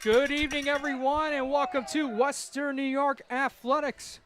Good evening, everyone, and welcome to Western New York Athletics.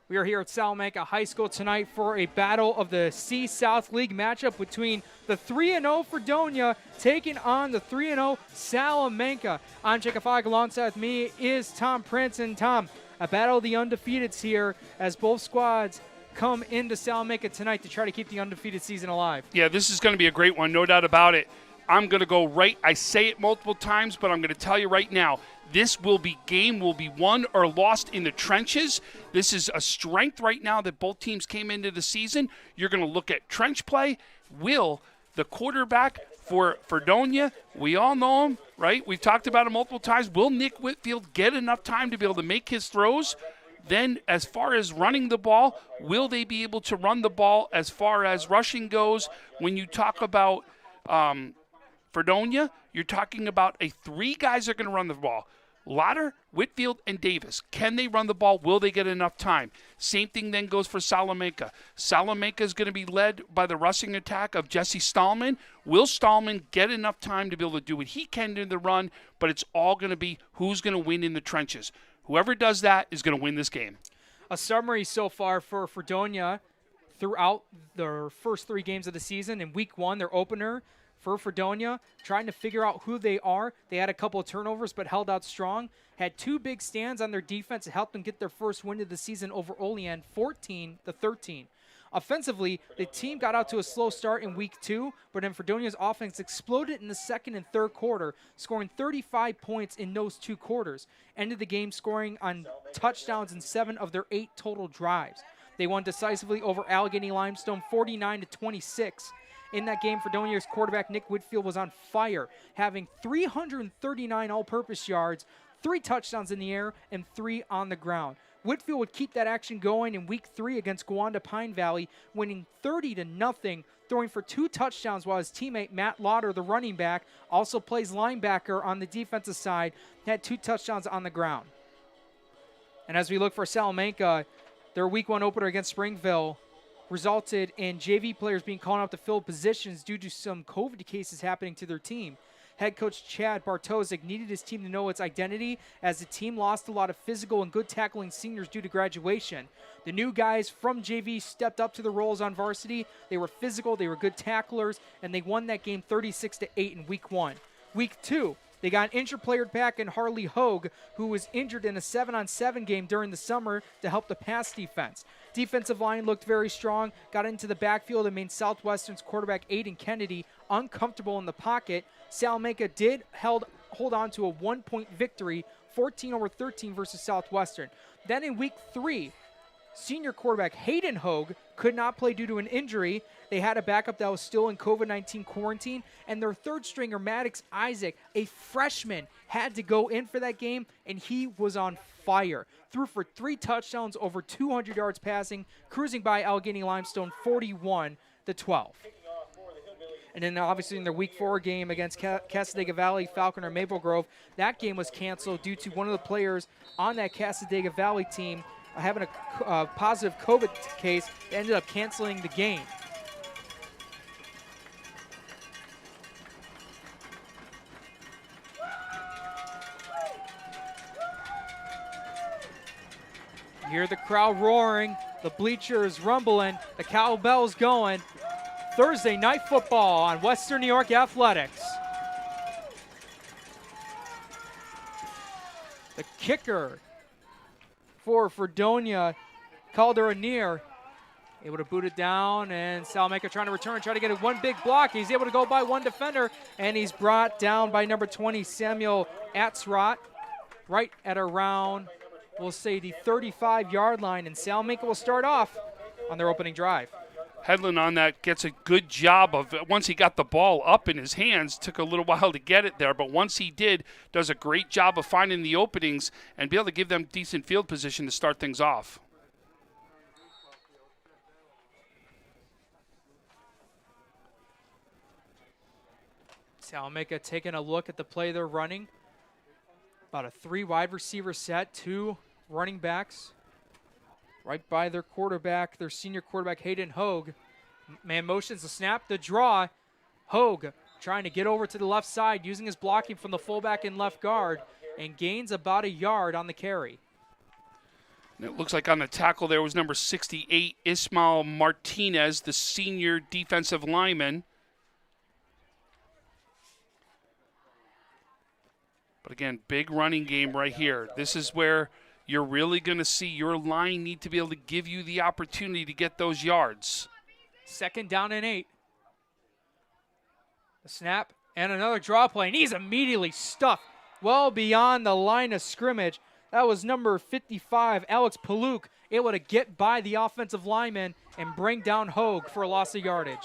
We are here at Salamanca High School tonight for a battle of the C-South League matchup between the 3-0 Fredonia taking on the 3-0 Salamanca. I'm Jacob Fogg. Alongside with me is Tom Prince. And Tom, a battle of the undefeateds here as both squads come into Salamanca tonight to try to keep the undefeated season alive. Yeah, this is going to be a great one, no doubt about it. I'm going to go right. I say it multiple times, but I'm going to tell you right now, this game will be won or lost in the trenches. This is a strength right now that both teams came into the season. You're going to look at trench play. Will the quarterback for Fredonia, we all know him, right? We've talked about him multiple times. Will Nick Whitfield get enough time to be able to make his throws? Then as far as running the ball, will they be able to run the ball as far as rushing goes? When you talk about Fredonia, you're talking about three guys are going to run the ball. Lauder, Whitfield, and Davis. Can they run the ball? Will they get enough time? Same thing then goes for Salamanca. Salamanca is going to be led by the rushing attack of Jesse Stallman. Will Stallman get enough time to be able to do what he can in the run? But it's all going to be who's going to win in the trenches. Whoever does that is going to win this game. A summary so far for Fredonia throughout their first three games of the season. In week one, their opener for Fredonia, trying to figure out who they are. They had a couple of turnovers but held out strong. Had two big stands on their defense to help them get their first win of the season over Olean, 14-13. Offensively, the team got out to a slow start in week two, but then Fredonia's offense exploded in the second and third quarter, scoring 35 points in those two quarters. Ended the game scoring on touchdowns in 7 of their 8 total drives. They won decisively over Allegheny Limestone, 49-26. In that game, Fredonia's quarterback Nick Whitfield was on fire, having 339 all-purpose yards, 3 touchdowns in the air, and 3 on the ground. Whitfield would keep that action going in week 3 against Gowanda Pine Valley, winning 30-0, throwing for 2 touchdowns while his teammate Matt Lauder, the running back, also plays linebacker on the defensive side, had 2 touchdowns on the ground. And as we look for Salamanca, their week 1 opener against Springville resulted in JV players being called up to fill positions due to some COVID cases happening to their team. Head coach Chad Bartosik needed his team to know its identity as the team lost a lot of physical and good tackling seniors due to graduation. The new guys from JV stepped up to the roles on varsity. They were physical, they were good tacklers, and they won that game 36-8 in week 1. Week 2, they got an injured player back in Harley Hogue, who was injured in a 7-on-7 game during the summer to help the pass defense. Defensive line looked very strong, got into the backfield and made Southwestern's quarterback Aiden Kennedy uncomfortable in the pocket. Salamanca did hold on to a 1-point victory, 14-13 versus Southwestern. Then in week 3, senior quarterback Hayden Hogue could not play due to an injury. They had a backup that was still in COVID-19 quarantine, and their third stringer, Maddox Isaac, a freshman, had to go in for that game, and he was on fire. Threw for 3 touchdowns, over 200 yards passing, cruising by Allegheny Limestone 41-12. And then obviously in their week 4 game against Cassadaga Valley, Falconer, Maple Grove, that game was canceled due to one of the players on that Cassadaga Valley team having a positive COVID case. They ended up canceling the game. You hear the crowd roaring, the bleachers rumbling, the cowbell's going. Thursday night football on Western New York Athletics. The kicker for Fredonia, Calder Near, able to boot it down, and Salamanca trying to return, trying to get one big block. He's able to go by one defender, and he's brought down by number 20, Samuel Atzrott, right at around, we'll say, the 35-yard line, and Salamanca will start off on their opening drive. Headland on that gets a good job of, once he got the ball up in his hands, took a little while to get it there, but once he did, does a great job of finding the openings and be able to give them decent field position to start things off. Salamanca taking a look at the play they're running. About a 3 wide receiver set, 2 running backs. Right by their quarterback, their senior quarterback, Hayden Hogue. Man motions the snap, the draw. Hogue trying to get over to the left side, using his blocking from the fullback and left guard. and gains about a yard on the carry. It looks like on the tackle there was number 68, Ismael Martinez, the senior defensive lineman. But again, big running game right here. This is where you're really going to see your line need to be able to give you the opportunity to get those yards. 2nd down and 8. A snap and another draw play, and he's immediately stuffed well beyond the line of scrimmage. That was number 55, Alex Paluk, able to get by the offensive lineman and bring down Hogue for a loss of yardage.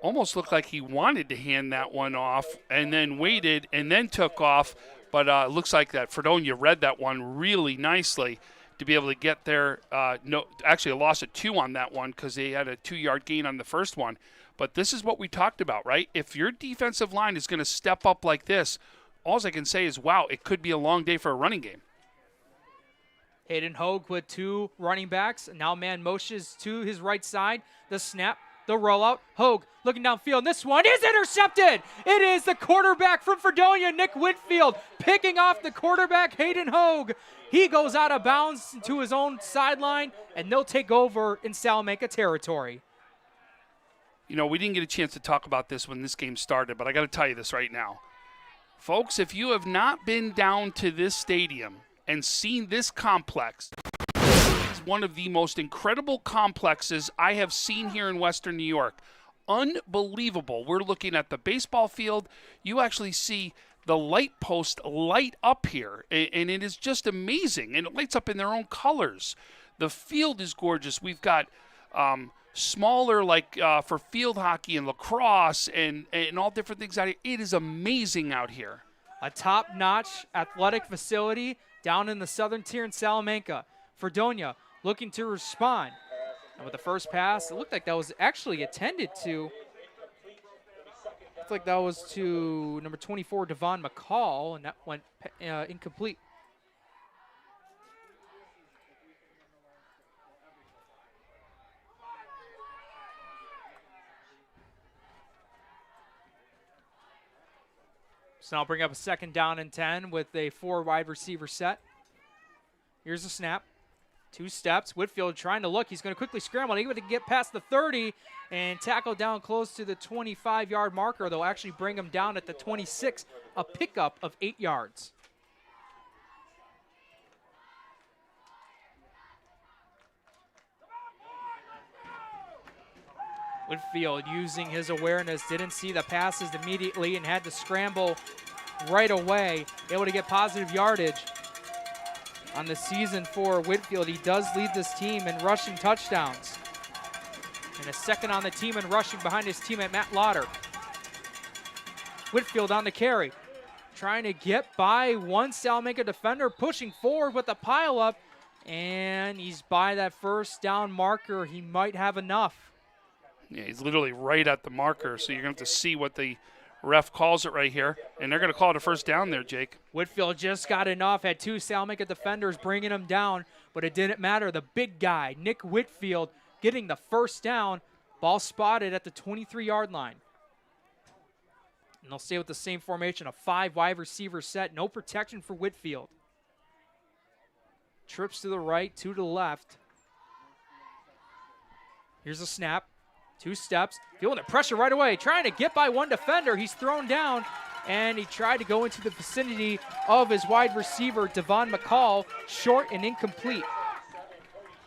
Almost looked like he wanted to hand that one off and then waited and then took off, but it looks like that Fredonia read that one really nicely to be able to get there. No, actually a loss of 2 on that one because they had a 2-yard gain on the first one. But this is what we talked about, right? If your defensive line is going to step up like this, all I can say is, wow, it could be a long day for a running game. Hayden Hogue with 2 running backs. Now man motions to his right side. The snap, the rollout. Hogue looking downfield. This one is intercepted. It is the quarterback from Fredonia, Nick Whitfield, picking off the quarterback, Hayden Hogue. He goes out of bounds to his own sideline, and they'll take over in Salamanca territory. You know, we didn't get a chance to talk about this when this game started, but I got to tell you this right now. Folks, if you have not been down to this stadium and seen this complex, it's one of the most incredible complexes I have seen here in Western New York. Unbelievable. We're looking at the baseball field. You actually see the light post light up here, and it is just amazing, and it lights up in their own colors. The field is gorgeous. We've got smaller, like for field hockey and lacrosse and all different things out here. It is amazing out here. A top-notch athletic facility down in the southern tier in Salamanca. Fredonia looking to respond. And with the first pass, it looked like that was actually attended to. Looks like that was to number 24, Devon McCall, and that went incomplete. So now bring up a 2nd down and 10 with a 4 wide receiver set. Here's a snap. 2 steps. Whitfield trying to look. He's going to quickly scramble. Able to get past the 30 and tackle down close to the 25-yard marker. They'll actually bring him down at the 26, a pickup of 8 yards. Whitfield using his awareness, didn't see the passes immediately and had to scramble right away. Able to get positive yardage on the season for Whitfield. He does lead this team in rushing touchdowns. And a 2nd on the team in rushing behind his teammate Matt Lauder. Whitfield on the carry, trying to get by one Salamanca defender, pushing forward with a pileup, and he's by that 1st down marker. He might have enough. Yeah, he's literally right at the marker, so you're going to have to see what the ref calls it right here. And they're going to call it a 1st down there, Jake. Whitfield just got enough, had 2 Salamanca defenders bringing him down, but it didn't matter. The big guy, Nick Whitfield, getting the 1st down. Ball spotted at the 23-yard line. And they'll stay with the same formation, a 5 wide receiver set, no protection for Whitfield. Trips to the right, 2 to the left. Here's a snap. 2 steps, feeling the pressure right away, trying to get by one defender. He's thrown down, and he tried to go into the vicinity of his wide receiver, Devon McCall, short and incomplete.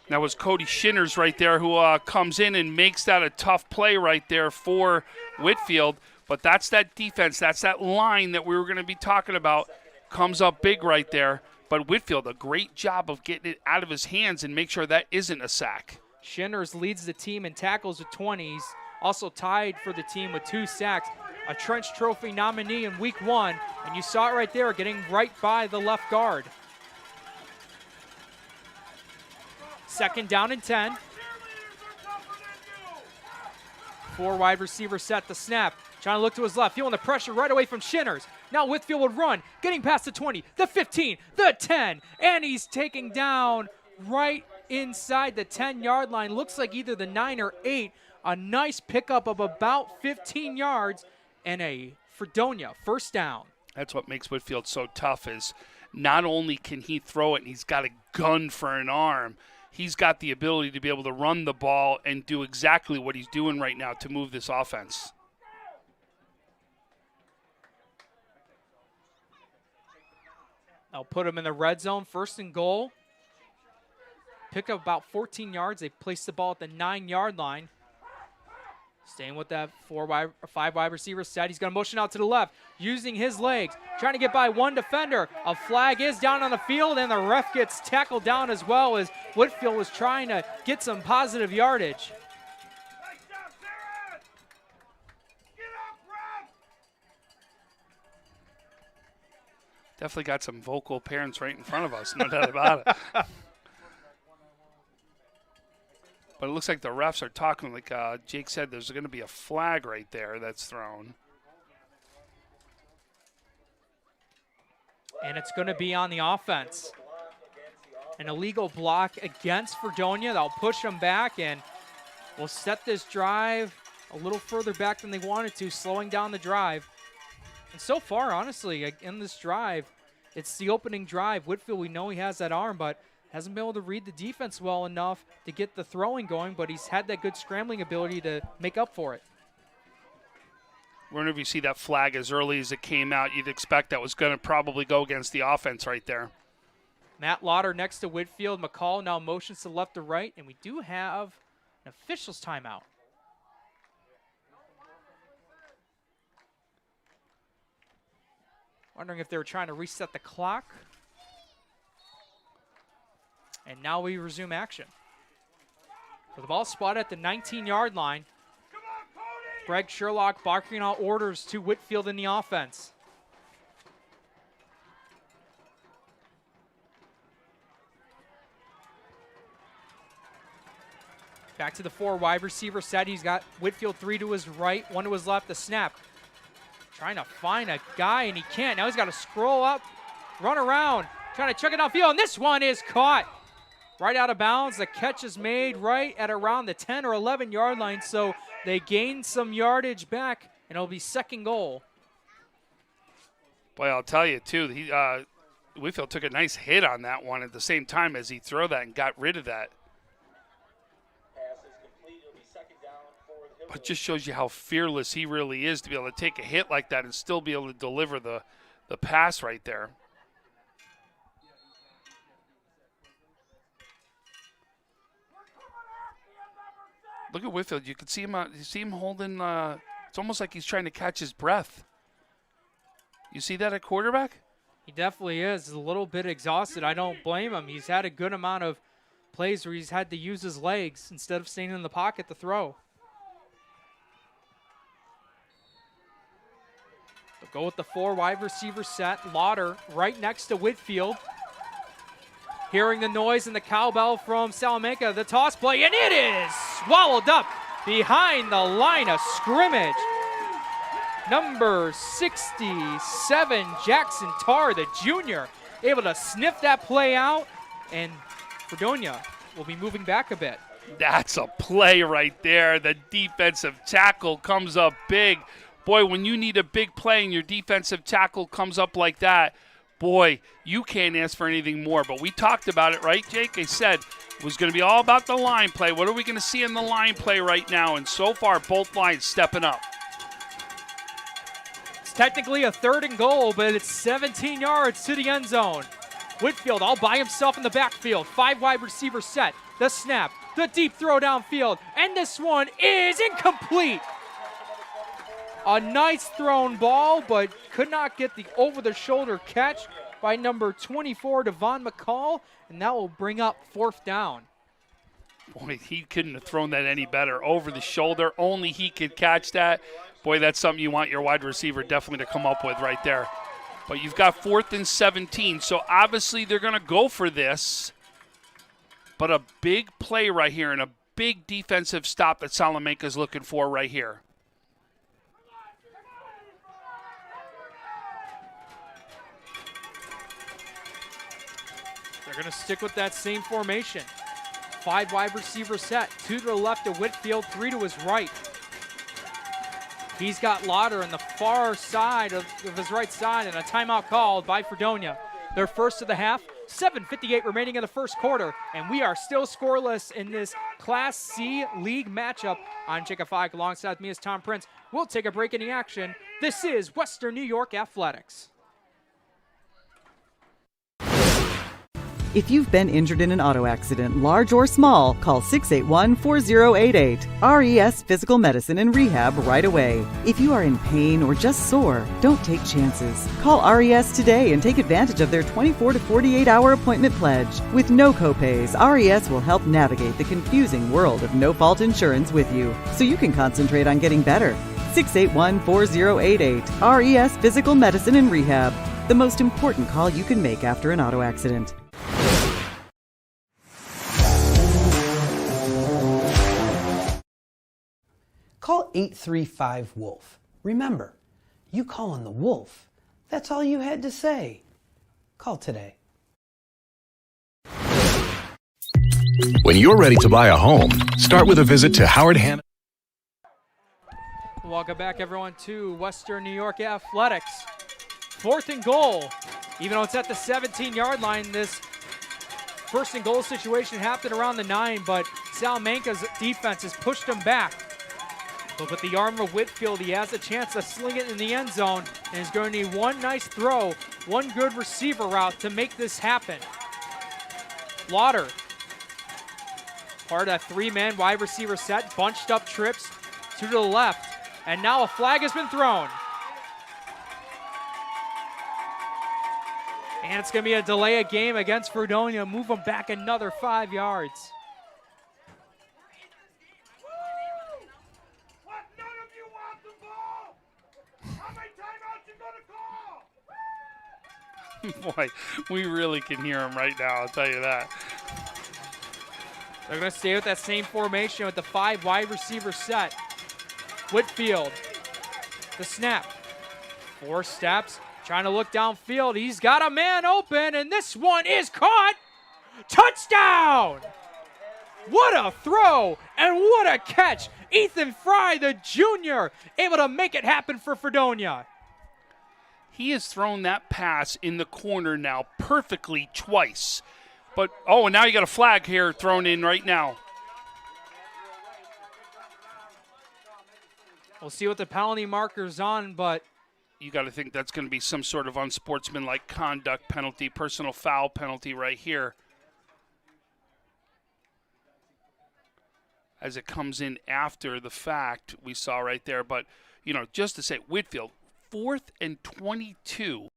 That was Cody Shinners right there who comes in and makes that a tough play right there for Whitfield. But that's that defense, that's that line that we were going to be talking about. Comes up big right there. But Whitfield, a great job of getting it out of his hands and make sure that isn't a sack. Shinners leads the team in tackles with 20s, also tied for the team with 2 sacks. A Trench Trophy nominee in week 1, and you saw it right there, getting right by the left guard. 2nd down and 10. 4 wide receiver set, the snap. Trying to look to his left, feeling the pressure right away from Shinners. Now Whitfield would run, getting past the 20, the 15, the 10, and he's taking down right inside the 10-yard line. Looks like either the 9 or 8. A nice pickup of about 15 yards and a Fredonia 1st down. That's what makes Whitfield so tough is not only can he throw it and he's got a gun for an arm, he's got the ability to be able to run the ball and do exactly what he's doing right now to move this offense. I'll put him in the red zone, 1st and goal. Pick up about 14 yards. They place the ball at the 9-yard line. Staying with that 5 wide receiver set. He's going to motion out to the left, using his legs, trying to get by one defender. A flag is down on the field, and the ref gets tackled down as well as Whitfield was trying to get some positive yardage. Definitely got some vocal parents right in front of us, no doubt about it. But it looks like the refs are talking, like Jake said, there's going to be a flag right there that's thrown. And it's going to be on the offense. An illegal block against Fredonia. That'll push them back and will set this drive a little further back than they wanted to, slowing down the drive. And so far, honestly, in this drive, it's the opening drive. Whitfield, we know he has that arm, but hasn't been able to read the defense well enough to get the throwing going, but he's had that good scrambling ability to make up for it. Whenever you see that flag as early as it came out, you'd expect that was going to probably go against the offense right there. Matt Lauder next to Whitfield. McCall now motions to left to right, and we do have an official's timeout. Wondering if they were trying to reset the clock. And now we resume action. So the ball spotted at the 19-yard line. Greg Sherlock barking out orders to Whitfield in the offense. Back to the 4 wide receiver set. He's got Whitfield 3 to his right, 1 to his left. The snap. Trying to find a guy, and he can't. Now he's got to scroll up, run around, trying to chuck it downfield, and this one is caught. Right out of bounds. The catch is made right at around the 10 or 11-yard line, so they gain some yardage back, and it'll be 2nd goal. Boy, I'll tell you, too, Whitfield took a nice hit on that one at the same time as he threw that and got rid of that. But it just shows you how fearless he really is to be able to take a hit like that and still be able to deliver the pass right there. Look at Whitfield. You can see him. You see him holding. It's almost like he's trying to catch his breath. You see that at quarterback? He definitely is. He's a little bit exhausted. I don't blame him. He's had a good amount of plays where he's had to use his legs instead of staying in the pocket to throw. They'll go with the 4 wide receiver set. Lauder right next to Whitfield. Hearing the noise and the cowbell from Salamanca, the toss play, and it is swallowed up behind the line of scrimmage. Number 67, Jackson Tarr, the junior, able to sniff that play out, and Fredonia will be moving back a bit. That's a play right there. The defensive tackle comes up big. Boy, when you need a big play and your defensive tackle comes up like that, boy, you can't ask for anything more. But we talked about it, right, Jake? They said it was going to be all about the line play. What are we going to see in the line play right now? And so far, both lines stepping up. It's technically a 3rd and goal, but it's 17 yards to the end zone. Whitfield all by himself in the backfield. 5 wide receiver set. The snap, the deep throw downfield, and this one is incomplete. A nice thrown ball, but could not get the over-the-shoulder catch by number 24, Devon McCall, and that will bring up 4th down. Boy, he couldn't have thrown that any better. Over the shoulder, only he could catch that. Boy, that's something you want your wide receiver definitely to come up with right there. But you've got 4th and 17, so obviously they're going to go for this. But a big play right here and a big defensive stop that Salamanca's looking for right here. They're going to stick with that same formation. 5 wide receiver set. 2 to the left of Whitfield, 3 to his right. He's got Lauder on the far side of his right side, and a timeout called by Fredonia. Their first of the half, 7:58 remaining in the first quarter, and we are still scoreless in this Class C League matchup. I'm Jacob Feig, alongside me is Tom Prince. We'll take a break in the action. This is Western New York Athletics. If you've been injured in an auto accident, large or small, call 681-4088. RES Physical Medicine and Rehab right away. If you are in pain or just sore, don't take chances. Call RES today and take advantage of their 24 to 48-hour appointment pledge. With no copays, RES will help navigate the confusing world of no-fault insurance with you, so you can concentrate on getting better. 681-4088. RES Physical Medicine and Rehab. The most important call you can make after an auto accident. Call 835-WOLF. Remember, you call on the Wolf. That's all you had to say. Call today. When you're ready to buy a home, start with a visit to Howard Hanna. Welcome back, everyone, to Western New York Athletics. 4th and goal. Even though it's at the 17-yard line, this 1st and goal situation happened around the 9, but Salamanca's defense has pushed them back. But with the arm of Whitfield, he has a chance to sling it in the end zone, and is going to need one nice throw, one good receiver route to make this happen. Lauder, part of that 3-man wide receiver set, bunched up trips to the left, and now a flag has been thrown. And it's going to be a delay of game against Fredonia, move them back another 5 yards. Boy, we really can hear him right now, I'll tell you that. They're going to stay with that same formation with the 5 wide receiver set. Whitfield, the snap. 4 steps, trying to look downfield. He's got a man open, and this one is caught. Touchdown! What a throw, and what a catch. Ethan Fry, the junior, able to make it happen for Fredonia. He has thrown that pass in the corner now perfectly twice. But, oh, and now you got a flag here thrown in right now. We'll see what the penalty marker's on, but You got to think that's going to be some sort of unsportsmanlike conduct penalty, personal foul penalty right here. As it comes in after the fact, we saw right there. But, you know, just to say, Whitfield, 4th and 22.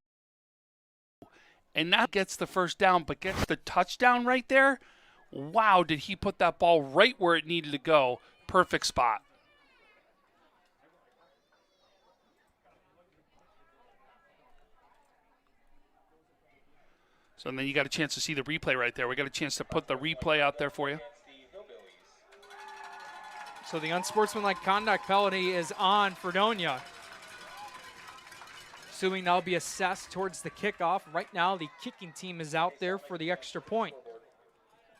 And not gets the first down, but gets the touchdown right there. Wow, did he put that ball right where it needed to go. Perfect spot. So then you got a chance to see the replay right there. We got a chance to put the replay out there for you. So the unsportsmanlike conduct penalty is on Fredonia. Assuming that'll be assessed towards the kickoff. Right now, the kicking team is out there for the extra point.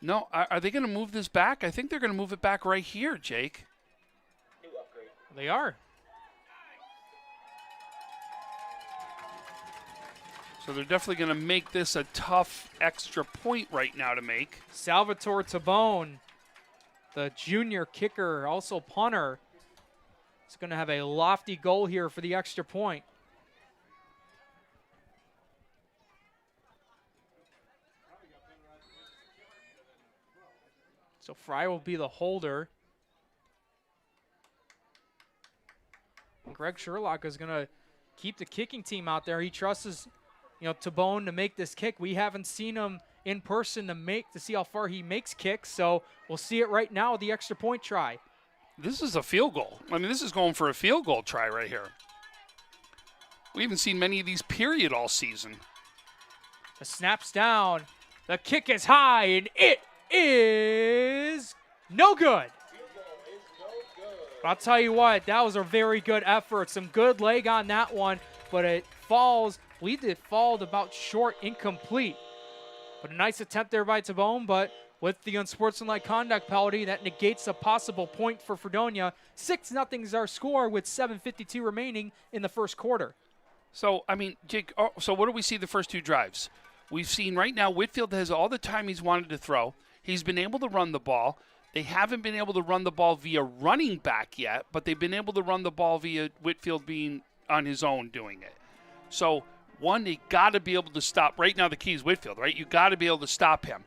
No, are they going to move this back? I think they're going to move it back right here, Jake. They are. So they're definitely going to make this a tough extra point right now to make. Salvatore Tabone, the junior kicker, also punter, is going to have a lofty goal here for the extra point. So Fry will be the holder. Greg Sherlock is going to keep the kicking team out there. He trusts Tabone to make this kick. We haven't seen him in person to see how far he makes kicks, so we'll see it right now with the extra point try. This is a field goal. I mean, this is going for a field goal try right here. We haven't seen many of these period all season. The snap's down. The kick is high, and it is no good. But I'll tell you what, that was a very good effort. Some good leg on that one, but it falls. I believe it falled about short, incomplete. But a nice attempt there by Tabone, but with the unsportsmanlike conduct penalty, that negates a possible point for Fredonia. 6-0 is our score with 7:52 remaining in the first quarter. So, I mean, Jake, so what do we see the first 2 drives? We've seen right now Whitfield has all the time he's wanted to throw. He's been able to run the ball. They haven't been able to run the ball via running back yet, but they've been able to run the ball via Whitfield being on his own doing it. So, one, they got to be able to stop. Right now the key is Whitfield, right? You got to be able to stop him.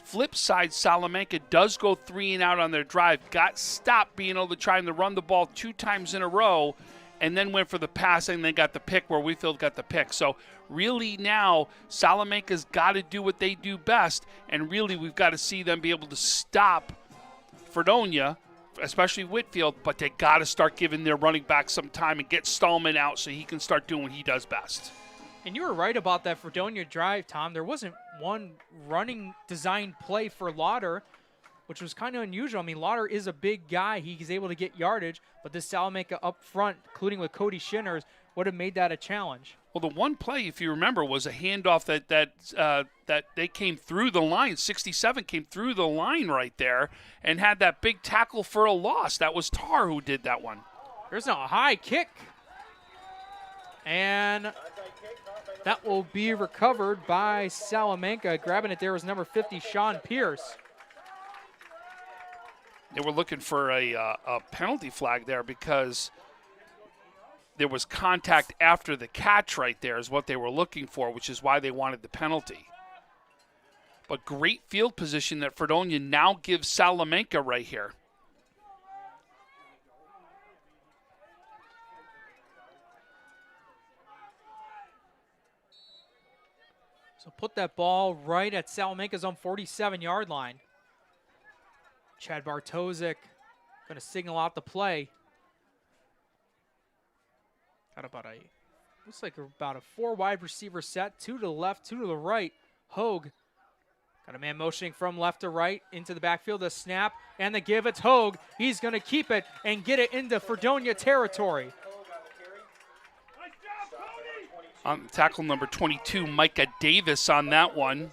Flip side, Salamanca does go 3 and out on their drive. Got stopped being able to try to run the ball 2 times in a row, and then went for the pass and then got the pick where Whitfield got the pick. So really now Salamanca's got to do what they do best, and really we've got to see them be able to stop Fredonia, especially Whitfield, but they got to start giving their running back some time and get Stallman out so he can start doing what he does best. And you were right about that Fredonia drive, Tom. There wasn't one running design play for Lauder, which was kind of unusual. I mean, Lauder is a big guy. He's able to get yardage, but this Salamanca up front, including with Cody Shinners, would have made that a challenge. Well, the one play, if you remember, was a handoff that they came through the line. 67 came through the line right there and had that big tackle for a loss. That was Tar who did that one. There's a high kick. And that will be recovered by Salamanca. Grabbing it there was number 50, Sean Pierce. They were looking for a penalty flag there because there was contact after the catch right there is what they were looking for, which is why they wanted the penalty. But great field position that Fredonia now gives Salamanca right here. So put that ball right at Salamanca's own 47-yard line. Chad Bartosik going to signal out the play. Got looks like about a 4 wide receiver set, 2 to the left, 2 to the right. Hogue got a man motioning from left to right into the backfield. The snap and the give. It's Hogue. He's going to keep it and get it into Fredonia territory. On tackle number 22, Micah Davis on that one.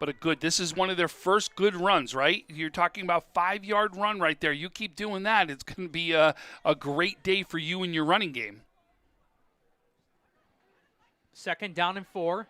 But this is one of their first good runs, right? You're talking about 5-yard run right there. You keep doing that, it's going to be a great day for you in your running game. 2nd down and 4.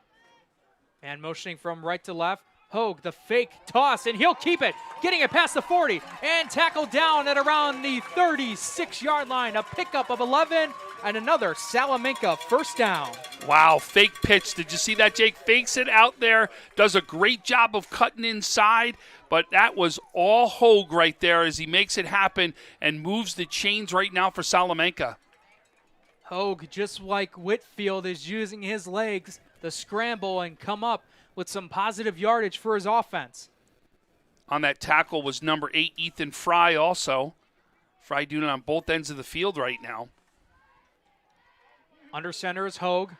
And motioning from right to left. Hogue, the fake toss, and he'll keep it. Getting it past the 40 and tackled down at around the 36-yard line. A pickup of 11 and another Salamanca first down. Wow, fake pitch. Did you see that, Jake? Fakes it out there, does a great job of cutting inside, but that was all Hogue right there as he makes it happen and moves the chains right now for Salamanca. Hogue, just like Whitfield, is using his legs to scramble and come up with some positive yardage for his offense. On that tackle was number 8, Ethan Fry also. Fry doing it on both ends of the field right now. Under center is Hogue.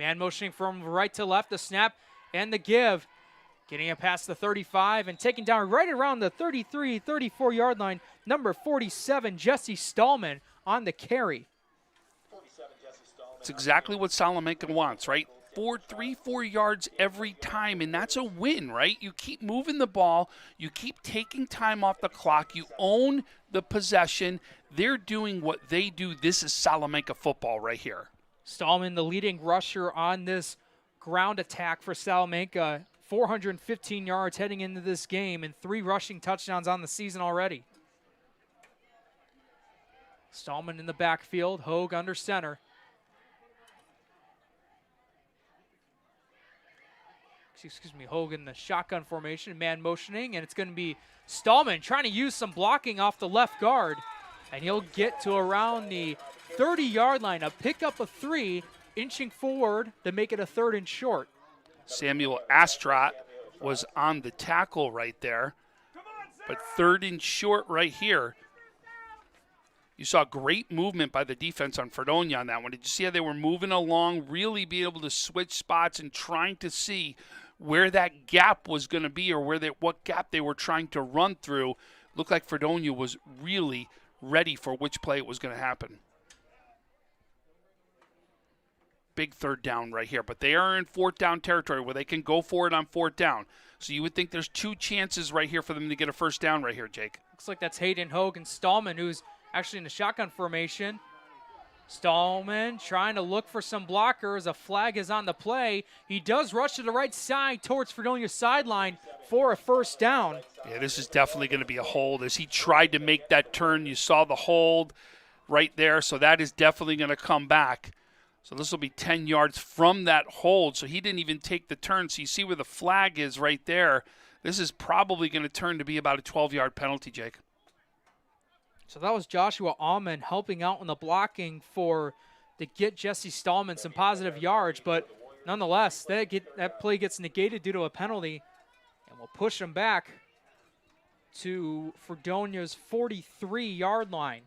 Man motioning from right to left, the snap and the give. Getting it past the 35 and taking down right around the 33, 34-yard line. Number 47, Jesse Stallman on the carry. It's exactly what Salamanca wants, right? 4 yards every time, and that's a win, right? You keep moving the ball. You keep taking time off the clock. You own the possession. They're doing what they do. This is Salamanca football right here. Stallman, the leading rusher on this ground attack for Salamanca. 415 yards heading into this game and 3 rushing touchdowns on the season already. Stallman in the backfield. Hogue under center. Hogue in the shotgun formation, man motioning, and it's going to be Stallman trying to use some blocking off the left guard, and he'll get to around the 30-yard line, a pickup of 3, inching forward to make it a 3rd and short. Samuel Astrot was on the tackle right there, but 3rd and short right here. You saw great movement by the defense on Fredonia on that one. Did you see how they were moving along, really be able to switch spots and trying to see where that gap was going to be or what gap they were trying to run through? Looked like Fredonia was really, ready for which play it was going to happen. Big third down right here, but they are in fourth down territory where they can go for it on fourth down. So you would think there's 2 chances right here for them to get a first down right here, Jake. Looks like that's Hayden Hogue and Stallman, who's actually in the shotgun formation. Stallman trying to look for some blockers. A flag is on the play. He does rush to the right side towards Fredonia's sideline for a first down. Yeah, this is definitely going to be a hold. As he tried to make that turn, you saw the hold right there, so that is definitely going to come back. So this will be 10 yards from that hold, so he didn't even take the turn. So you see where the flag is right there. This is probably going to turn to be about a 12-yard penalty, Jake. So that was Joshua Allman helping out in the blocking to get Jesse Stallman some positive yards, but nonetheless, that play gets negated due to a penalty, and we'll push him back to Fredonia's 43-yard line.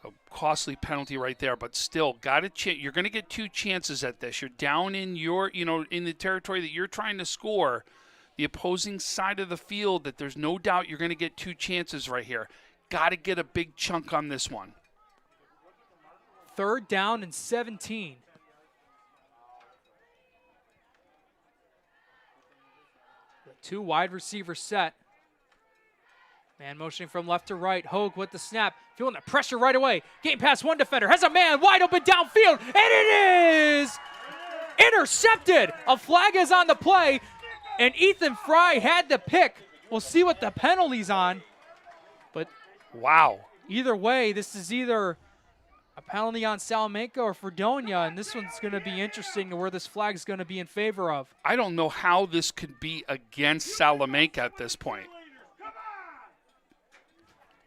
So costly penalty right there, but still got a chance. You're going to get 2 chances at this. You're down in in the territory that you're trying to score, the opposing side of the field that there's no doubt you're going to get 2 chances right here. Got to get a big chunk on this one. 3rd down and 17. The 2 wide receiver set. Man motioning from left to right. Hogue with the snap. Feeling the pressure right away. Getting past one defender. Has a man wide open downfield. And it is intercepted. A flag is on the play. And Ethan Fry had the pick. We'll see what the penalty's on. But wow. Either way, this is either a penalty on Salamanca or Fredonia. And this one's going to be interesting to where this flag is going to be in favor of. I don't know how this could be against Salamanca at this point.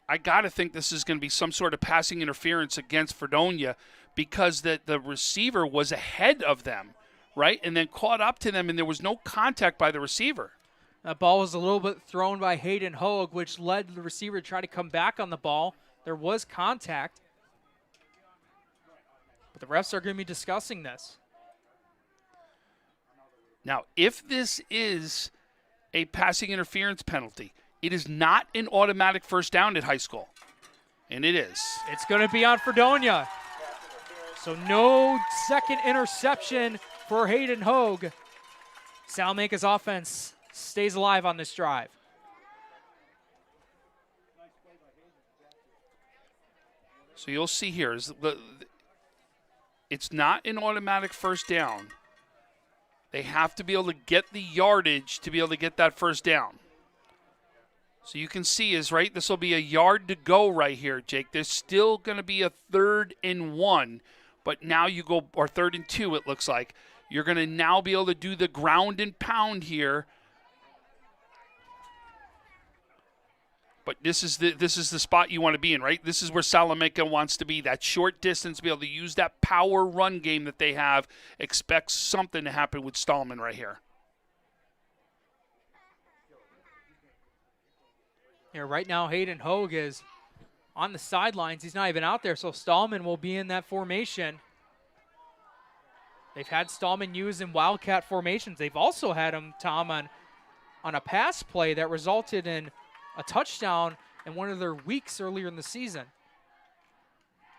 I got to think this is going to be some sort of passing interference against Fredonia because the receiver was ahead of them, right? And then caught up to them, and there was no contact by the receiver. That ball was a little bit thrown by Hayden Hogue, which led the receiver to try to come back on the ball. There was contact. But the refs are going to be discussing this. Now, if this is a passing interference penalty, it is not an automatic first down at high school. And it is. It's going to be on Fredonia. So no second interception for Hayden Hogue. Salamanca's offense stays alive on this drive. So you'll see here, it's not an automatic first down. They have to be able to get the yardage to be able to get that first down. So you can see this will be a yard to go right here, Jake. There's still going to be a 3rd and 1, but now you go, or 3rd and 2 it looks like. You're going to now be able to do the ground and pound here. But this is the spot you want to be in, right? This is where Salamanca wants to be, that short distance, be able to use that power run game that they have. Expect something to happen with Stallman right here. Yeah, right now Hayden Hogue is on the sidelines. He's not even out there, so Stallman will be in that formation. They've had Stallman used in Wildcat formations. They've also had him, Tom, on a pass play that resulted in a touchdown in one of their weeks earlier in the season.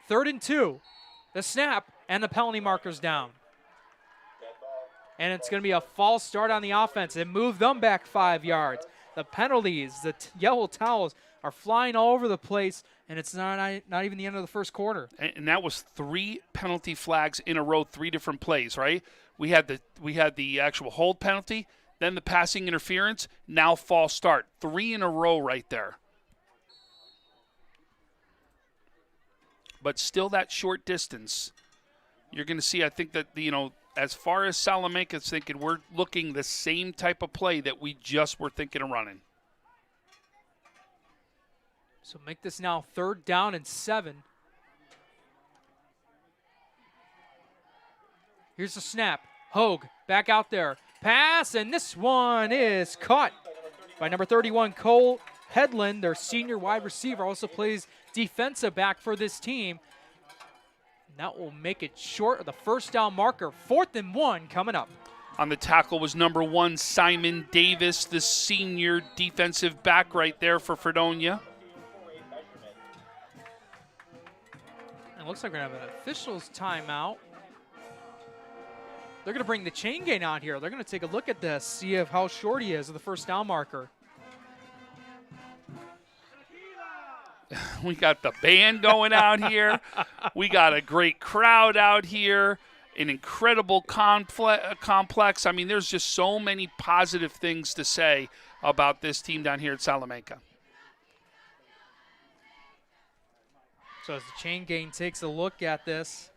3rd and 2. The snap and the penalty marker's down. And it's going to be a false start on the offense and move them back 5 yards. The penalties, the yellow towels are flying all over the place, and it's not even the end of the first quarter. And that was 3 penalty flags in a row, 3 different plays, right? We had the actual hold penalty, then the passing interference, now false start. 3 in a row right there. But still that short distance. You're going to see, I think that, as far as Salamanca's thinking, we're looking the same type of play that we just were thinking of running. So make this now 3rd down and 7. Here's the snap. Hogue back out there. Pass, and this one is caught by number 31, Cole Headland, their senior wide receiver, also plays defensive back for this team. And that will make it short of the first down marker. 4th and 1 coming up. On the tackle was number 1, Simon Davis, the senior defensive back right there for Fredonia. It looks like we're going to have an official's timeout. They're going to bring the chain gang out here. They're going to take a look at this, see how short he is of the first down marker. We got the band going out here. We got a great crowd out here. An incredible complex. I mean, there's just so many positive things to say about this team down here at Salamanca. So as the chain gang takes a look at this,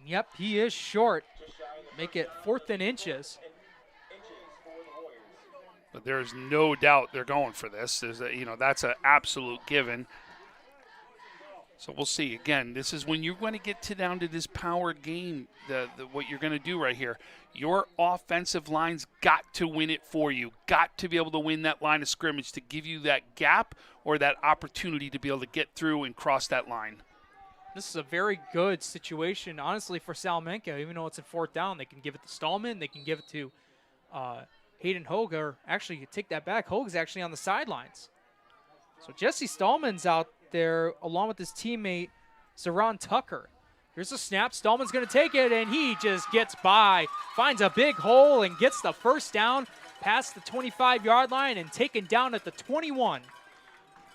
yep, he is short. Make it 4th and inches. But there's no doubt they're going for this. That's an absolute given. So we'll see. Again, this is when you're going to get down to this power game, what you're going to do right here. Your offensive line's got to win it for you, got to be able to win that line of scrimmage to give you that gap or that opportunity to be able to get through and cross that line. This is a very good situation, honestly, for Salamanca. Even though it's in 4th down, they can give it to Stallman. They can give it to Hayden Hogue. Or actually, you take that back. Hogue's actually on the sidelines. So Jesse Stallman's out there along with his teammate, Zeron Tucker. Here's a snap. Stallman's going to take it, and he just gets by. Finds a big hole and gets the first down past the 25-yard line and taken down at the 21.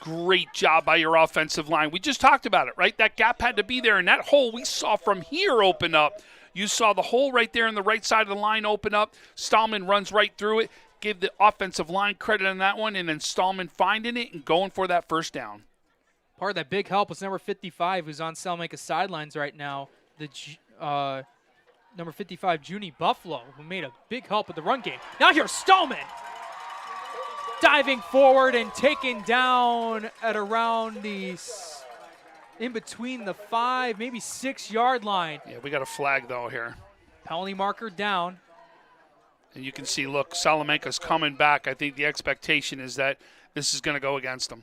Great job by your offensive line. We just talked about it, right? That gap had to be there, and that hole we saw from here open up. You saw the hole right there on the right side of the line open up. Stallman runs right through it. Give the offensive line credit on that one, and then Stallman finding it and going for that first down. Part of that big help was number 55, who's on Salamanca's sidelines right now. The number 55, Junie Buffalo, who made a big help with the run game. Now here's Stallman diving forward and taken down at around in between the 5, maybe 6-yard line. Yeah, we got a flag, though, here. Penalty marker down. And you can see, look, Salamanca's coming back. I think the expectation is that this is going to go against them.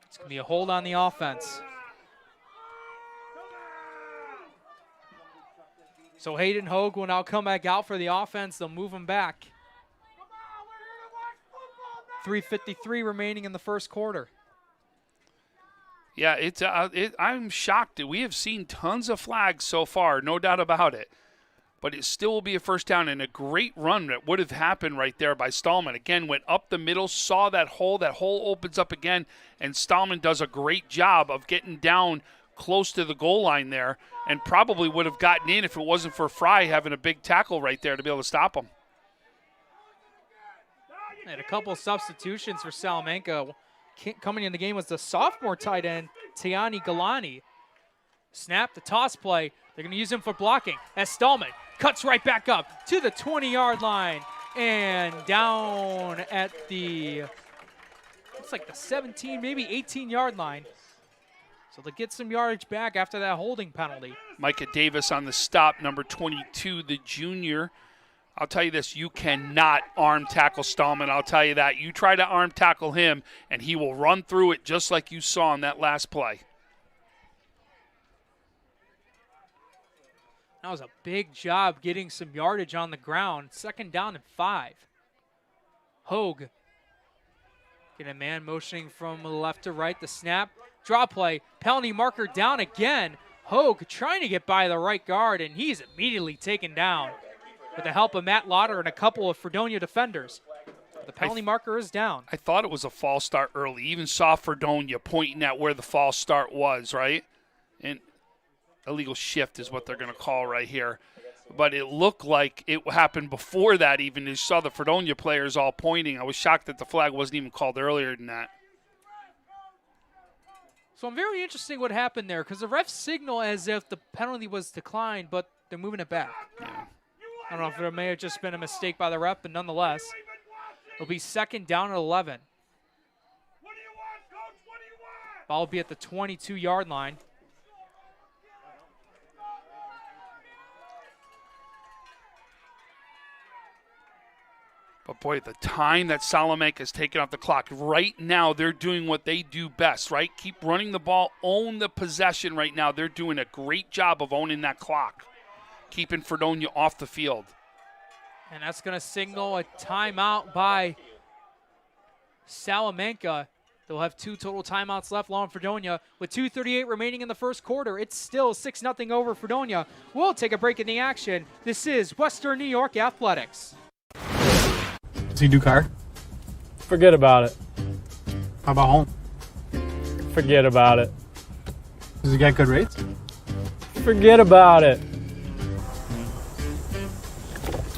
It's going to be a hold on the offense. So Hayden Hogue will now come back out for the offense. They'll move him back. 3:53 remaining in the first quarter. Yeah, I'm shocked. We have seen tons of flags so far, no doubt about it. But it still will be a first down, and a great run that would have happened right there by Stallman. Again, went up the middle, saw that hole. That hole opens up again, and Stallman does a great job of getting down close to the goal line there, and probably would have gotten in if it wasn't for Fry having a big tackle right there to be able to stop him. And a couple of substitutions for Salamanca. Coming in the game was the sophomore tight end, Tiani Galani. Snap, the toss play. They're going to use him for blocking as Stallman cuts right back up to the 20-yard line and down at the, looks like the 17, maybe 18-yard line. So they get some yardage back after that holding penalty. Micah Davis on the stop, number 22, the junior. I'll tell you this, you cannot arm tackle Stallman. I'll tell you that. You try to arm tackle him, and he will run through it just like you saw in that last play. That was a big job getting some yardage on the ground. 2nd down and 5. Hogue getting a man motioning from left to right. The snap, draw play, penalty marker down again. Hogue trying to get by the right guard, and he's immediately taken down with the help of Matt Lauder and a couple of Fredonia defenders. The penalty marker is down. I thought it was a false start early. Even saw Fredonia pointing at where the false start was, right? And illegal shift is what they're going to call right here. But it looked like it happened before that even. You saw the Fredonia players all pointing. I was shocked that the flag wasn't even called earlier than that. So I'm very interested what happened there because the refs signal as if the penalty was declined, but they're moving it back. Yeah. I don't know if there may have just been a mistake by the ref, but nonetheless, it'll be 2nd down at 11. Ball will be at the 22-yard line. But, boy, the time that Salamanca has taken off the clock, right now they're doing what they do best, right? Keep running the ball, own the possession right now. They're doing a great job of owning that clock. keeping Fredonia off the field. And that's going to signal a timeout by Salamanca. They'll have 2 total timeouts left, along Fredonia. With 2:38 remaining in the first quarter, it's still 6-0 over Fredonia. We'll take a break in the action. This is Western New York Athletics. Does he do car? Forget about it. How about home? Forget about it. Does he get good rates? Forget about it.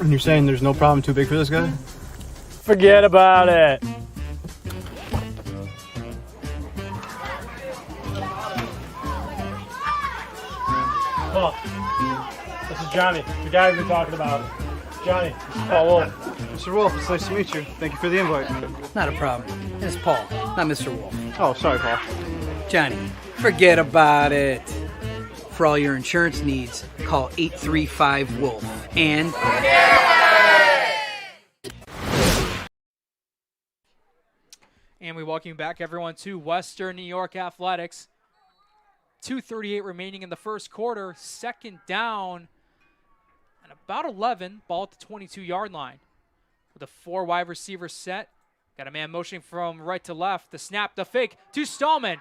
And you're saying there's no problem too big for this guy? Forget about it. Paul, this is Johnny, the guy we've been talking about. Johnny, this is Paul Wolf. Mr. Wolf, it's nice to meet you. Thank you for the invite. Not a problem. It's Paul, not Mr. Wolf. Oh, sorry, Paul. Johnny, forget about it. For all your insurance needs, call 835-WOLF. And And we welcome you back, everyone, to Western New York Athletics. 2:38 remaining in the first quarter. Second down and about 11. Ball at the 22-yard line. With a 4 wide receiver set. Got a man motioning from right to left. The snap, the fake to Stallman.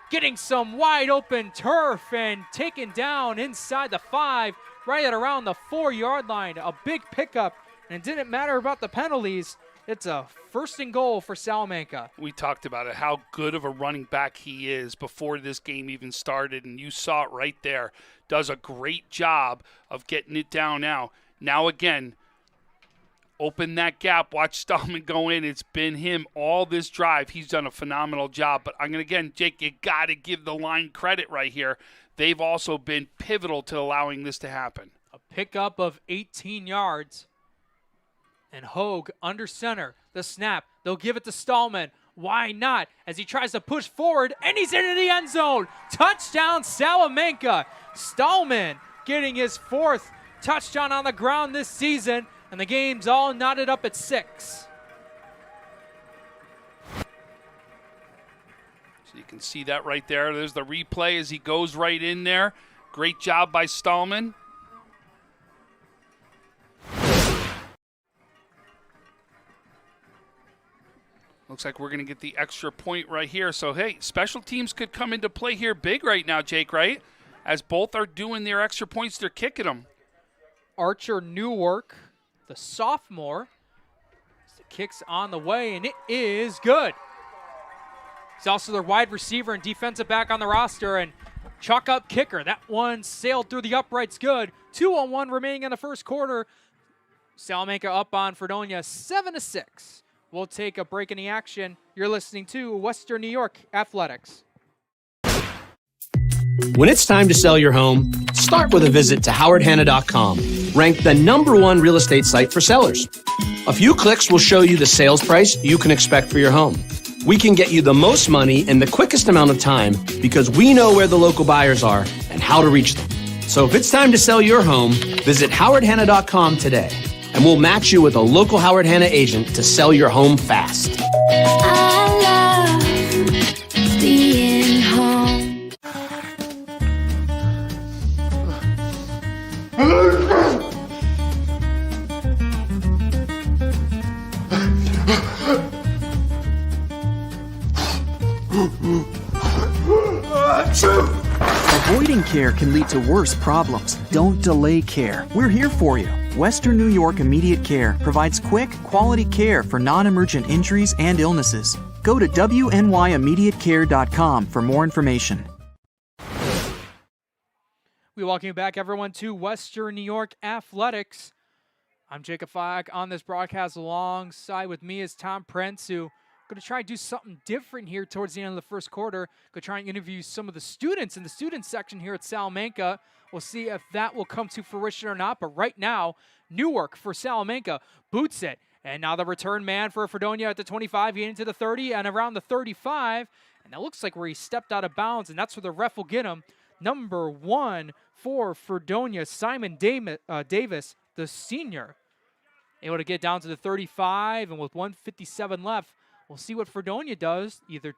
Getting some wide open turf and taken down inside the 5, right at around the 4-yard line. A big pickup, and it didn't matter about the penalties. It's a 1st and goal for Salamanca. We talked about it, how good of a running back he is before this game even started, and you saw it right there. Does a great job of getting it down now. Now again, open that gap. Watch Stallman go in. It's been him all this drive. He's done a phenomenal job. But I'm going to, again, Jake, you got to give the line credit right here. They've also been pivotal to allowing this to happen. A pickup of 18 yards. And Hogue under center. The snap. They'll give it to Stallman. Why not? As he tries to push forward, and he's into the end zone. Touchdown, Salamanca. Stallman getting his 4th touchdown on the ground this season. And the game's all knotted up at 6. So you can see that right there. There's the replay as he goes right in there. Great job by Stallman. Looks like we're going to get the extra point right here. So, hey, special teams could come into play here big right now, Jake, right? As both are doing their extra points, they're kicking them. Archer Newark, the sophomore, the kick's on the way, and it is good. He's also their wide receiver and defensive back on the roster, and chalk up kicker. That one sailed through the uprights good. 2-on-1 remaining in the first quarter. Salamanca up on Fredonia 7-6. We'll take a break in the action. You're listening to Western New York Athletics. When it's time to sell your home, start with a visit to howardhanna.com, ranked the #1 real estate site for sellers. A few clicks will show you the sales price you can expect for your home. We can get you the most money in the quickest amount of time because we know where the local buyers are and how to reach them. So if it's time to sell your home, visit howardhanna.com today, and we'll match you with a local Howard Hanna agent to sell your home fast. I love being home. Avoiding care can lead to worse problems. Don't delay care. We're here for you. Western New York Immediate Care provides quick, quality care for non-emergent injuries and illnesses. Go to wnyImmediatecare.com for more information. We welcome you back, everyone, to Western New York Athletics. I'm Jacob Fogg on this broadcast. Alongside with me is Tom Prince, who going to try and do something different here towards the end of the first quarter. Going to try and interview some of the students in the student section here at Salamanca. We'll see if that will come to fruition or not. But right now, Newark for Salamanca boots it. And now the return man for Fredonia at the 25, getting to the 30 and around the 35. And that looks like where he stepped out of bounds, and that's where the ref will get him. Number 1 for Fredonia, Simon Davis, the senior. Able to get down to the 35, and with 1:57 left, we'll see what Fredonia does. Either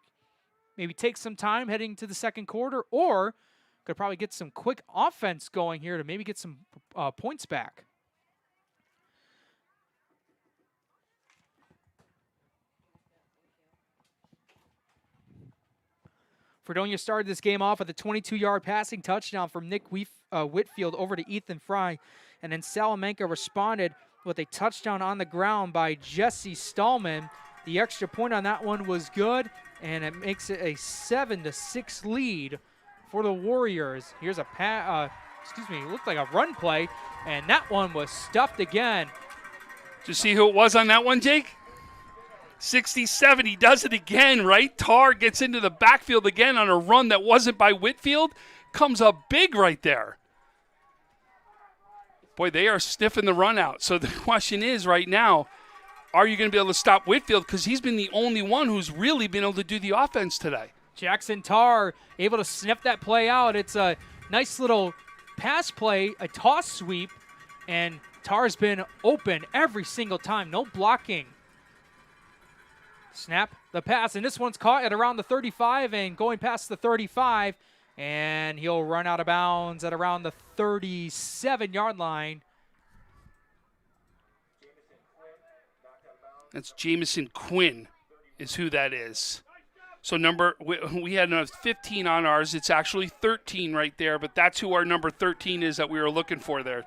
maybe take some time heading to the second quarter or Could probably get some quick offense going here to maybe get some points back. Fredonia started this game off with a 22-yard passing touchdown from Nick Whitfield over to Ethan Fry. And then Salamanca responded with a touchdown on the ground by Jesse Stallman. The extra point on that one was good, and it makes it a 7-6 lead for the Warriors. Here's a it looked like a run play, and that one was stuffed again. Did you see who it was on that one, Jake? 67, he does it again, right? Tar gets into the backfield again on a run that wasn't by Whitfield. Comes up big right there. Boy, they are sniffing the run out. So the question is right now, are you going to be able to stop Whitfield? Because he's been the only one who's really been able to do the offense today. Jackson Tar able to sniff that play out. It's a nice little pass play, a toss sweep, and Tar's been open every single time. No blocking. Snap the pass, and this one's caught at around the 35 and going past the 35, and he'll run out of bounds at around the 37-yard line. That's Jamison Quinn is who that is. So we had another 15 on ours. It's actually 13 right there, but that's who our number 13 is that we were looking for there.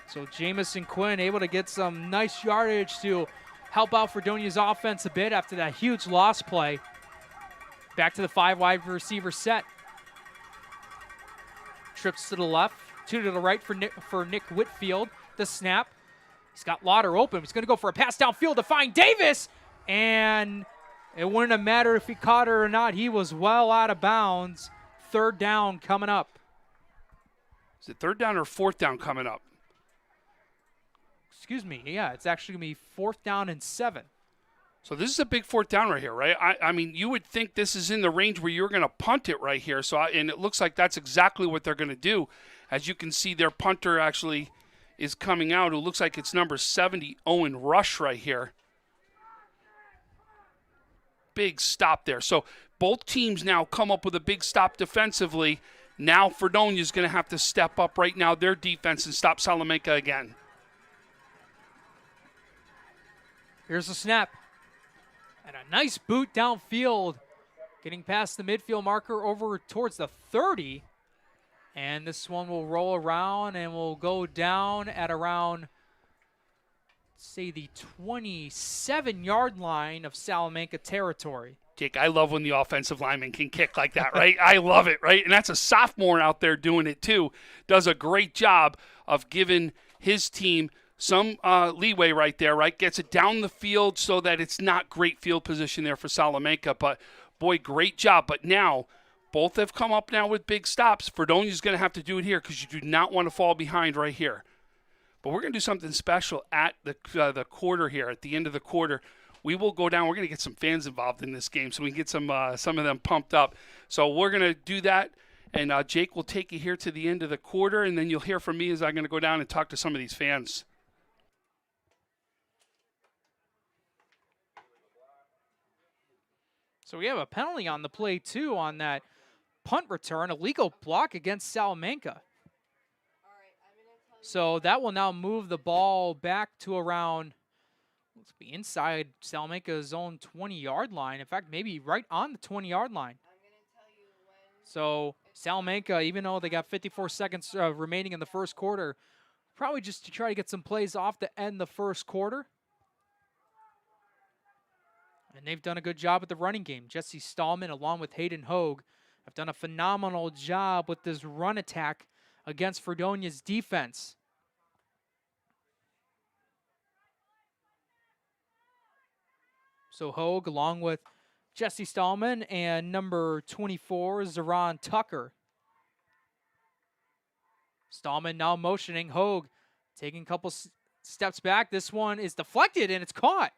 So Jamison Quinn able to get some nice yardage to help out Fredonia's offense a bit after that huge loss play. Back to the 5 wide receiver set. Trips to the left, 2 to the right for Nick Whitfield. The snap. He's got Lauder open. He's going to go for a pass downfield to find Davis. And it wouldn't have mattered if he caught it or not. He was well out of bounds. 3rd down coming up. Is it 3rd down or 4th down coming up? Excuse me. Yeah, it's actually going to be 4th down and 7. So this is a big 4th down right here, right? I mean, you would think this is in the range where you're going to punt it right here. And it looks like that's exactly what they're going to do. As you can see, their punter actually is coming out, who looks like it's number 70, Owen Rush right here. Big stop there. So both teams now come up with a big stop defensively. Now Fredonia is going to have to step up right now their defense and stop Salamanca again. Here's the snap. And a nice boot downfield, getting past the midfield marker over towards the 30. And this one will roll around and will go down at around, say, the 27-yard line of Salamanca territory. Jake, I love when the offensive lineman can kick like that, right? I love it, right? And that's a sophomore out there doing it too. Does a great job of giving his team some leeway right there, right? Gets it down the field so that it's not great field position there for Salamanca. But, boy, great job. But now both have come up now with big stops. Fredonia's going to have to do it here because you do not want to fall behind right here. But we're going to do something special at the quarter here, at the end of the quarter. We will go down. We're going to get some fans involved in this game so we can get some of them pumped up. So we're going to do that. And Jake will take you here to the end of the quarter, and then you'll hear from me as I'm going to go down and talk to some of these fans. So we have a penalty on the play, too, on that punt return, a legal block against Salamanca. So that will now move the ball back to around, let's be inside Salamanca's own 20-yard line. In fact, maybe right on the 20-yard line. So Salamanca, even though they got 54 seconds remaining in the first quarter, probably just to try to get some plays off to end the first quarter. And they've done a good job with the running game. Jesse Stallman, along with Hayden Hogue, have done a phenomenal job with this run attack against Fredonia's defense. So Hogue, along with Jesse Stallman and number 24, Zeron Tucker. Stallman now motioning. Hogue taking a couple steps back. This one is deflected, and it's caught.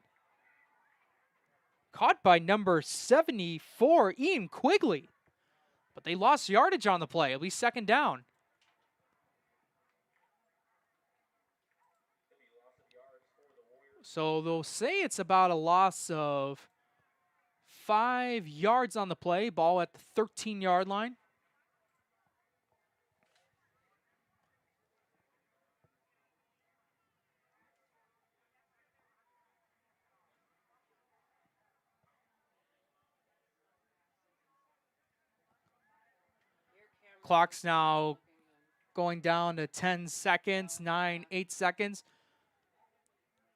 Caught by number 74, Ian Quigley. But they lost yardage on the play, at least 2nd down. So they'll say it's about a loss of 5 yards on the play. Ball at the 13-yard line. Clock's now going down to 10 seconds, 9, 8 seconds.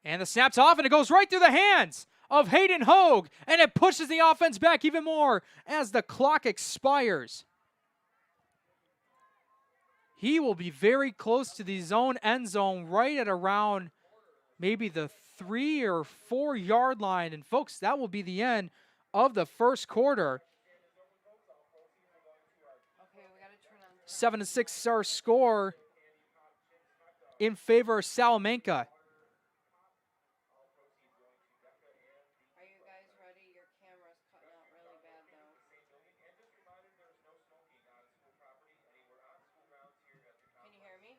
And the snap's off, and it goes right through the hands of Hayden Hogue, and it pushes the offense back even more as the clock expires. He will be very close to the zone end zone, right at around maybe the 3 or 4 yard line. And folks, that will be the end of the first quarter. 7-6 our score in favor of Salamanca. Are you guys ready? Your camera's cutting out really bad though. Can you hear me?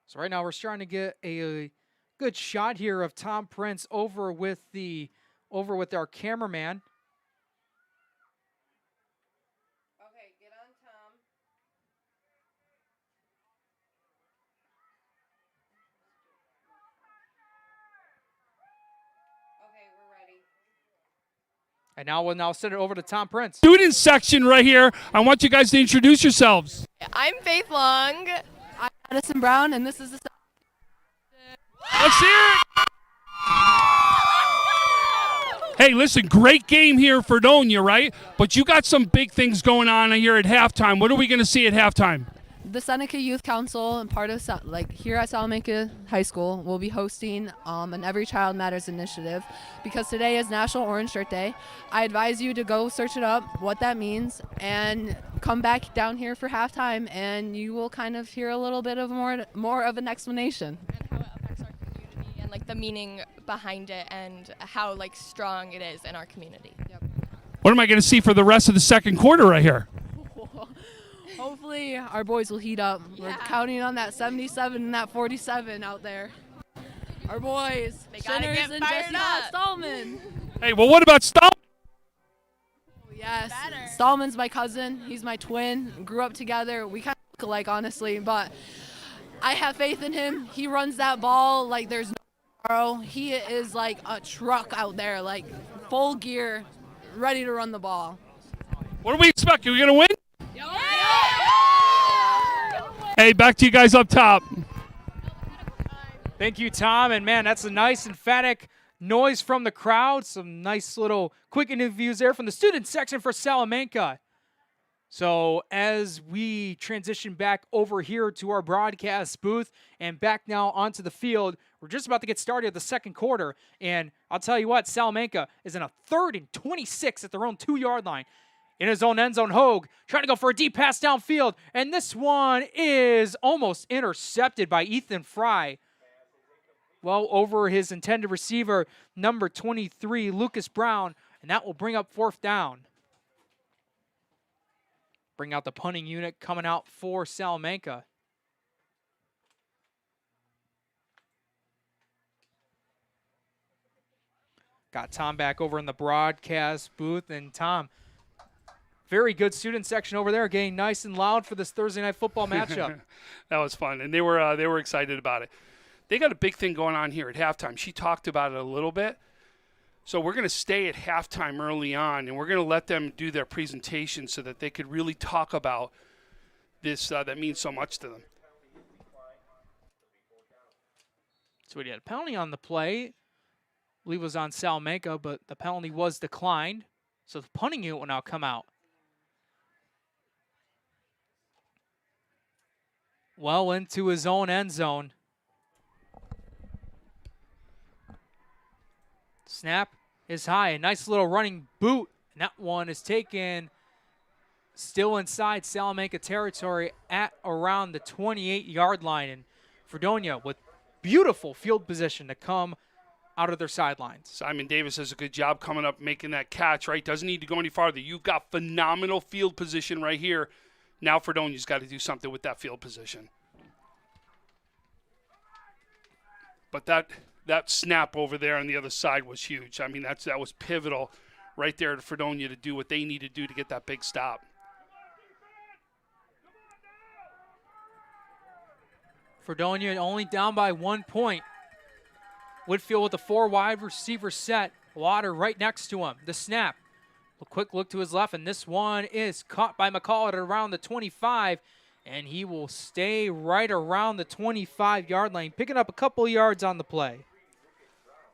So right now we're trying to get a good shot here of Tom Prince over with our cameraman. Okay, get on Tom. Okay, we're ready. And now we'll send it over to Tom Prince. Student section right here. I want you guys to introduce yourselves. I'm Faith Long. I'm Madison Brown, and this is the. Let's hear it. Hey, listen, great game here for Fredonia, right? But you got some big things going on here at halftime. What are we going to see at halftime? The Seneca Youth Council and part of here at Salamanca High School will be hosting an Every Child Matters initiative because today is National Orange Shirt Day. I advise you to go search it up, what that means, and come back down here for halftime, and you will kind of hear a little bit of more of an explanation. And how it affects our community and like the meaning behind it and how like strong it is in our community. Yep. What am I going to see for the rest of the second quarter right here? Hopefully our boys will heat up. Yeah. We're counting on that 77 and that 47 out there. Our boys, They gotta Shinners get and fired Jesse up. Stallman. Hey, well, what about Stallman? Yes, Better. Stallman's my cousin. He's my twin. Grew up together. We kind of look alike, honestly, but I have faith in him. He runs that ball like there's no tomorrow. He is like a truck out there, like full gear, ready to run the ball. What do we expect? Are we going to win? Hey, back to you guys up top. Thank you, Tom. And man, that's a nice emphatic noise from the crowd. Some nice little quick interviews there from the student section for Salamanca. So as we transition back over here to our broadcast booth and back now onto the field, we're just about to get started the second quarter. And I'll tell you what, Salamanca is in a 3rd and 26 at their own 2-yard line. In his own end zone, Hogue trying to go for a deep pass downfield. And this one is almost intercepted by Ethan Fry. Well over his intended receiver, number 23, Lucas Brown. And that will bring up 4th down. Bring out the punting unit coming out for Salamanca. Got Tom back over in the broadcast booth. And Tom, very good student section over there, getting nice and loud for this Thursday night football matchup. That was fun, and they were excited about it. They got a big thing going on here at halftime. She talked about it a little bit. So we're going to stay at halftime early on, and we're going to let them do their presentation so that they could really talk about this that means so much to them. So we had a penalty on the play. I believe it was on Salamanca, but the penalty was declined. So the punting unit will now come out. Well into his own end zone. Snap is high. A nice little running boot. And that one is taken still inside Salamanca territory at around the 28-yard line. And Fredonia with beautiful field position to come out of their sidelines. Simon Davis does a good job coming up, making that catch, right? Doesn't need to go any farther. You've got phenomenal field position right here. Now Fredonia's got to do something with that field position. But that that snap over there on the other side was huge. I mean, that was pivotal right there to Fredonia to do what they need to do to get that big stop. Fredonia only down by 1 point. Whitfield with the 4 wide receiver set. Lauder right next to him. The snap. A quick look to his left, and this one is caught by McCall at around the 25, and he will stay right around the 25-yard line, picking up a couple yards on the play.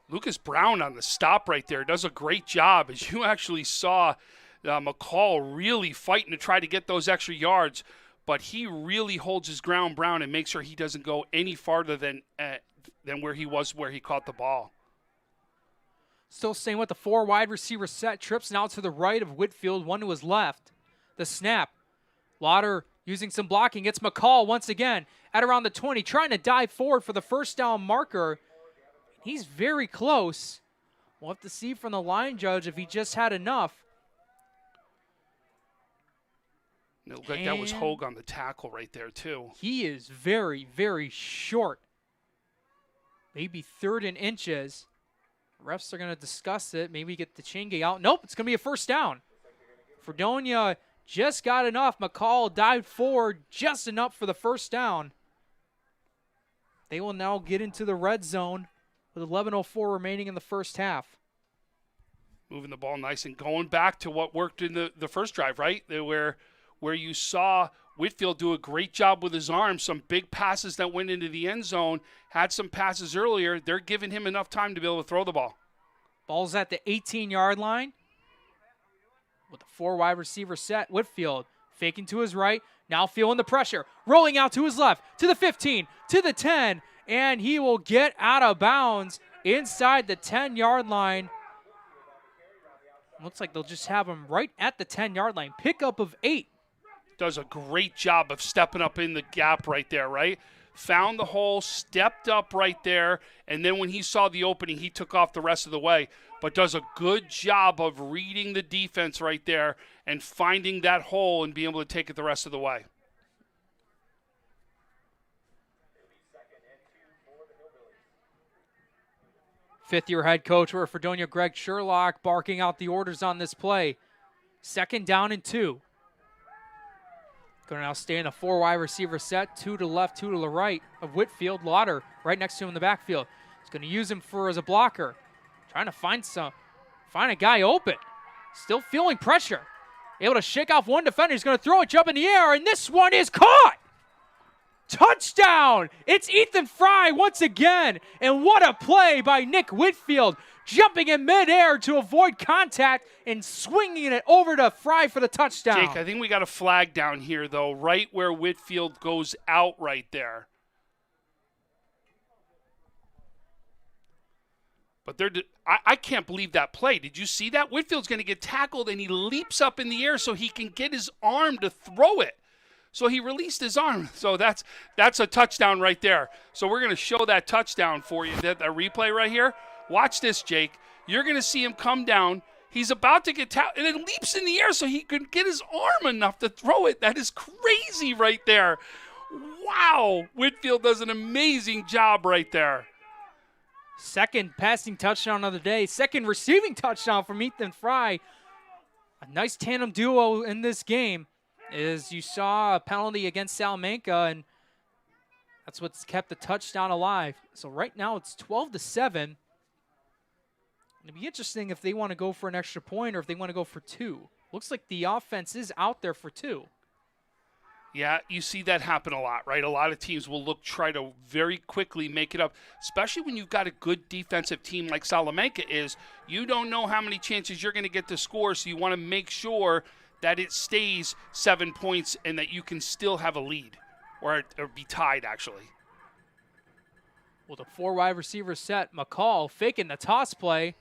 Lucas Brown on the stop right there does a great job. As you actually saw McCall really fighting to try to get those extra yards, but he really holds his ground, Brown, and makes sure he doesn't go any farther than where he was where he caught the ball. Still staying with the 4 wide receiver set. Trips now to the right of Whitfield, one to his left. The snap. Lauder using some blocking. It's McCall once again at around the 20, trying to dive forward for the first down marker. He's very close. We'll have to see from the line judge if he just had enough. It looked like that was Hogue on the tackle right there, too. He is very, very short. Maybe 3rd and inches. Refs are going to discuss it. Maybe get the chain gang out. Nope, it's going to be a first down. Fredonia just got enough. McCall dived forward just enough for the first down. They will now get into the red zone with 11:04 remaining in the first half. Moving the ball nice and going back to what worked in the first drive, right? Where you saw Whitfield do a great job with his arms, some big passes that went into the end zone, had some passes earlier. They're giving him enough time to be able to throw the ball. Ball's at the 18-yard line with the 4 wide receiver set. Whitfield faking to his right, now feeling the pressure, rolling out to his left, to the 15, to the 10, and he will get out of bounds inside the 10-yard line. Looks like they'll just have him right at the 10-yard line. Pickup of 8. Does a great job of stepping up in the gap right there, right? Found the hole, stepped up right there, and then when he saw the opening, he took off the rest of the way. But does a good job of reading the defense right there and finding that hole and being able to take it the rest of the way. Fifth-year head coach for Fredonia, Greg Sherlock, barking out the orders on this play. 2nd down and 2. Going to now stay in a 4 wide receiver set, 2 to the left, 2 to the right of Whitfield. Lauder right next to him in the backfield. He's going to use him as a blocker. Trying to find a guy open. Still feeling pressure. Able to shake off one defender. He's going to throw it, jump in the air, and this one is caught. Touchdown! It's Ethan Fry once again. And what a play by Nick Whitfield. Jumping in midair to avoid contact and swinging it over to Fry for the touchdown. Jake, I think we got a flag down here, though, right where Whitfield goes out right there. But I can't believe that play. Did you see that? Whitfield's going to get tackled, and he leaps up in the air so he can get his arm to throw it. So he released his arm. So that's a touchdown right there. So we're going to show that touchdown for you, that replay right here. Watch this, Jake. You're going to see him come down. He's about to get tackled, and it leaps in the air so he can get his arm enough to throw it. That is crazy right there. Wow. Whitfield does an amazing job right there. 2nd passing touchdown of the day. 2nd receiving touchdown from Ethan Fry. A nice tandem duo in this game. As you saw a penalty against Salamanca, and that's what's kept the touchdown alive. So right now it's 12-7. It'd be interesting if they want to go for an extra point or if they want to go for 2. Looks like the offense is out there for 2. Yeah, you see that happen a lot, right? A lot of teams will try to very quickly make it up, especially when you've got a good defensive team like Salamanca is. You don't know how many chances you're going to get to score, so you want to make sure that it stays 7 points and that you can still have a lead or be tied, actually. Well, the 4 wide receiver set. McCall faking the toss play.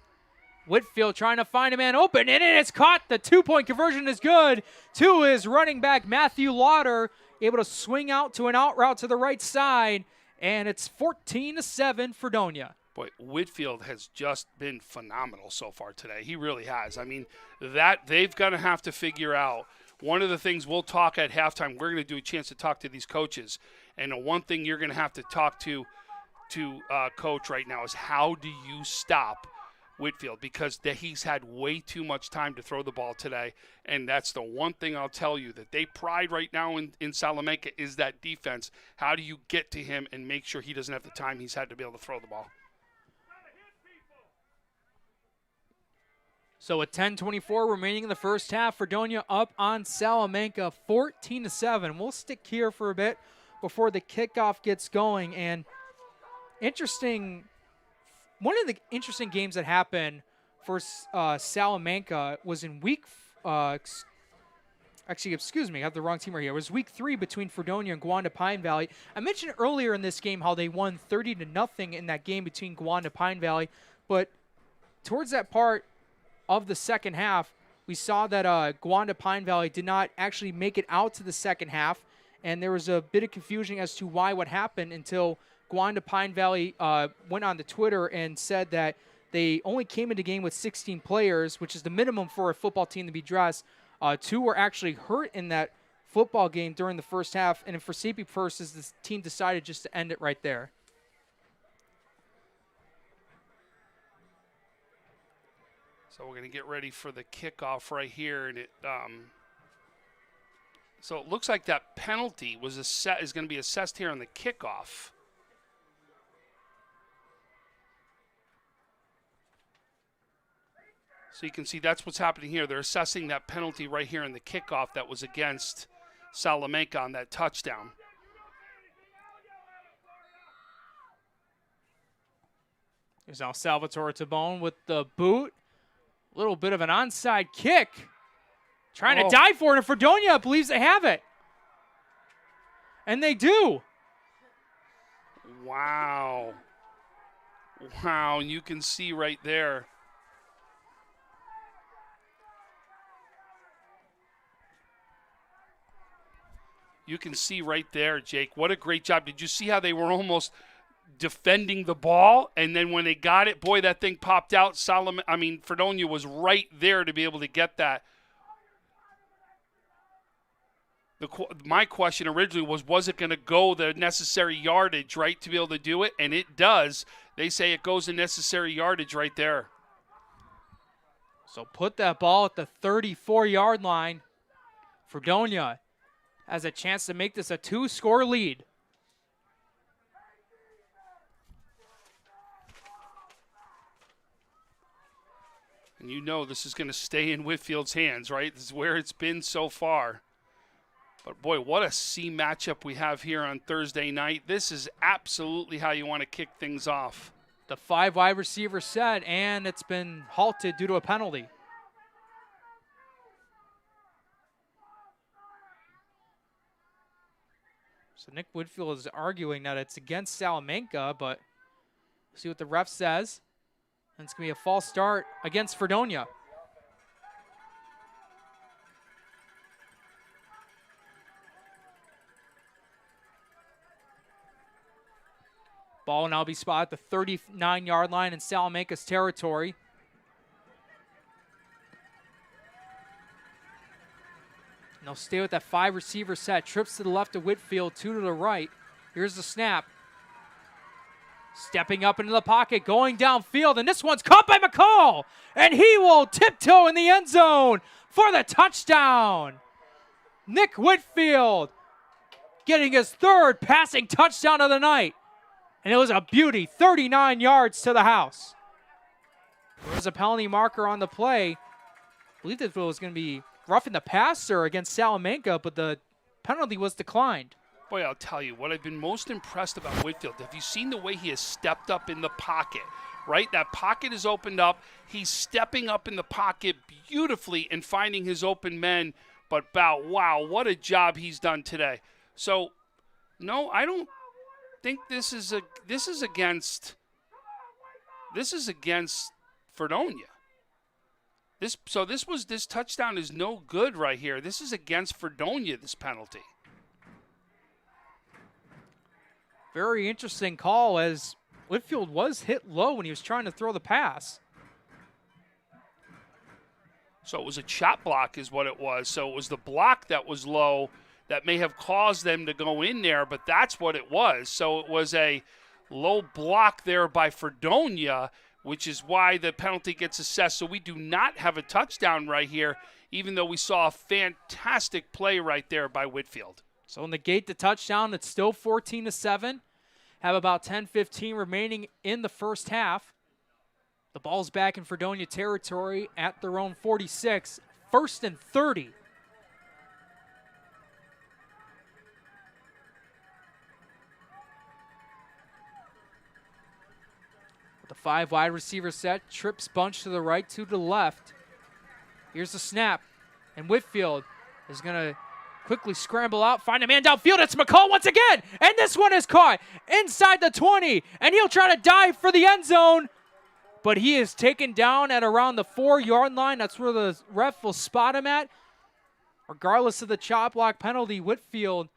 Whitfield trying to find a man open, and it is caught. The 2-point conversion is good to his running back, Matthew Lauder, able to swing out to an out route to the right side, and it's 14-7 Fredonia. Boy, Whitfield has just been phenomenal so far today. He really has. I mean, that they've got to have to figure out. One of the things we'll talk at halftime, we're going to do a chance to talk to these coaches, and the one thing you're going to have to talk to to coach right now is how do you stop Whitfield, because he's had way too much time to throw the ball today, and that's the one thing I'll tell you that they pride right now in Salamanca is that defense. How do you get to him and make sure he doesn't have the time he's had to be able to throw the ball? So with 10:24 remaining in the first half, Fredonia up on Salamanca 14-7. We'll stick here for a bit before the kickoff gets going. And one of the interesting games that happened for Salamanca was in excuse me, I have the wrong team right here. It was week 3 between Fredonia and Guanda Pine Valley. I mentioned earlier in this game how they won 30-0 in that game between Guanda Pine Valley, but towards that part of the second half, we saw that Guanda Pine Valley did not actually make it out to the second half, and there was a bit of confusion as to what happened until Guanda Pine Valley went on to Twitter and said that they only came into game with 16 players, which is the minimum for a football team to be dressed. 2 were actually hurt in that football game during the first half, and for safety purposes, this team decided just to end it right there. So we're going to get ready for the kickoff right here, and so it looks like that penalty is going to be assessed here on the kickoff. So you can see that's what's happening here. They're assessing that penalty right here in the kickoff that was against Salamanca on that touchdown. There's now Salvatore Tabone with the boot. A little bit of an onside kick. Trying to dive for it, and Fredonia believes they have it. And they do. Wow. Wow, and you can see right there. You can see right there, Jake, what a great job. Did you see how they were almost defending the ball? And then when they got it, boy, that thing popped out. Fredonia was right there to be able to get that. My question originally was it going to go the necessary yardage, right, to be able to do it? And it does. They say it goes the necessary yardage right there. So put that ball at the 34-yard line. Fredonia has a chance to make this a 2-score lead. And you know this is going to stay in Whitfield's hands, right? This is where it's been so far. But, boy, what a C matchup we have here on Thursday night. This is absolutely how you want to kick things off. The 5 wide receiver set, and it's been halted due to a penalty. So Nick Whitfield is arguing that it's against Salamanca, but we'll see what the ref says. And it's going to be a false start against Fredonia. Ball will now be spotted at the 39-yard line in Salamanca's territory. And they'll stay with that 5 receiver set. Trips to the left of Whitfield, 2 to the right. Here's the snap. Stepping up into the pocket, going downfield, and this one's caught by McCall. And he will tiptoe in the end zone for the touchdown. Nick Whitfield getting his 3rd passing touchdown of the night. And it was a beauty, 39 yards to the house. There was a penalty marker on the play. I believe that it was going to be roughing the passer against Salamanca, but the penalty was declined. Boy, I'll tell you, what I've been most impressed about Whitfield, have you seen the way he has stepped up in the pocket, right? That pocket is opened up. He's stepping up in the pocket beautifully and finding his open men. But, wow, what a job he's done today. So, no, I don't think this is against Fredonia. This touchdown is no good right here. This is against Fredonia, this penalty. Very interesting call, as Whitfield was hit low when he was trying to throw the pass. So it was a chop block is what it was. So it was the block that was low that may have caused them to go in there, but that's what it was. So it was a Low block there by Fredonia, which is why the penalty gets assessed. So we do not have a touchdown right here, even though we saw a fantastic play right there by Whitfield. So negate the touchdown. It's still 14-7. Have about 10-15 remaining in the first half. The ball's back in Fredonia territory at their own 46. 1st and 30. With the 5 wide receiver set, trips bunch to the right, 2 to the left. Here's the snap, and Whitfield is going to quickly scramble out, find a man downfield. It's McCall once again, and this one is caught inside the 20, and he'll try to dive for the end zone, but he is taken down at around the 4-yard line. That's where the ref will spot him at. Regardless of the chop block penalty, Whitfield,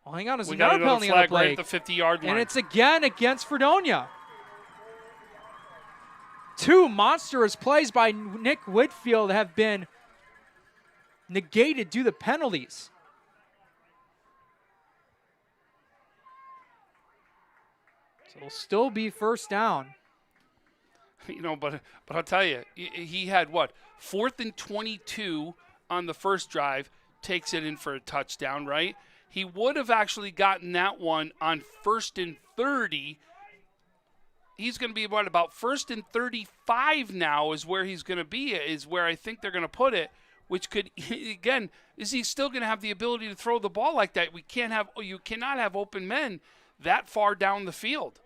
oh, hang on, there's another penalty on the play. Right at the 50-yard line. And it's again against Fredonia. 2 monstrous plays by Nick Whitfield have been negated due to penalties. So it'll still be first down. You know, but I'll tell you, he had what? 4th and 22 on the first drive, takes it in for a touchdown, right? He would have actually gotten that one on 1st and 30. He's going to be about 1st and 35 now is where he's going to be, is where I think they're going to put it, which could, again, is he still going to have the ability to throw the ball like that? You cannot have open men that far down the field.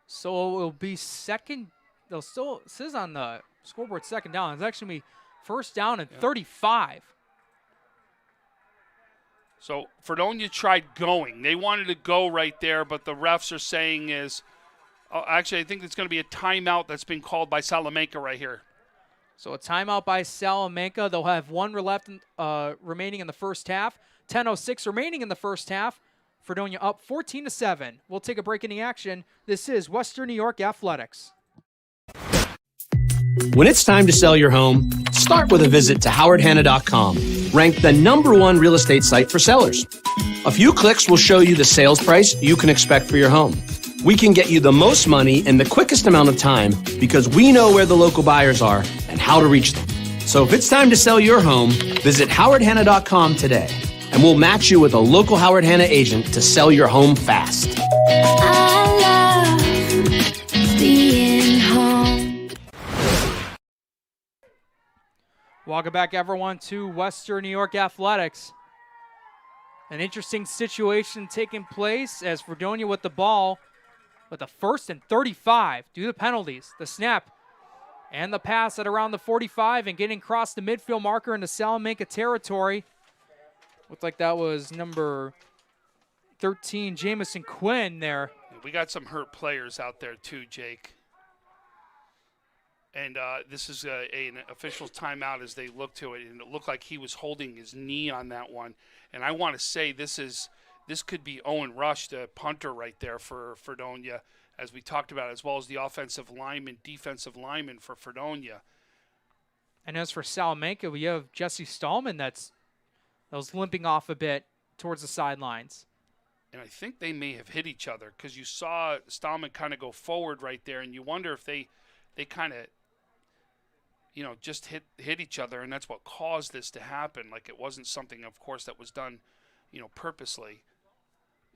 So it will be second. They'll still, it says on the scoreboard second down. It's actually going to be first down and 35. So Fredonia tried going. They wanted to go right there, but the refs are saying actually, I think it's going to be a timeout that's been called by Salamanca right here. So a timeout by Salamanca. They'll have 1 remaining in the first half. 10:06 remaining in the first half. Fredonia up 14-7. We'll take a break in the action. This is Western New York Athletics. When it's time to sell your home, start with a visit to howardhanna.com, ranked the #1 real estate site for sellers. A few clicks will show you the sales price you can expect for your home. We can get you the most money in the quickest amount of time because we know where the local buyers are and how to reach them. So if it's time to sell your home, visit howardhanna.com today, and we'll match you with a local Howard Hanna agent to sell your home fast. I love being home. Welcome back, everyone, to Western New York Athletics. An interesting situation taking place as Fredonia with the ball with a 1st and 35 due to penalties. The snap and the pass at around the 45 and getting across the midfield marker into Salamanca territory. Looked like that was number 13, Jamison Quinn there. We got some hurt players out there too, Jake. And this is an official timeout as they look to it, and it looked like he was holding his knee on that one. And I want to say this could be Owen Rush, the punter right there for Fredonia, as we talked about, as well as the offensive lineman, defensive lineman for Fredonia. And as for Salamanca, we have Jesse Stallman that was limping off a bit towards the sidelines. And I think they may have hit each other because you saw Stallman kind of go forward right there, and you wonder if they kind of, just hit each other, and that's what caused this to happen. Like, it wasn't something, of course, that was done, purposely.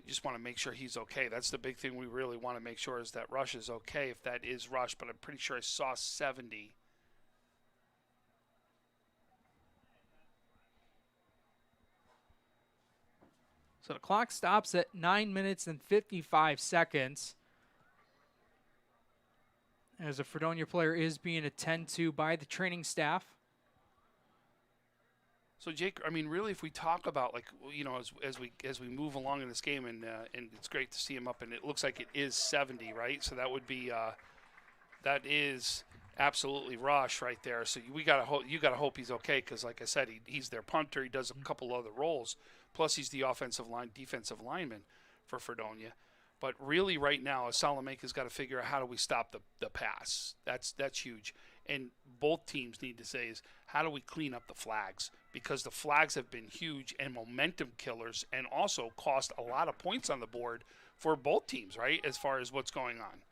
You just want to make sure he's okay. That's the big thing we really want to make sure is that Rush is okay, if that is Rush, but I'm pretty sure I saw 70. So the clock stops at 9 minutes and 55 seconds. As a Fredonia player is being attended to by the training staff. So Jake, I mean, really, if we talk about as we move along in this game, and it's great to see him up, and it looks like it is 70, right? So that would be that is absolutely Rush right there. So you gotta hope he's okay, because like I said, he's their punter. He does a couple other roles. Plus, he's the defensive lineman for Fredonia. But really, right now, Salamanca's got to figure out how do we stop the pass. That's huge. And both teams need to say is how do we clean up the flags? because the flags have been huge and momentum killers and also cost a lot of points on the board for both teams, right, as far as what's going on.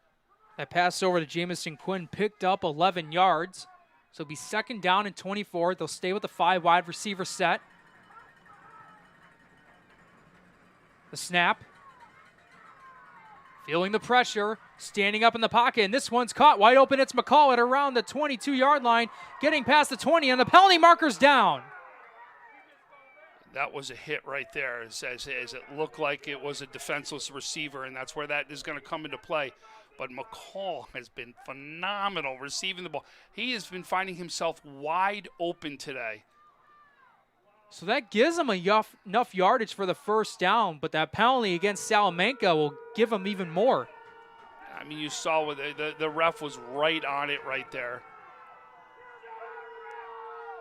That pass over to Jamison Quinn picked up 11 yards. So it'll be 2nd down and 24. They'll stay with the 5 wide receiver set. The snap. Feeling the pressure, standing up in the pocket, and this one's caught wide open. It's McCall at around the 22-yard line, getting past the 20, and the penalty marker's down. That was a hit right there, as it looked like it was a defenseless receiver, and that's where that is going to come into play. But McCall has been phenomenal receiving the ball. He has been finding himself wide open today. So that gives him enough yardage for the 1st down, but that penalty against Salamanca will give him even more. I mean, you saw what the ref was right on it right there.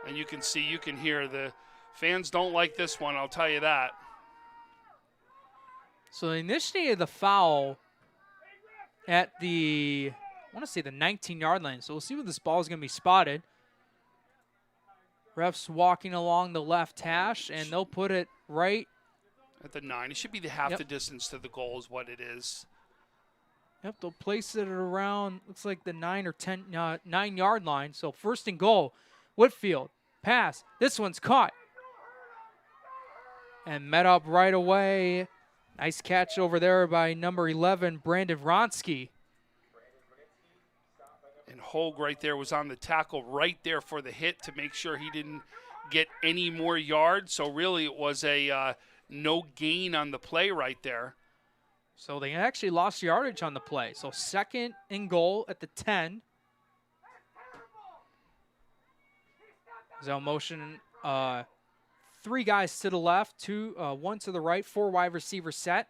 And you can see, you can hear the fans don't like this one, I'll tell you that. So they initiated the foul at the, I want to say the 19-yard line. So we'll see where this ball is going to be spotted. Refs walking along the left hash, and they'll put it right at the 9. It should be the half the distance to the goal is what it is. Yep, they'll place it around, looks like the 9 or 10, 9-yard line. So 1st and goal. Whitfield, pass. This one's caught. And met up right away. Nice catch over there by number 11, Brandon Ronsky. And Hogue right there was on the tackle right there for the hit to make sure he didn't get any more yards. So really it was a no gain on the play right there. So they actually lost yardage on the play. So 2nd and goal at the 10. Zone motion, 3 guys to the left, 1 to the right, 4 wide receiver set.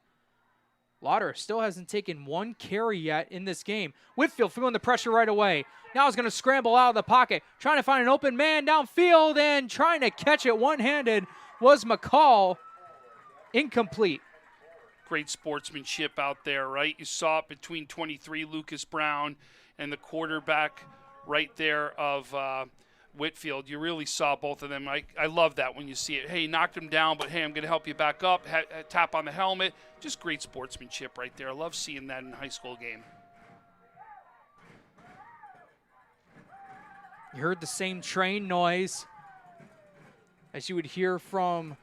Lauder still hasn't taken 1 carry yet in this game. Whitfield feeling the pressure right away. Now he's going to scramble out of the pocket, trying to find an open man downfield, and trying to catch it one-handed was McCall. Incomplete. Great sportsmanship out there, right? You saw it between 23, Lucas Brown, and the quarterback right there of Whitfield. You really saw both of them. I love that when you see it. Hey, you knocked him down, but hey, I'm going to help you back up. Tap on the helmet. Just great sportsmanship right there. I love seeing that in a high school game. You heard the same train noise as you would hear from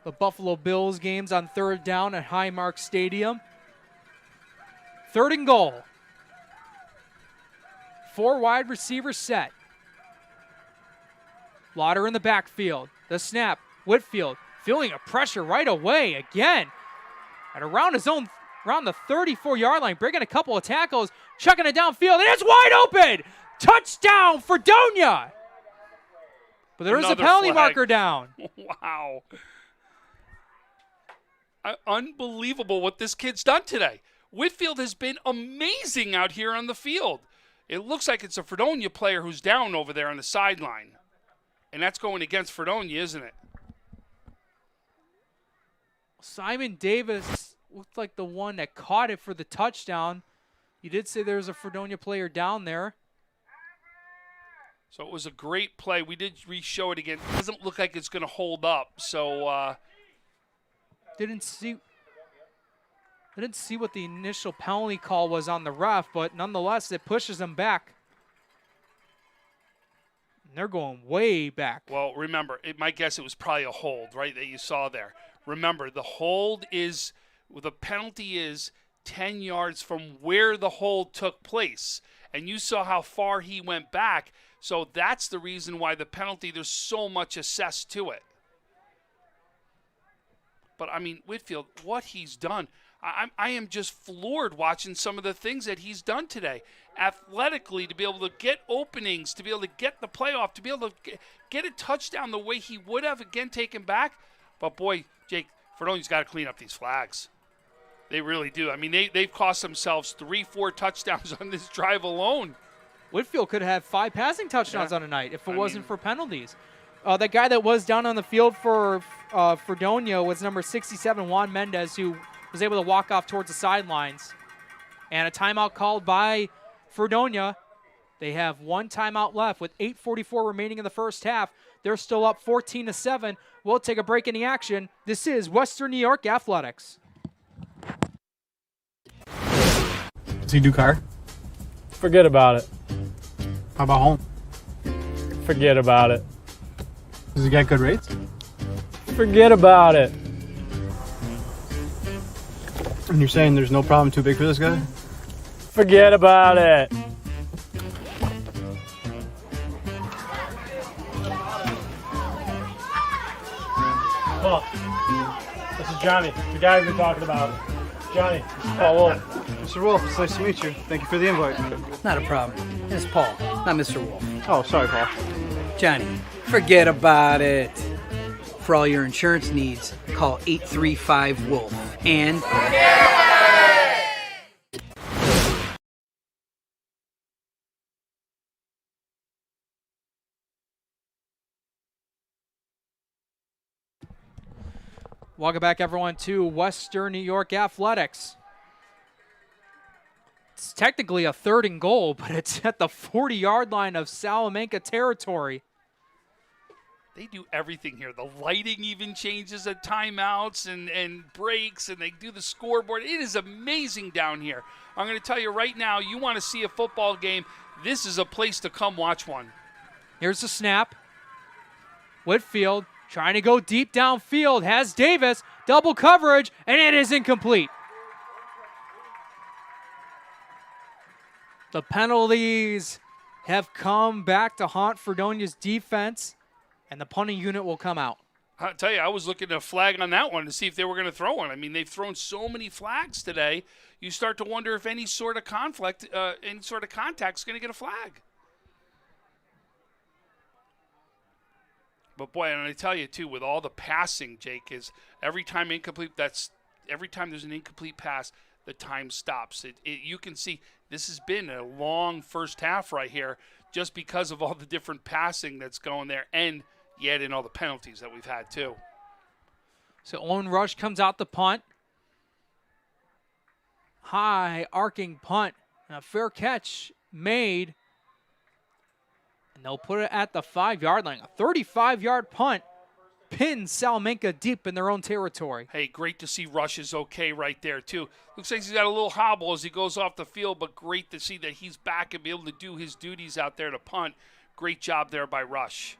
the Buffalo Bills games on 3rd down at Highmark Stadium. 3rd and goal. 4 wide receivers set. Lauder in the backfield. The snap. Whitfield feeling a pressure right away again. And around the 34-yard line, breaking a couple of tackles, chucking it downfield, and it's wide open! Touchdown, Fredonia! But there is a penalty marker down. Wow. Unbelievable what this kid's done today. Whitfield has been amazing out here on the field. It looks like it's a Fredonia player who's down over there on the sideline. And that's going against Fredonia, isn't it? Simon Davis looked like the one that caught it for the touchdown. You did say there was a Fredonia player down there. So it was a great play. We did re-show it again. It doesn't look like it's going to hold up. So didn't see what the initial penalty call was on the ref, but nonetheless, it pushes them back. And they're going way back. Well, remember, my guess it was probably a hold, right, that you saw there. Remember, the hold is, the penalty is 10 yards from where the hold took place. And you saw how far he went back. So that's the reason why the penalty, there's so much assessed to it. But, I mean, Whitfield, what he's done, I am just floored watching some of the things that he's done today. Athletically, to be able to get openings, to be able to get the playoff, to be able to get a touchdown the way he would have, again, taken back. But, boy, Jake, Fredonia's got to clean up these flags. They really do. I mean, they've cost themselves 3-4 touchdowns on this drive alone. Whitfield could have 5 passing touchdowns on a night if it wasn't for penalties. The guy that was down on the field for Fredonia was number 67, Juan Mendez, who was able to walk off towards the sidelines. And a timeout called by Fredonia. They have 1 timeout left with 8:44 remaining in the first half. They're still up 14-7. We'll take a break in the action. This is Western New York Athletics. Does he do car? Forget about it. How about home? Forget about it. Does he get good rates? Forget about it. And you're saying there's no problem too big for this guy? Forget about it. Paul, this is Johnny, the guy we've been talking about. Johnny, this is Paul Wolf. Mr. Wolf, it's nice to meet you. Thank you for the invite. Not a problem. It's Paul, not Mr. Wolf. Oh, sorry, Paul. Johnny, forget about it. For all your insurance needs, call 835-WOLF. And... Welcome back, everyone, to Western New York Athletics. It's technically a 3rd and goal, but it's at the 40-yard line of Salamanca territory. They do everything here. The lighting even changes at timeouts and breaks, and they do the scoreboard. It is amazing down here. I'm going to tell you right now, you want to see a football game, this is a place to come watch one. Here's the snap. Whitfield trying to go deep downfield, has Davis, double coverage, and it is incomplete. The penalties have come back to haunt Fredonia's defense, and the punting unit will come out. I'll tell you, I was looking at a flag on that one to see if they were going to throw one. I mean, they've thrown so many flags today, you start to wonder if any sort of conflict, any sort of contact is going to get a flag. But boy, and I tell you too, with all the passing, Jake, is every time there's an incomplete pass, the time stops. You can see this has been a long first half right here, just because of all the different passing that's going there, and yet in all the penalties that we've had too. So Owen Rush comes out the punt. High arcing punt, and a fair catch made. And they'll put it at the 5-yard line. A 35-yard punt pins Salamanca deep in their own territory. Hey, great to see Rush is okay right there, too. Looks like he's got a little hobble as he goes off the field, but great to see that he's back and be able to do his duties out there to punt. Great job there by Rush.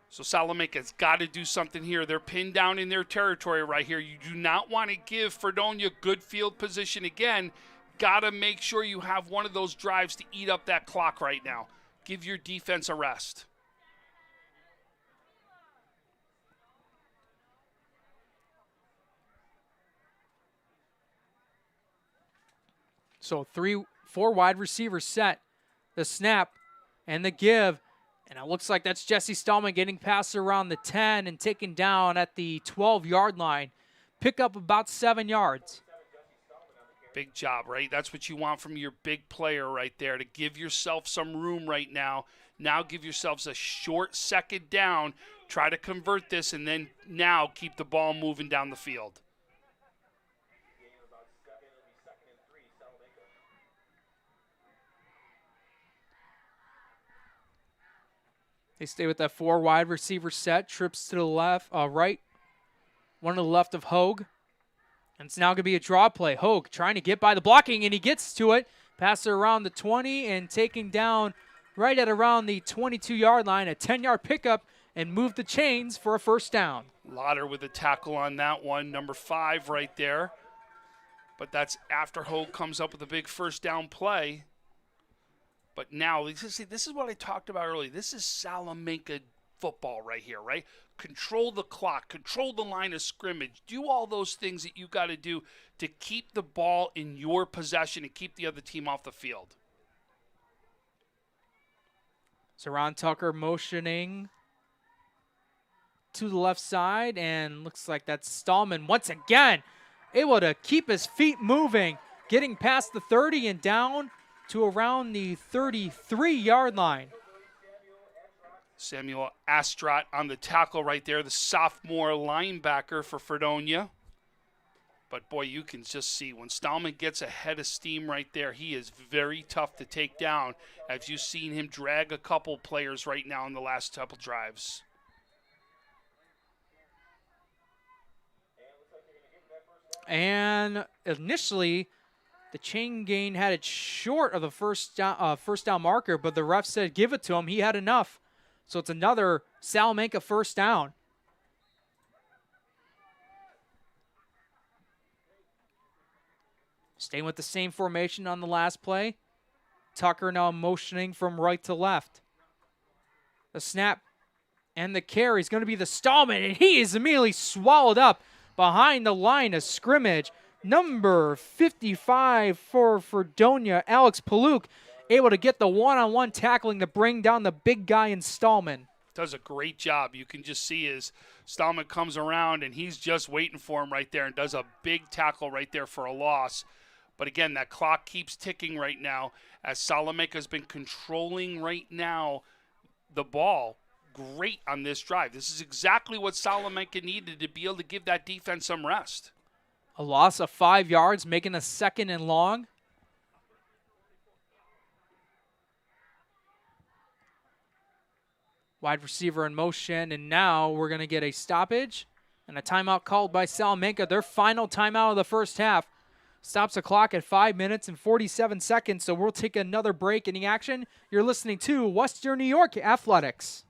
So Salamanca's got to do something here. They're pinned down in their territory right here. You do not want to give Fredonia good field position again. Got to make sure you have one of those drives to eat up that clock right now. Give your defense a rest. So 4 wide receivers set. The snap and the give. And it looks like that's Jesse Stallman getting past around the 10 and taken down at the 12-yard line. Pick up about 7 yards. Big job, right? That's what you want from your big player right there, to give yourself some room right now. Now give yourselves a short second down. Try to convert this, and then now keep the ball moving down the field. They stay with that 4 wide receiver set. Trips to the left, right. One to the left of Hogue. And it's now going to be a draw play. Hogue trying to get by the blocking, and he gets to it. Passes around the 20 and taking down right at around the 22-yard line. A 10-yard pickup and move the chains for a first down. Lauder with a tackle on that one. Number 5 right there. But that's after Hogue comes up with a big first down play. But now, this is what I talked about earlier. This is Salamanca football right here, right? Control the clock, control the line of scrimmage, do all those things that you got to do to keep the ball in your possession and keep the other team off the field. So Ron Tucker motioning to the left side, and looks like that's Stallman once again able to keep his feet moving, getting past the 30 and down to around the 33-yard line. Samuel Astrat on the tackle right there, the sophomore linebacker for Fredonia. But, boy, you can just see when Stallman gets ahead of steam right there, he is very tough to take down, as you've seen him drag a couple players right now in the last couple drives. And initially, the chain gain had it short of the first down marker, but the ref said give it to him. He had enough. So it's another Salamanca first down. Staying with the same formation on the last play. Tucker now motioning from right to left. The snap and the carry is going to be the Stallman, and he is immediately swallowed up behind the line of scrimmage. Number 55 for Fredonia, Alex Paluk, able to get the one-on-one tackling to bring down the big guy in Stallman. Does a great job. You can just see as Stallman comes around, and he's just waiting for him right there and does a big tackle right there for a loss. But again, that clock keeps ticking right now as Salamanca has been controlling right now the ball great on this drive. This is exactly what Salamanca needed to be able to give that defense some rest. A loss of 5 yards, making a 2nd and long. Wide receiver in motion, and now we're going to get a stoppage and a timeout called by Salamanca. Their final timeout of the first half. Stops the clock at 5 minutes and 47 seconds, so we'll take another break in the action. You're listening to Western New York Athletics.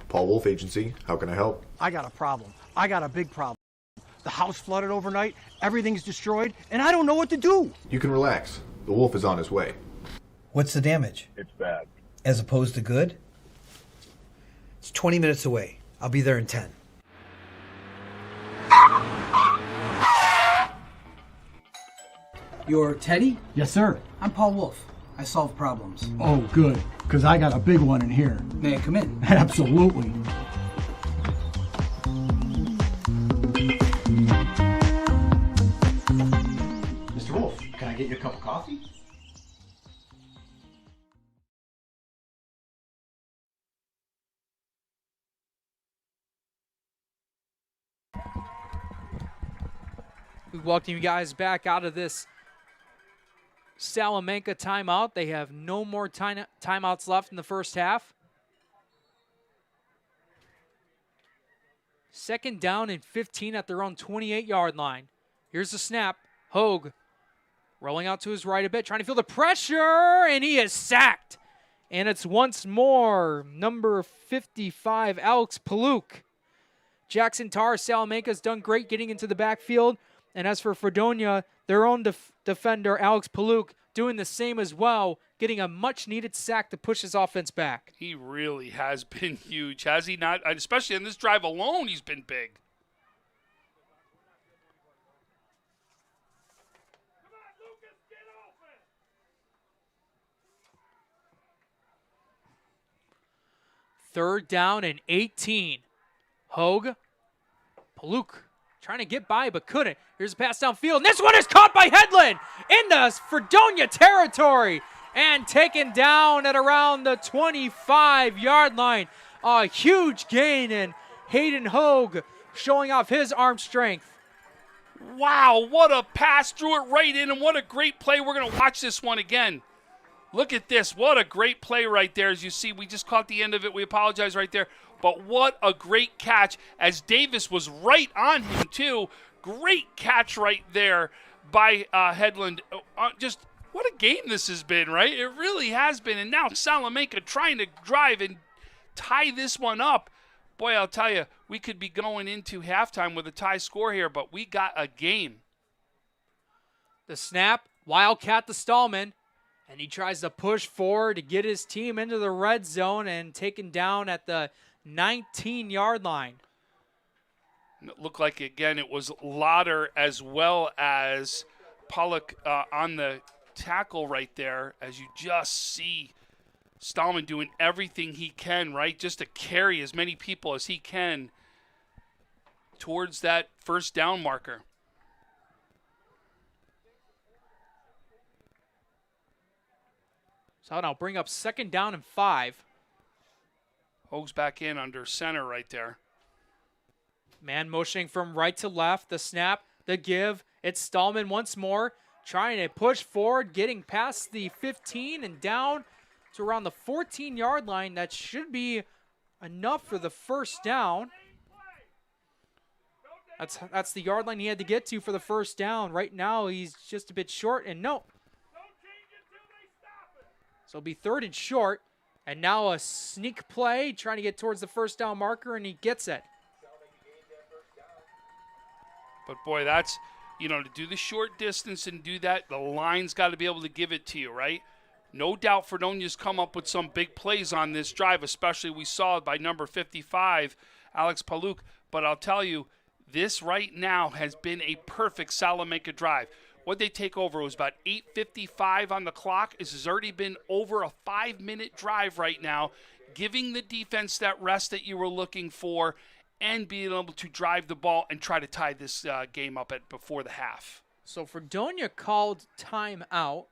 Paul Wolf Agency, how can I help? I got a problem. I got a big problem. The house flooded overnight, everything's destroyed, and I don't know what to do. You can relax. The wolf is on his way. What's the damage? It's bad. As opposed to good? It's 20 minutes away. I'll be there in 10. You're Teddy? Yes, sir. I'm Paul Wolf. I solve problems. Oh, good, because I got a big one in here. May I come in? Absolutely. Mr. Wolf, can I get you a cup of coffee? We welcome you guys back out of this Salamanca timeout. They have no more timeouts left in the first half. 2nd down and 15 at their own 28-yard line. Here's the snap. Hogue rolling out to his right a bit, trying to feel the pressure, and he is sacked. And it's once more number 55, Alex Paluk. Jackson Tarr, Salamanca's done great getting into the backfield. And as for Fredonia, their own defender, Alex Paluk, doing the same as well, getting a much-needed sack to push his offense back. He really has been huge, has he not? Especially in this drive alone, he's been big. Third down and 18. Hogue, Paluk trying to get by but couldn't. Here's a pass downfield, and this one is caught by Headland into Fredonia territory and taken down at around the 25-yard line. A huge gain, and Hayden Hogue showing off his arm strength. Wow, what a pass, threw it right in, and what a great play. We're going to watch this one again. Look at this. What a great play right there. As you see, we just caught the end of it. We apologize right there. But what a great catch, as Davis was right on him, too. Great catch right there by Headland. Just what a game this has been, right? It really has been. And now Salamanca trying to drive and tie this one up. Boy, I'll tell you, we could be going into halftime with a tie score here, but we got a game. The snap, Wildcat to Stallman. And he tries to push forward to get his team into the red zone and taken down at the 19-yard line. It looked like, again, it was Lauder as well as Pollock on the tackle right there, as you just see Stallman doing everything he can, right, just to carry as many people as he can towards that first down marker. So now bring up 2nd down and 5. Hogue's back in under center right there. Man motioning from right to left. The snap, the give. It's Stallman once more, trying to push forward, getting past the 15 and down to around the 14-yard line. That should be enough for the first down. That's the yard line he had to get to for the first down. Right now, he's just a bit short, and no. So it'll be 3rd and short, and now a sneak play, trying to get towards the first down marker, and he gets it. But, boy, that's, to do the short distance and do that, the line's got to be able to give it to you, right? No doubt Fredonia's come up with some big plays on this drive, especially we saw by number 55, Alex Paluk. But I'll tell you, this right now has been a perfect Salamanca drive. What they take over was about 8:55 on the clock. This has already been over a 5-minute drive right now, giving the defense that rest that you were looking for and being able to drive the ball and try to tie this game up before the half. So Fredonia called timeout,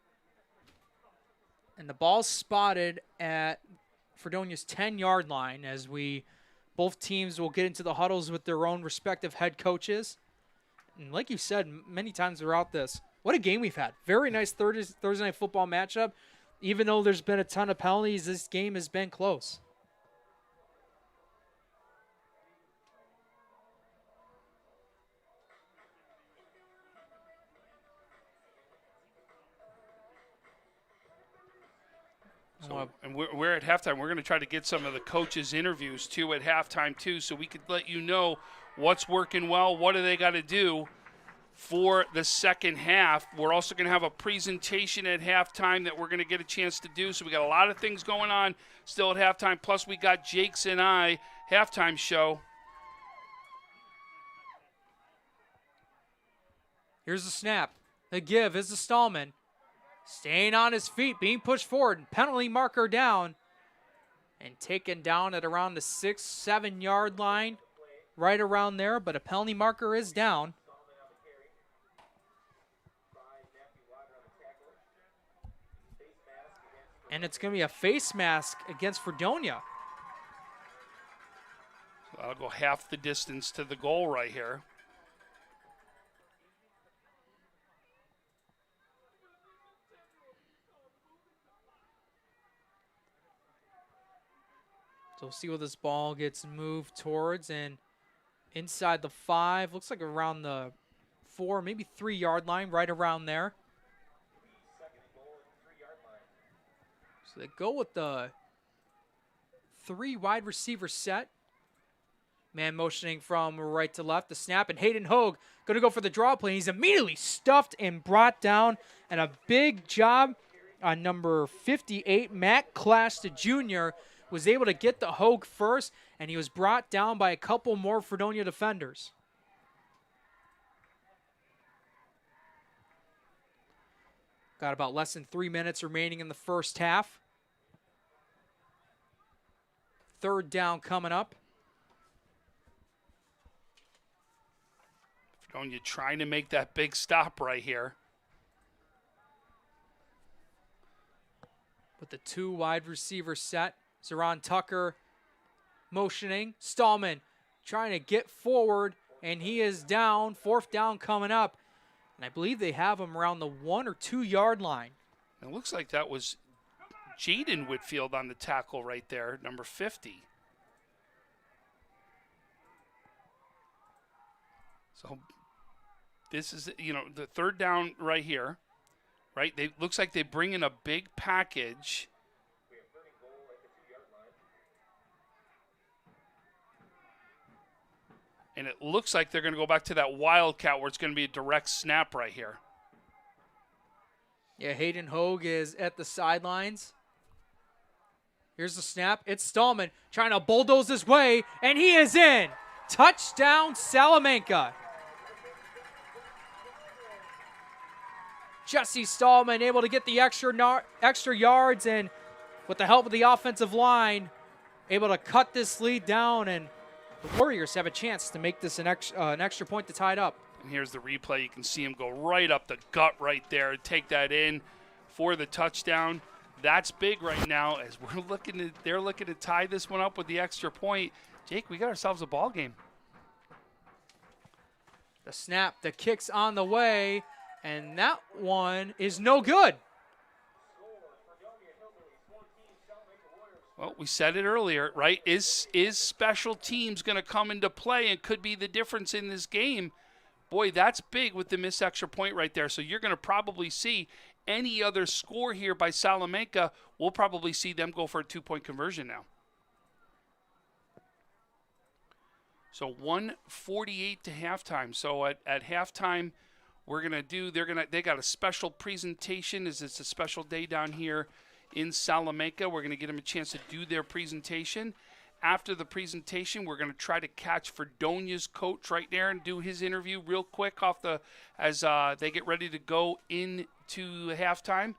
and the ball's spotted at Fredonia's 10-yard line as both teams will get into the huddles with their own respective head coaches. And like you said many times throughout this, what a game we've had. Very nice Thursday night football matchup. Even though there's been a ton of penalties, this game has been close. So, and we're at halftime. We're going to try to get some of the coaches' interviews, too, at halftime, too, so we could let you know what's working well, what do they got to do for the second half. We're also going to have a presentation at halftime that we're going to get a chance to do, so we got a lot of things going on still at halftime, plus we got Jake's and I halftime show. Here's the snap. The give is the Stallman. Staying on his feet, being pushed forward, penalty marker down, and taken down at around the 6-7 yard line, right around there, but a penalty marker is down. And it's going to be a face mask against Fredonia. So that'll go half the distance to the goal right here. So we'll see what this ball gets moved towards, and inside the 5, looks like around the 4, maybe 3 yard line, right around there. So they go with the 3 wide receiver set. Man motioning from right to left, the snap, and Hayden Hogue going to go for the draw play. He's immediately stuffed and brought down, and a big job on number 58, Matt Clash, the junior, was able to get the Hogue first, and he was brought down by a couple more Fredonia defenders. Got about less than 3 minutes remaining in the first half. 3rd down coming up. Fredonia trying to make that big stop right here. With the 2 wide receiver set. Zeron Tucker motioning. Stallman trying to get forward, and he is down. 4th down coming up. And I believe they have him around the 1 or 2 yard line. It looks like that was Jaden Whitfield on the tackle right there, number 50. So this is, the 3rd down right here, right? Looks like they bring in a big package. And it looks like they're going to go back to that wildcat where it's going to be a direct snap right here. Yeah, Hayden Hogue is at the sidelines. Here's the snap. It's Stallman trying to bulldoze his way, and he is in. Touchdown, Salamanca. Jesse Stallman able to get the extra yards, and with the help of the offensive line, able to cut this lead down, and the Warriors have a chance to make this an extra point to tie it up. And here's the replay. You can see him go right up the gut right there and take that in for the touchdown. That's big right now as they're looking to tie this one up with the extra point. Jake, we got ourselves a ball game. The snap, the kick's on the way, and that one is no good. Well, we said it earlier, right? Is special teams going to come into play and could be the difference in this game? Boy, that's big with the missed extra point right there. So you're going to probably see any other score here by Salamanca. We'll probably see them go for a 2-point conversion now. So 1:48 to halftime. So at halftime, we're going to do, they got a special presentation as it's a special day down here in Salamanca. We're going to get them a chance to do their presentation. After the presentation, we're going to try to catch Fredonia's coach right there and do his interview real quick as they get ready to go into halftime.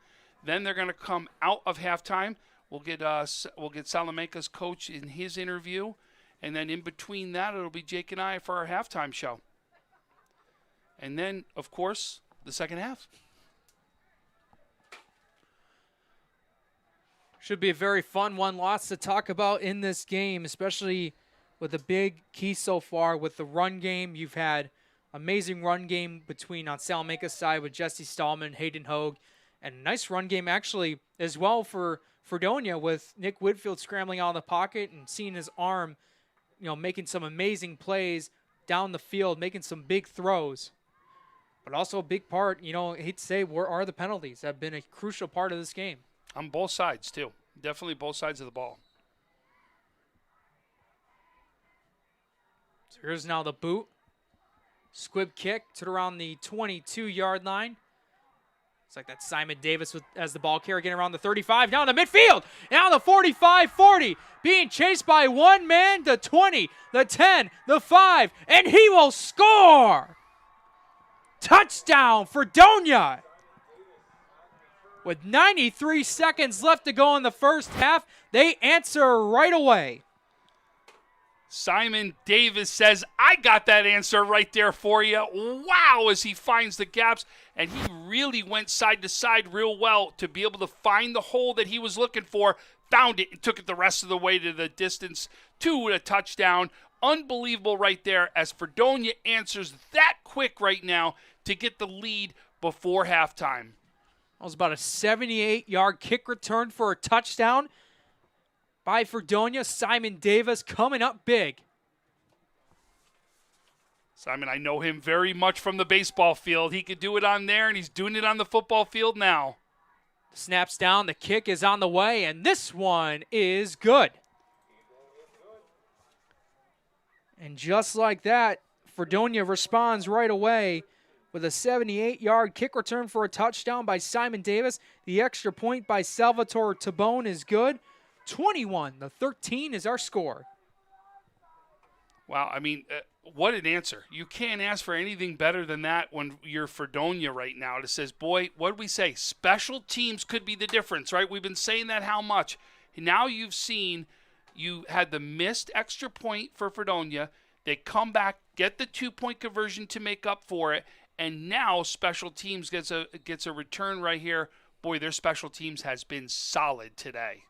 Then they're going to come out of halftime. We'll get Salamanca's coach in his interview, and then in between that, it'll be Jake and I for our halftime show. And then, of course, the second half. Should be a very fun one. Lots to talk about in this game, especially with the big key so far with the run game. You've had amazing run game on Salamanca's side with Jesse Stallman, Hayden Hogue, and a nice run game actually as well for Fredonia with Nick Whitfield scrambling out of the pocket and seeing his arm, making some amazing plays down the field, making some big throws. But also a big part, I hate to say, where are the penalties? Have been a crucial part of this game. On both sides, too. Definitely both sides of the ball. So here's now the boot. Squib kick to around the 22-yard line. It's like that Simon Davis as the ball carrier getting around the 35. Down the midfield. Now the 45-40. Being chased by one man, the 20, the 10, the 5. And he will score. Touchdown, Fredonia. With 93 seconds left to go in the first half, they answer right away. Simon Davis says, I got that answer right there for you. Wow, as he finds the gaps. And he really went side to side real well to be able to find the hole that he was looking for. Found it and took it the rest of the way to the distance to a touchdown. Unbelievable right there as Fredonia answers that quick right now to get the lead before halftime. That was about a 78-yard kick return for a touchdown by Fredonia. Simon Davis coming up big. Simon, I know him very much from the baseball field. He could do it on there, and he's doing it on the football field now. Snaps down, the kick is on the way, and this one is good. And just like that, Fredonia responds right away with a 78-yard kick return for a touchdown by Simon Davis. The extra point by Salvatore Tabone is good. 21-13 is our score. Wow, I mean, what an answer. You can't ask for anything better than that when you're Fredonia right now. It says, boy, what did we say? Special teams could be the difference, right? We've been saying that how much. Now you had the missed extra point for Fredonia. They come back, get the 2-point conversion to make up for it, and now special teams gets a return right here. Boy, their special teams has been solid today.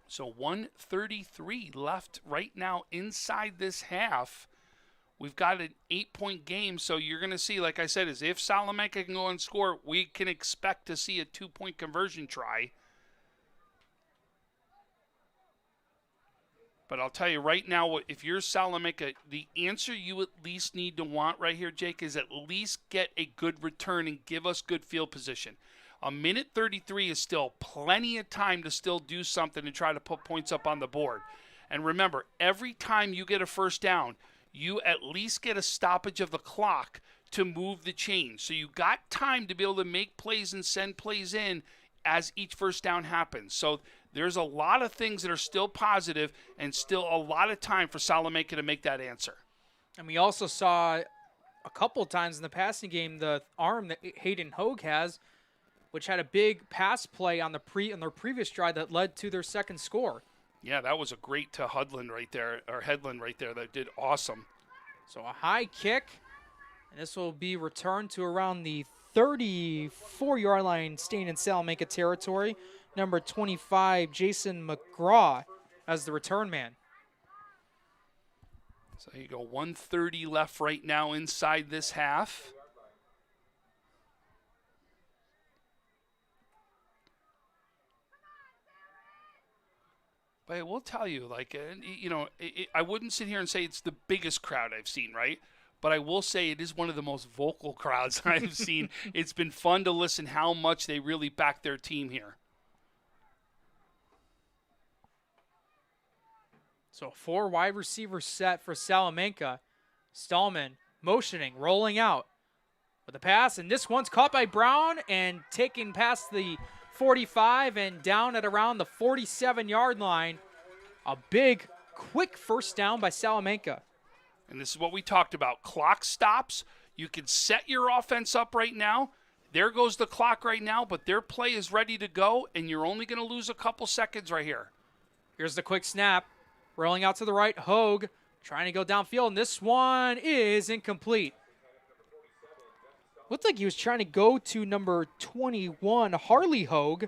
So 1:33 left right now inside this half. We've got an 8-point game, so you're going to see, like I said, is if Salamanca can go and score, we can expect to see a 2-point conversion try. But I'll tell you right now, if you're Salamanca, the answer you at least need to want right here, Jake, is at least get a good return and give us good field position. A minute 33 is still plenty of time to still do something and try to put points up on the board. And remember, every time you get a first down, you at least get a stoppage of the clock to move the chains. So you got time to be able to make plays and send plays in as each first down happens. So there's a lot of things that are still positive and still a lot of time for Salamanca to make that answer. And we also saw a couple of times in the passing game the arm that Hayden Hogue has, which had a big pass play on their previous drive that led to their second score. Yeah, that was a great to Headland right there that did awesome. So a high kick, and this will be returned to around the 34-yard line, staying in Salamanca territory. Number 25, Jason McGraw, as the return man. So you go 1:30 left right now inside this half. But I will tell you, like, I wouldn't sit here and say it's the biggest crowd I've seen, right? But I will say it is one of the most vocal crowds I've seen. It's been fun to listen how much they really back their team here. So 4 wide receiver set for Salamanca. Stallman motioning, rolling out with a pass, and this one's caught by Brown and taken past the 45 and down at around the 47-yard line. A big, quick first down by Salamanca. And this is what we talked about. Clock stops. You can set your offense up right now. There goes the clock right now, but their play is ready to go, and you're only going to lose a couple seconds right here. Here's the quick snap. Rolling out to the right, Hogue trying to go downfield, and this one is incomplete. Looked like he was trying to go to number 21, Harley Hogue,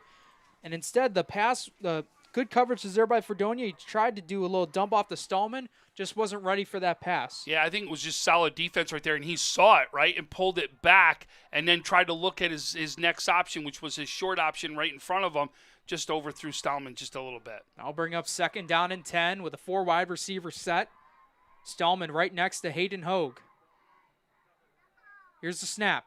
and instead the pass, the good coverage is there by Fredonia. He tried to do a little dump off to Stallman, just wasn't ready for that pass. Yeah, I think it was just solid defense right there, and he saw it, right, and pulled it back and then tried to look at his next option, which was his short option right in front of him, just overthrew Stallman just a little bit. I'll bring up 2nd down and 10 with a 4 wide receiver set. Stallman right next to Hayden Hogue. Here's the snap.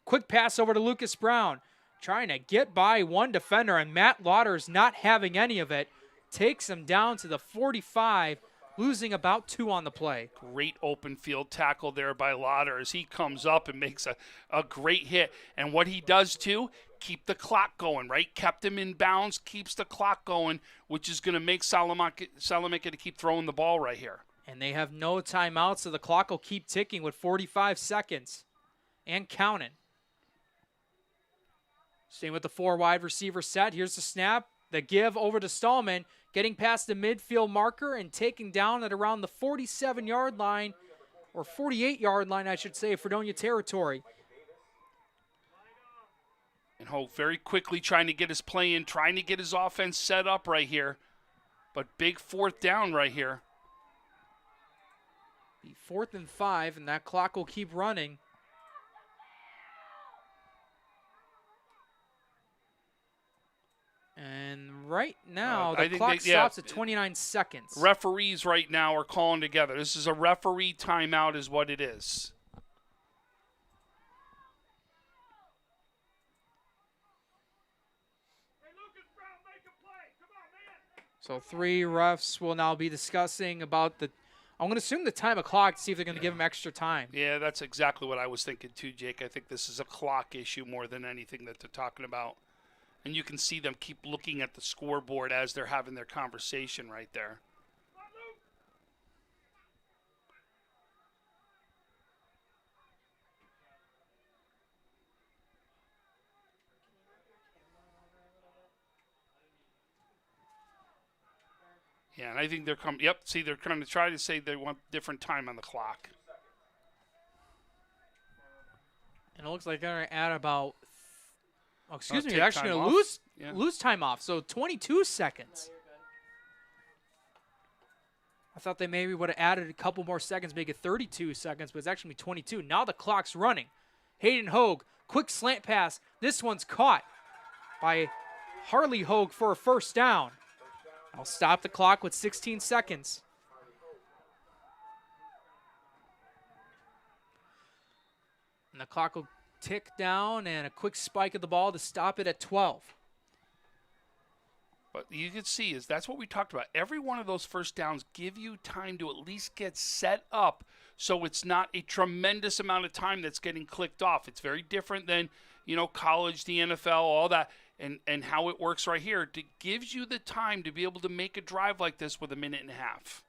Quick pass over to Lucas Brown. Trying to get by one defender, and Matt Lauder's not having any of it. Takes him down to the 45, losing about 2 on the play. Great open field tackle there by Lauder as he comes up and makes a great hit. And what he does, too, keep the clock going, right? Kept him in bounds, keeps the clock going, which is going to make Salamanca to keep throwing the ball right here. And they have no timeouts, so the clock will keep ticking with 45 seconds and counting. Staying with the 4 wide receiver set. Here's the snap. The give over to Stallman, getting past the midfield marker and taking down at around the 47-yard line, or 48-yard line, I should say, Fredonia territory. And Hogue very quickly trying to get his play in, trying to get his offense set up right here. But big 4th down right here. Be 4th and 5, and that clock will keep running. And right now, the clock stops at 29 seconds. Referees right now are calling together. This is a referee timeout is what it is. So 3 refs will now be discussing about I'm going to assume the time of clock to see if they're going to give him extra time. Yeah, that's exactly what I was thinking too, Jake. I think this is a clock issue more than anything that they're talking about. And you can see them keep looking at the scoreboard as they're having their conversation right there. Yeah, and I think they're coming. Yep, see, they're trying to say they want different time on the clock. And it looks like they're going to add about, they're take actually time going to off. lose time off. So 22 seconds. I thought they maybe would have added a couple more seconds, make it 32 seconds, but it's actually 22. Now the clock's running. Hayden Hogue, quick slant pass. This one's caught by Harley Hogue for a first down. I'll stop the clock with 16 seconds. And the clock will tick down, and a quick spike of the ball to stop it at 12. But you can see that's what we talked about. Every one of those first downs give you time to at least get set up so it's not a tremendous amount of time that's getting clicked off. It's very different than, college, the NFL, all that, and how it works right here. It gives you the time to be able to make a drive like this with a minute and a half.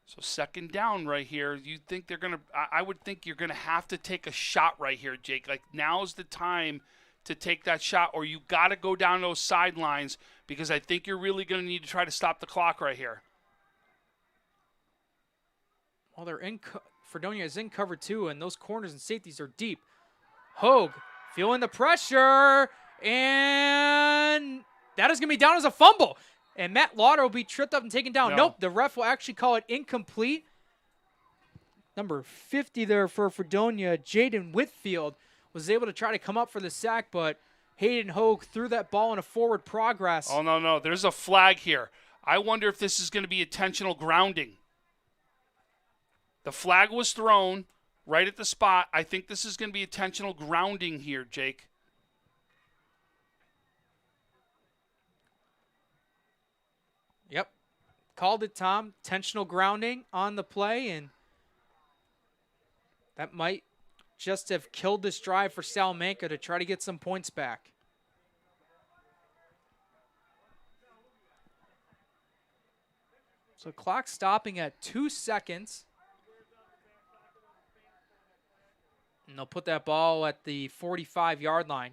So 2nd down right here, I would think you're going to have to take a shot right here, Jake. Like, now's the time to take that shot, or you got to go down those sidelines, because I think you're really going to need to try to stop the clock right here. Well, Fredonia is in cover 2, and those corners and safeties are deep. Hogue feeling the pressure, and that is going to be down as a fumble. And Matt Lauder will be tripped up and taken down. No. Nope, the ref will actually call it incomplete. Number 50 there for Fredonia, Jaden Whitfield, was able to try to come up for the sack, but Hayden Hogue threw that ball in a forward progress. Oh, no. There's a flag here. I wonder if this is going to be intentional grounding. The flag was thrown right at the spot. I think this is going to be intentional grounding here, Jake. Yep. Called it, Tom. Intentional grounding on the play, and that might just have killed this drive for Salamanca to try to get some points back. So clock stopping at 2 seconds. And they'll put that ball at the 45-yard line.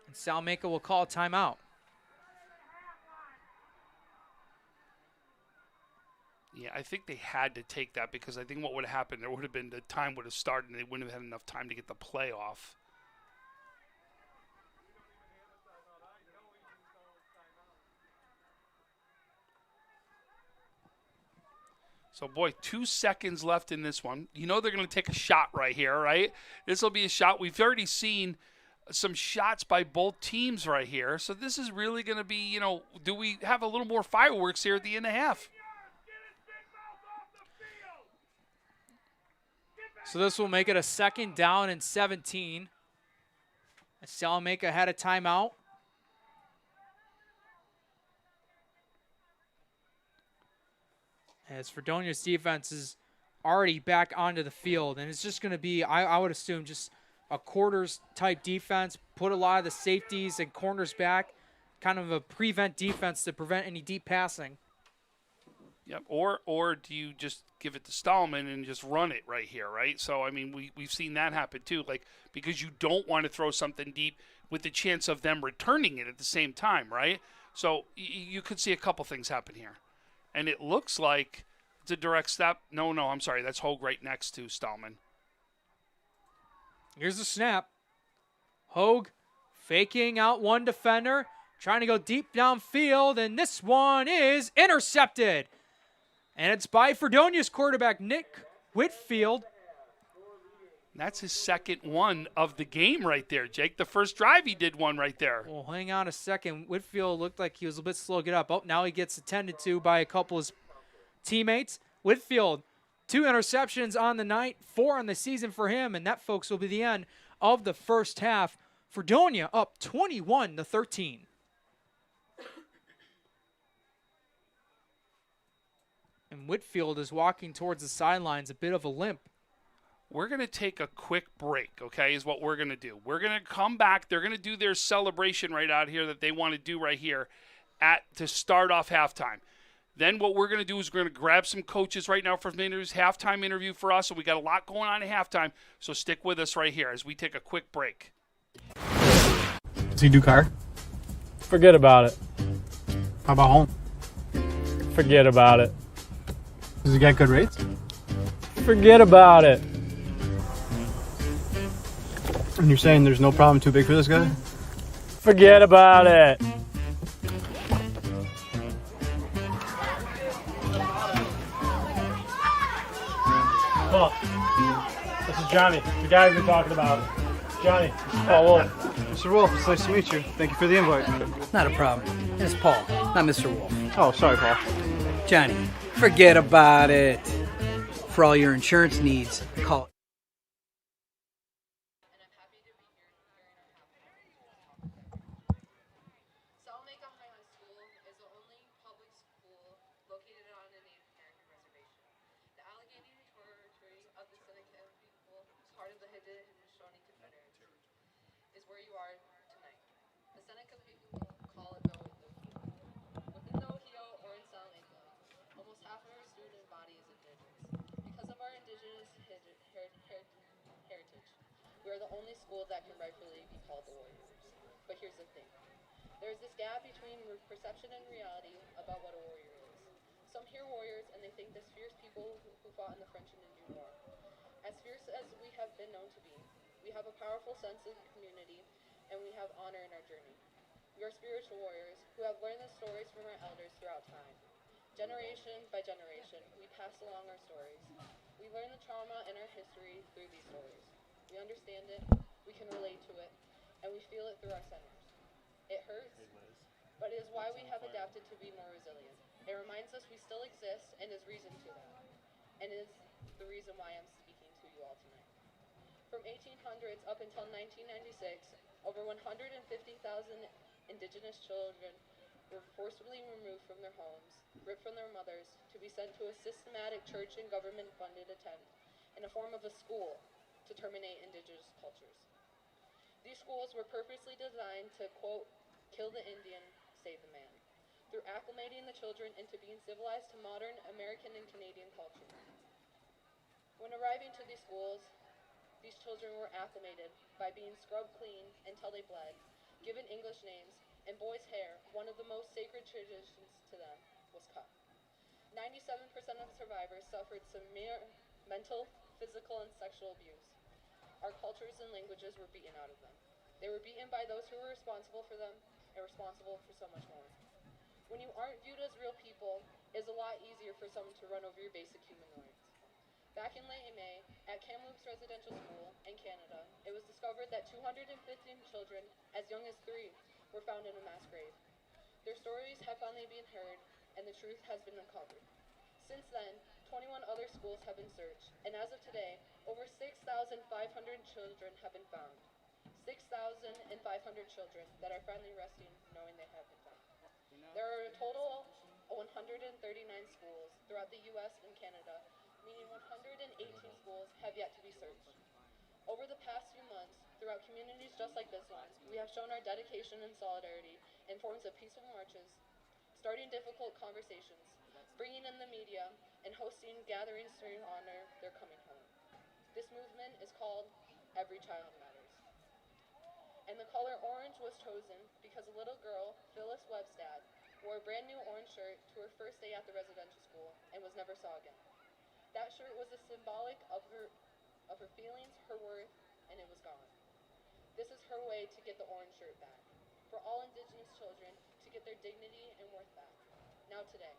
And Salamanca will call a timeout. Yeah, I think they had to take that because I think what would have happened, there would have been the time would have started and they wouldn't have had enough time to get the play off. So, boy, 2 seconds left in this one. You know they're going to take a shot right here, right? This will be a shot. We've already seen some shots by both teams right here. So this is really going to be, you know, do we have a little more fireworks here at the end of half? So this will make it a 2nd down and 17. Salamanca had a timeout. As Fredonia's defense is already back onto the field. And it's just going to be, I would assume, just a quarters-type defense. Put a lot of the safeties and corners back. Kind of a prevent defense to prevent any deep passing. Yep. Or do you just give it to Stallman and just run it right here, right? So, I mean, we've seen that happen too. Like, because you don't want to throw something deep with the chance of them returning it at the same time, right? So you could see a couple things happen here. And it looks like it's a direct step. No, I'm sorry. That's Hogue right next to Stallman. Here's the snap. Hogue faking out one defender, trying to go deep downfield, and this one is intercepted. And it's by Fredonia's quarterback, Nick Whitfield. That's his second one of the game right there, Jake. The first drive he did one right there. Well, hang on a second. Whitfield looked like he was a bit slow to get up. Oh, now he gets attended to by a couple of his teammates. Whitfield, 2 interceptions on the night, 4 on the season for him, and that, folks, will be the end of the first half. Fredonia up 21-13. And Whitfield is walking towards the sidelines, a bit of a limp. We're going to take a quick break, okay, is what we're going to do. We're going to come back. They're going to do their celebration right out here that they want to do right here to start off halftime. Then what we're going to do is we're going to grab some coaches right now for some interviews, halftime interview for us. So we got a lot going on at halftime, so stick with us right here as we take a quick break. Does he do car? Forget about it. How about home? Forget about it. Does he get good rates? Forget about it. And you're saying there's no problem too big for this guy? Forget about it. Oh, this is Johnny, the guy we've been talking about. Johnny, this is Paul Wolf. Mr. Wolf, it's nice to meet you. Thank you for the invite. Not a problem. It's Paul, not Mr. Wolf. Oh, sorry, Paul. Johnny, forget about it. For all your insurance needs, call. Salamanca High School is the only public school located on a Native American reservation. The Allegheny territory of the Seneca people, part of the Haudenosaunee Confederacy, is where you are tonight. The Seneca people call it the Ohio. Within the Ohio or in Salamanca, almost half of our student body is indigenous. Because of our indigenous heritage, we are the only school that can rightfully be called the Warriors. But here's the thing. There is this gap between perception and reality about what a warrior is. Some hear warriors and they think this fierce people who fought in the French and Indian War. As fierce as we have been known to be, we have a powerful sense of community and we have honor in our journey. We are spiritual warriors who have learned the stories from our elders throughout time. Generation by generation, we pass along our stories. We learn the trauma in our history through these stories. We understand it, we can relate to it, and we feel it through our centers. It hurts, but it is why we have adapted to be more resilient. It reminds us we still exist and is reason to that, and is the reason why I'm speaking to you all tonight. From 1800s up until 1996, over 150,000 indigenous children were forcibly removed from their homes, ripped from their mothers, to be sent to a systematic church and government-funded attempt in the form of a school to terminate indigenous cultures. These schools were purposely designed to, quote, kill the Indian, save the man, through acclimating the children into being civilized to modern American and Canadian culture. When arriving to these schools, these children were acclimated by being scrubbed clean until they bled, given English names, and boys' hair, one of the most sacred traditions to them, was cut. 97% of survivors suffered severe mental, physical, and sexual abuse. Our cultures and languages were beaten out of them. They were beaten by those who were responsible for them, and responsible for so much more. When you aren't viewed as real people, it is a lot easier for someone to run over your basic human rights. Back in late May, at Kamloops Residential School in Canada, it was discovered that 215 children, as young as 3, were found in a mass grave. Their stories have finally been heard, and the truth has been uncovered. Since then, 21 other schools have been searched, and as of today, over 6,500 children have been found. 6,500 children that are finally resting knowing they have been found. There are a total of 139 schools throughout the U.S. and Canada, meaning 118 schools have yet to be searched. Over the past few months, throughout communities just like this one, we have shown our dedication and solidarity in forms of peaceful marches, starting difficult conversations, bringing in the media, and hosting gatherings to honor their coming home. This movement is called Every Child Matters. And the color orange was chosen because a little girl, Phyllis Webstad, wore a brand new orange shirt to her first day at the residential school and was never saw again. That shirt was a symbolic of her feelings, her worth, and it was gone. This is her way to get the orange shirt back, for all Indigenous children to get their dignity and worth back. Now today.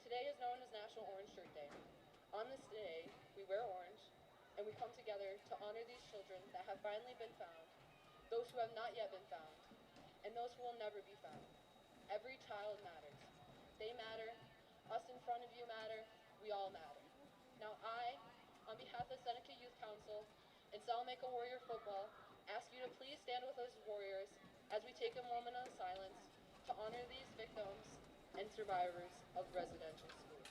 Today is known as National Orange Shirt Day. On this day, we wear orange, and we come together to honor these children that have finally been found, those who have not yet been found, and those who will never be found. Every child matters. They matter. Us in front of you matter. We all matter. Now I, on behalf of Seneca Youth Council and Salamanca Warrior Football, ask you to please stand with us warriors as we take a moment of silence to honor these victims and survivors of residential schools.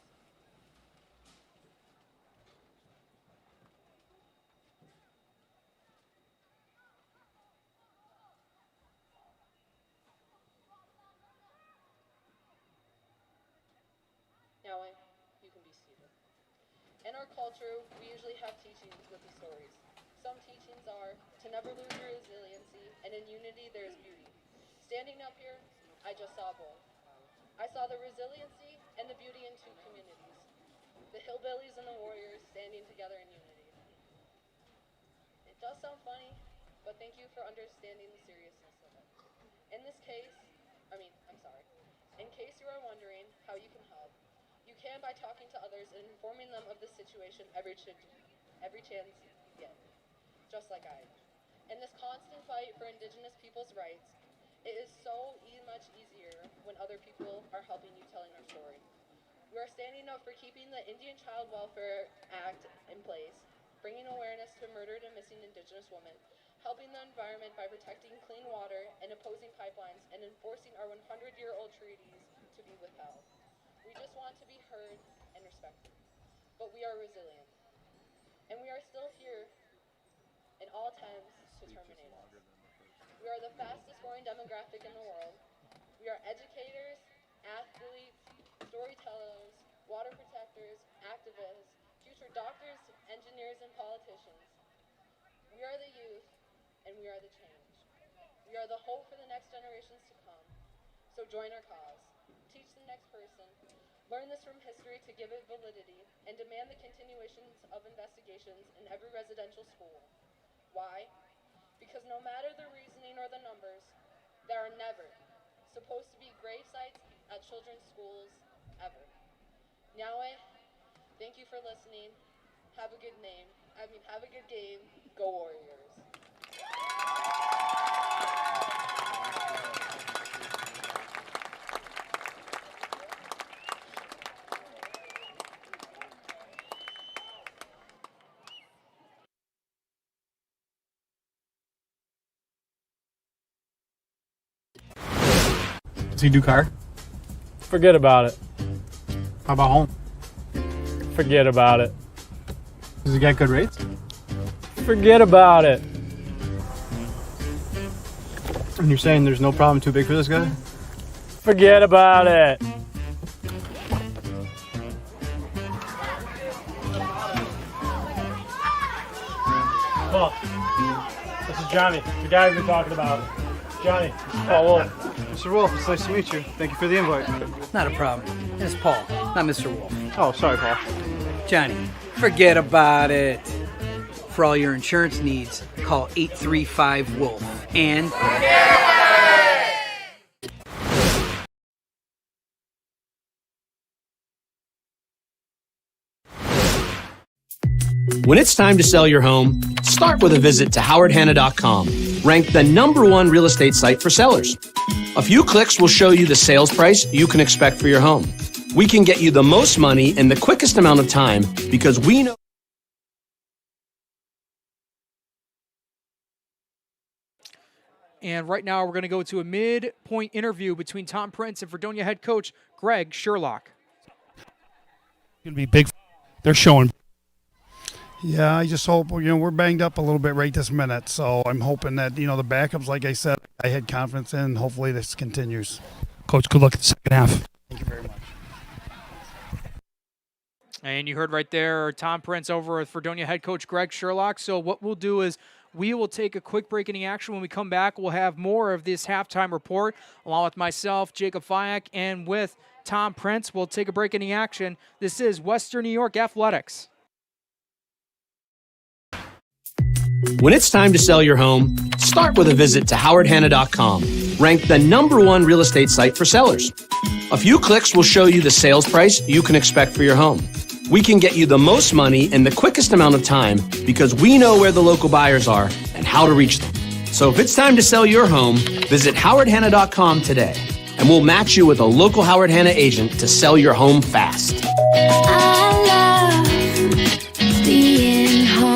Now you can be seated. In our culture, we usually have teachings with these stories. Some teachings are to never lose your resiliency, and in unity there is beauty. Standing up here, I just saw both. I saw the resiliency and the beauty in two communities, the hillbillies and the warriors standing together in unity. It does sound funny, but thank you for understanding the seriousness of it. In this case, in case you are wondering how you can help, you can by talking to others and informing them of the situation every chance you get, just like I am. In this constant fight for Indigenous people's rights, it is so much easier when other people are helping you telling our story. We are standing up for keeping the Indian Child Welfare Act in place, bringing awareness to murdered and missing Indigenous women, helping the environment by protecting clean water and opposing pipelines, and enforcing our 100-year-old treaties to be withheld. We just want to be heard and respected. But we are resilient. And we are still here in all attempts to terminate us. We are the fastest growing demographic in the world. We are educators, athletes, storytellers, water protectors, activists, future doctors, engineers, and politicians. We are the youth, and we are the change. We are the hope for the next generations to come. So join our cause. Teach the next person. Learn this from history to give it validity, and demand the continuations of investigations in every residential school. Why? Because no matter the reasoning or the There are never supposed to be grave sites at children's schools ever. Nyaweh, thank you for listening. Have a good have a good game. Go Warriors. Does he do car? Forget about it. How about home? Forget about it. Does he get good rates? Forget about it. And you're saying there's no problem too big for this guy? Forget about it. Paul, this is Johnny, the guy we've been talking about. Johnny, this is Paul Wolf. Mr. Wolf, it's nice to meet you. Thank you for the invite. Not a problem. It's Paul, not Mr. Wolf. Oh, sorry, Paul. Johnny, forget about it. For all your insurance needs, call 835-WOLF. And... When it's time to sell your home, start with a visit to howardhanna.com, ranked the #1 real estate site for sellers. A few clicks will show you the sales price you can expect for your home. We can get you the most money in the quickest amount of time because we know. And right now we're going to go to a midpoint interview between Tom Prince and Fredonia head coach Greg Sherlock. Going to be big. They're showing. Yeah, I just hope, we're banged up a little bit right this minute. So I'm hoping that, the backups, like I said, I had confidence in. Hopefully this continues. Coach, good luck in the second half. Thank you very much. And you heard right there Tom Prince over with Fredonia head coach Greg Sherlock. So what we'll do is we will take a quick break in the action. When we come back, we'll have more of this halftime report along with myself, Jacob Fyack, and with Tom Prince. We'll take a break in the action. This is Western New York Athletics. When it's time to sell your home, start with a visit to howardhanna.com, ranked the #1 real estate site for sellers. A few clicks will show you the sales price you can expect for your home. We can get you the most money in the quickest amount of time because we know where the local buyers are and how to reach them. So if it's time to sell your home, visit howardhanna.com today, and we'll match you with a local Howard Hanna agent to sell your home fast. I love being home.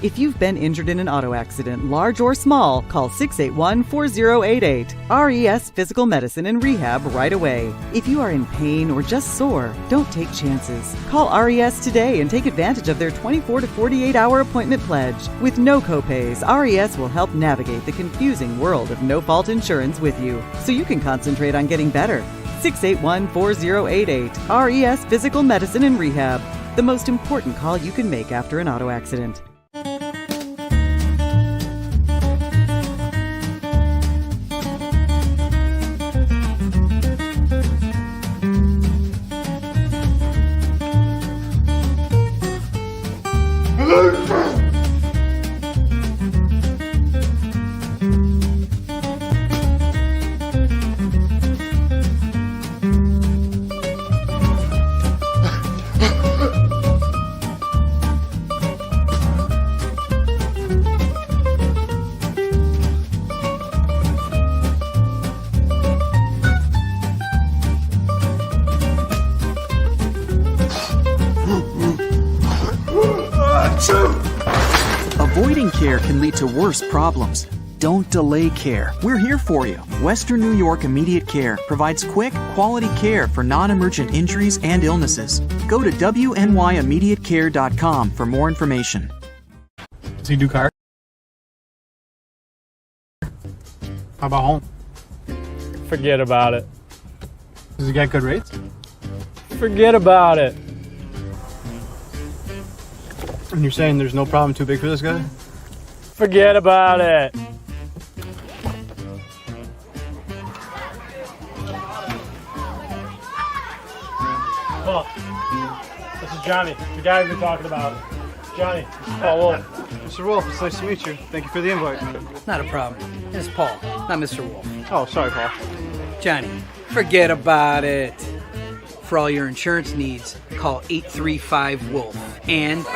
If you've been injured in an auto accident, large or small, call 681-4088. RES Physical Medicine and Rehab right away. If you are in pain or just sore, don't take chances. Call RES today and take advantage of their 24 to 48-hour appointment pledge. With no copays, RES will help navigate the confusing world of no-fault insurance with you, so you can concentrate on getting better. 681-4088. RES Physical Medicine and Rehab. The most important call you can make after an auto accident. Avoiding care can lead to worse problems. Don't delay care. We're here for you. Western New York Immediate Care provides quick, quality care for non-emergent injuries and illnesses. Go to wnyimmediatecare.com for more information. Does he do car? How about home? Forget about it. Does he get good rates? Forget about it. And you're saying there's no problem too big for this guy? Forget about it. Paul, this is Johnny, the guy we've been talking about. Johnny, this is Paul Wolf. Mr. Wolf, it's nice to meet you. Thank you for the invite. Not a problem. It's Paul, not Mr. Wolf. Oh, sorry, Paul. Johnny, forget about it. For all your insurance needs, call 835-WOLF. And...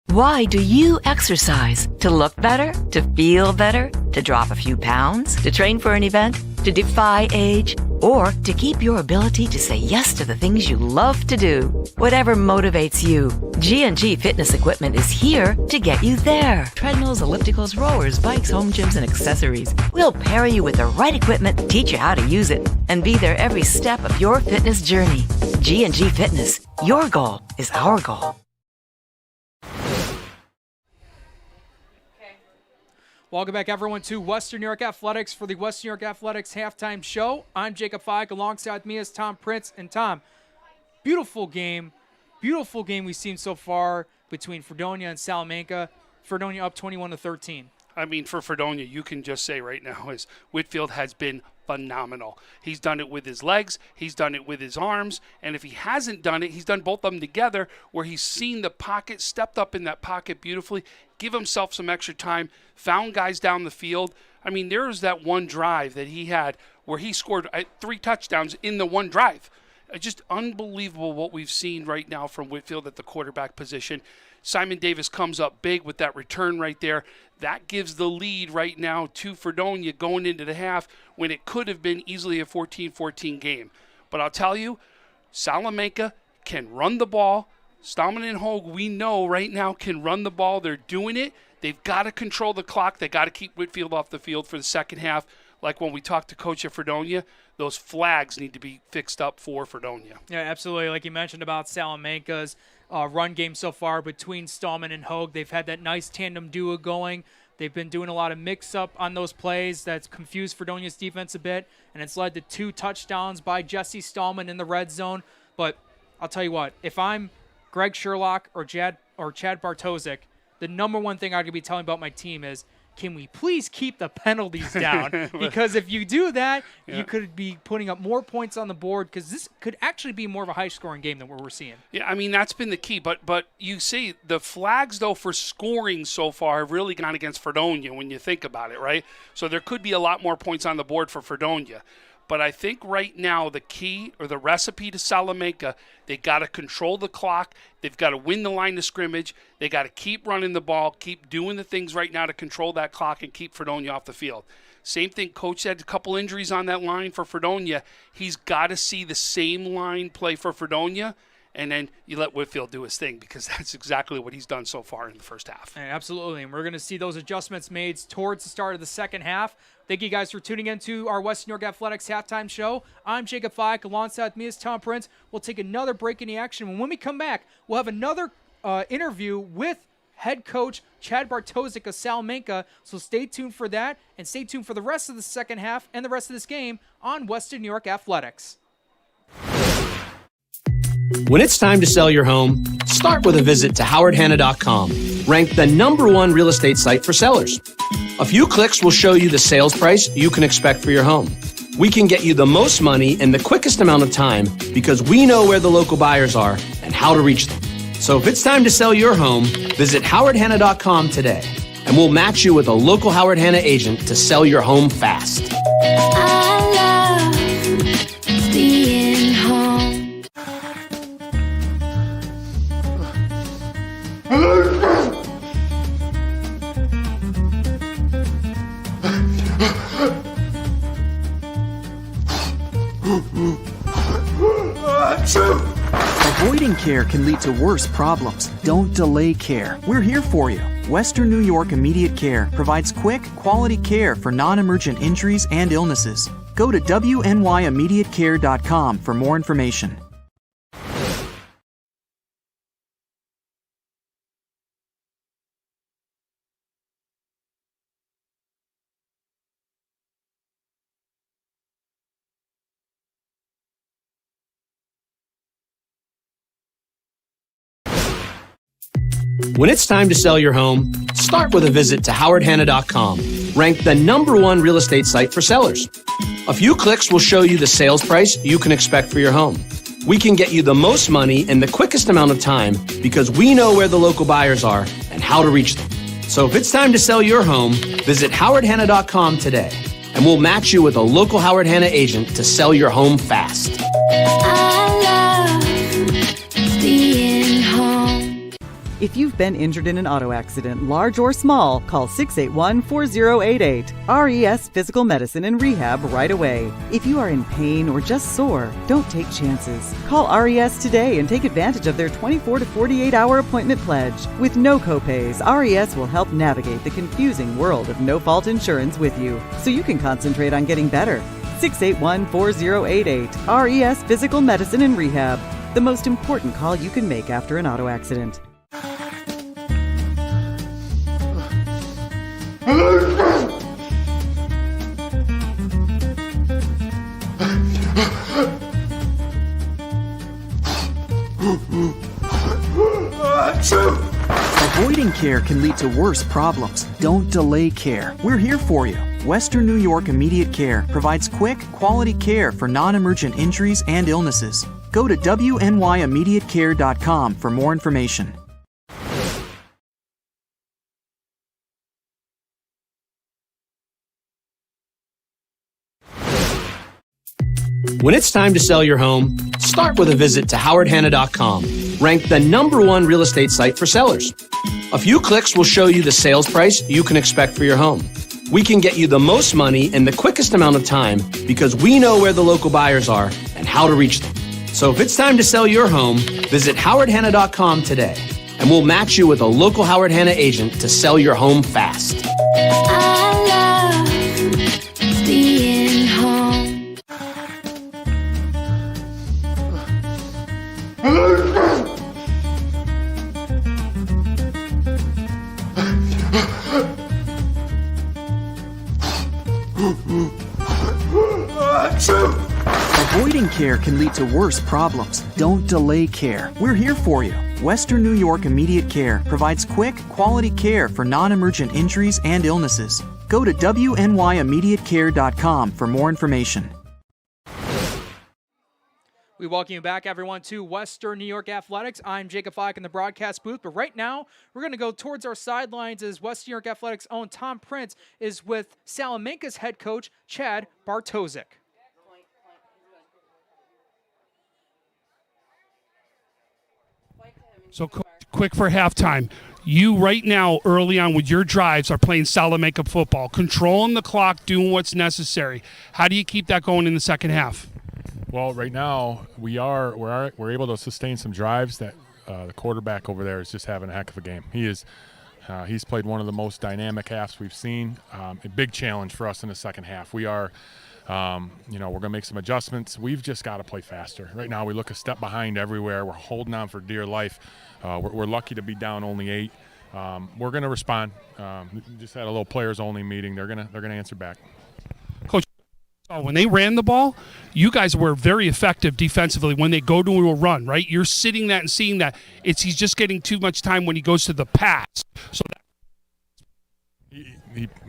Why do you exercise? To look better? To feel better? To drop a few pounds? To train for an event? To defy age? Or to keep your ability to say yes to the things you love to do? Whatever motivates you, G&G Fitness Equipment is here to get you there. Treadmills, ellipticals, rowers, bikes, home gyms, and accessories. We'll pair you with the right equipment, teach you how to use it, and be there every step of your fitness journey. G&G Fitness. Your goal is our goal. Welcome back, everyone, to Western New York Athletics for the Western New York Athletics Halftime Show. I'm Jacob Feig. Alongside me is Tom Prince. And Tom, beautiful game we've seen so far between Fredonia and Salamanca. Fredonia up 21-13. I mean, for Fredonia, you can just say right now is Whitfield has been phenomenal. He's done it with his legs, he's done it with his arms, and if he hasn't done it, he's done both of them together where he's seen the pocket, stepped up in that pocket beautifully, give himself some extra time, found guys down the field. I mean, there was that one drive that he had where he scored 3 touchdowns in the one drive. Just unbelievable what we've seen right now from Whitfield at the quarterback position. Simon Davis comes up big with that return right there. That gives the lead right now to Fredonia going into the half when it could have been easily a 14-14 game. But I'll tell you, Salamanca can run the ball. Stallman and Hogue, we know right now, can run the ball. They're doing it. They've got to control the clock. They got to keep Whitfield off the field for the second half. Like when we talked to Coach at Fredonia, those flags need to be fixed up for Fredonia. Yeah, absolutely. Like you mentioned about Salamanca's run game so far between Stallman and Hogue, they've had that nice tandem duo going. They've been doing a lot of mix-up on those plays that's confused Fredonia's defense a bit, and it's led to 2 touchdowns by Jesse Stallman in the red zone. But I'll tell you what, if I'm Greg Sherlock or Chad Bartosik, the number one thing I could be telling about my team is, can we please keep the penalties down? Because if you do that, you could be putting up more points on the board, because this could actually be more of a high-scoring game than what we're seeing. Yeah, I mean, that's been the key. But you see, the flags, though, for scoring so far have really gone against Fredonia when you think about it, right? So there could be a lot more points on the board for Fredonia. But I think right now the key or the recipe to Salamanca, they got to control the clock. They've got to win the line of scrimmage. They got to keep running the ball, keep doing the things right now to control that clock and keep Fredonia off the field. Same thing, Coach had a couple injuries on that line for Fredonia. He's got to see the same line play for Fredonia, and then you let Whitfield do his thing, because that's exactly what he's done so far in the first half. Absolutely, and we're going to see those adjustments made towards the start of the second half. Thank you guys for tuning in to our Western New York Athletics Halftime Show. I'm Jacob Feig. Alongside me is Tom Prince. We'll take another break in the action, and when we come back, we'll have another interview with head coach Chad Bartosik of Salamanca. So stay tuned for that, and stay tuned for the rest of the second half and the rest of this game on Western New York Athletics. When it's time to sell your home, start with a visit to howardhanna.com, ranked the #1 real estate site for sellers. A few clicks will show you the sales price you can expect for your home. We can get you the most money in the quickest amount of time because we know where the local buyers are and how to reach them. So if it's time to sell your home, visit howardhanna.com today, and we'll match you with a local Howard Hanna agent to sell your home fast. I love being home. Avoiding care can lead to worse problems. Don't delay care. We're here for you. Western New York Immediate Care provides quick, quality care for non-emergent injuries and illnesses. Go to wnyimmediatecare.com for more information. When it's time to sell your home, start with a visit to howardhanna.com, ranked the #1 real estate site for sellers. A few clicks will show you the sales price you can expect for your home. We can get you the most money in the quickest amount of time because we know where the local buyers are and how to reach them. So if it's time to sell your home, visit howardhanna.com today, and we'll match you with a local Howard Hanna agent to sell your home fast. I love being home. If you've been injured in an auto accident, large or small, call 681-4088. RES Physical Medicine and Rehab right away. If you are in pain or just sore, don't take chances. Call RES today and take advantage of their 24 to 48-hour appointment pledge. With no copays, RES will help navigate the confusing world of no-fault insurance with you, so you can concentrate on getting better. 681-4088. RES Physical Medicine and Rehab. The most important call you can make after an auto accident. Avoiding care can lead to worse problems. Don't delay care. We're here for you. Western New York Immediate Care provides quick, quality care for non-emergent injuries and illnesses. Go to WNYImmediatecare.com for more information. When it's time to sell your home, start with a visit to howardhanna.com, ranked the #1 real estate site for sellers. A few clicks will show you the sales price you can expect for your home. We can get you the most money in the quickest amount of time because we know where the local buyers are and how to reach them. So if it's time to sell your home, visit howardhanna.com today, and we'll match you with a local Howard Hanna agent to sell your home fast. I love being home. Avoiding care can lead to worse problems. Don't delay care. We're here for you. Western New York Immediate Care provides quick, quality care for non-emergent injuries and illnesses. Go to WNYImmediatecare.com for more information. We welcome you back, everyone, to Western New York Athletics. I'm Jacob Fike in the broadcast booth, but right now we're going to go towards our sidelines as Western New York Athletics' own Tom Prince is with Salamanca's head coach, Chad Bartosik. So quick for halftime. You right now, early on with your drives, are playing Salamanca football, controlling the clock, doing what's necessary. How do you keep that going in the second half? Well, right now we're able to sustain some drives that the quarterback over there is just having a heck of a game. He's played one of the most dynamic halves we've seen. A big challenge for us in the second half. We are, we're going to make some adjustments. We've just got to play faster. Right now we look a step behind everywhere. We're holding on for dear life. We're lucky to be down only 8. We're going to respond. Just had a little players-only meeting. They're going to answer back. Coach, when they ran the ball, you guys were very effective defensively when they go to a run, right? You're sitting that and seeing that. He's just getting too much time when he goes to the pass. So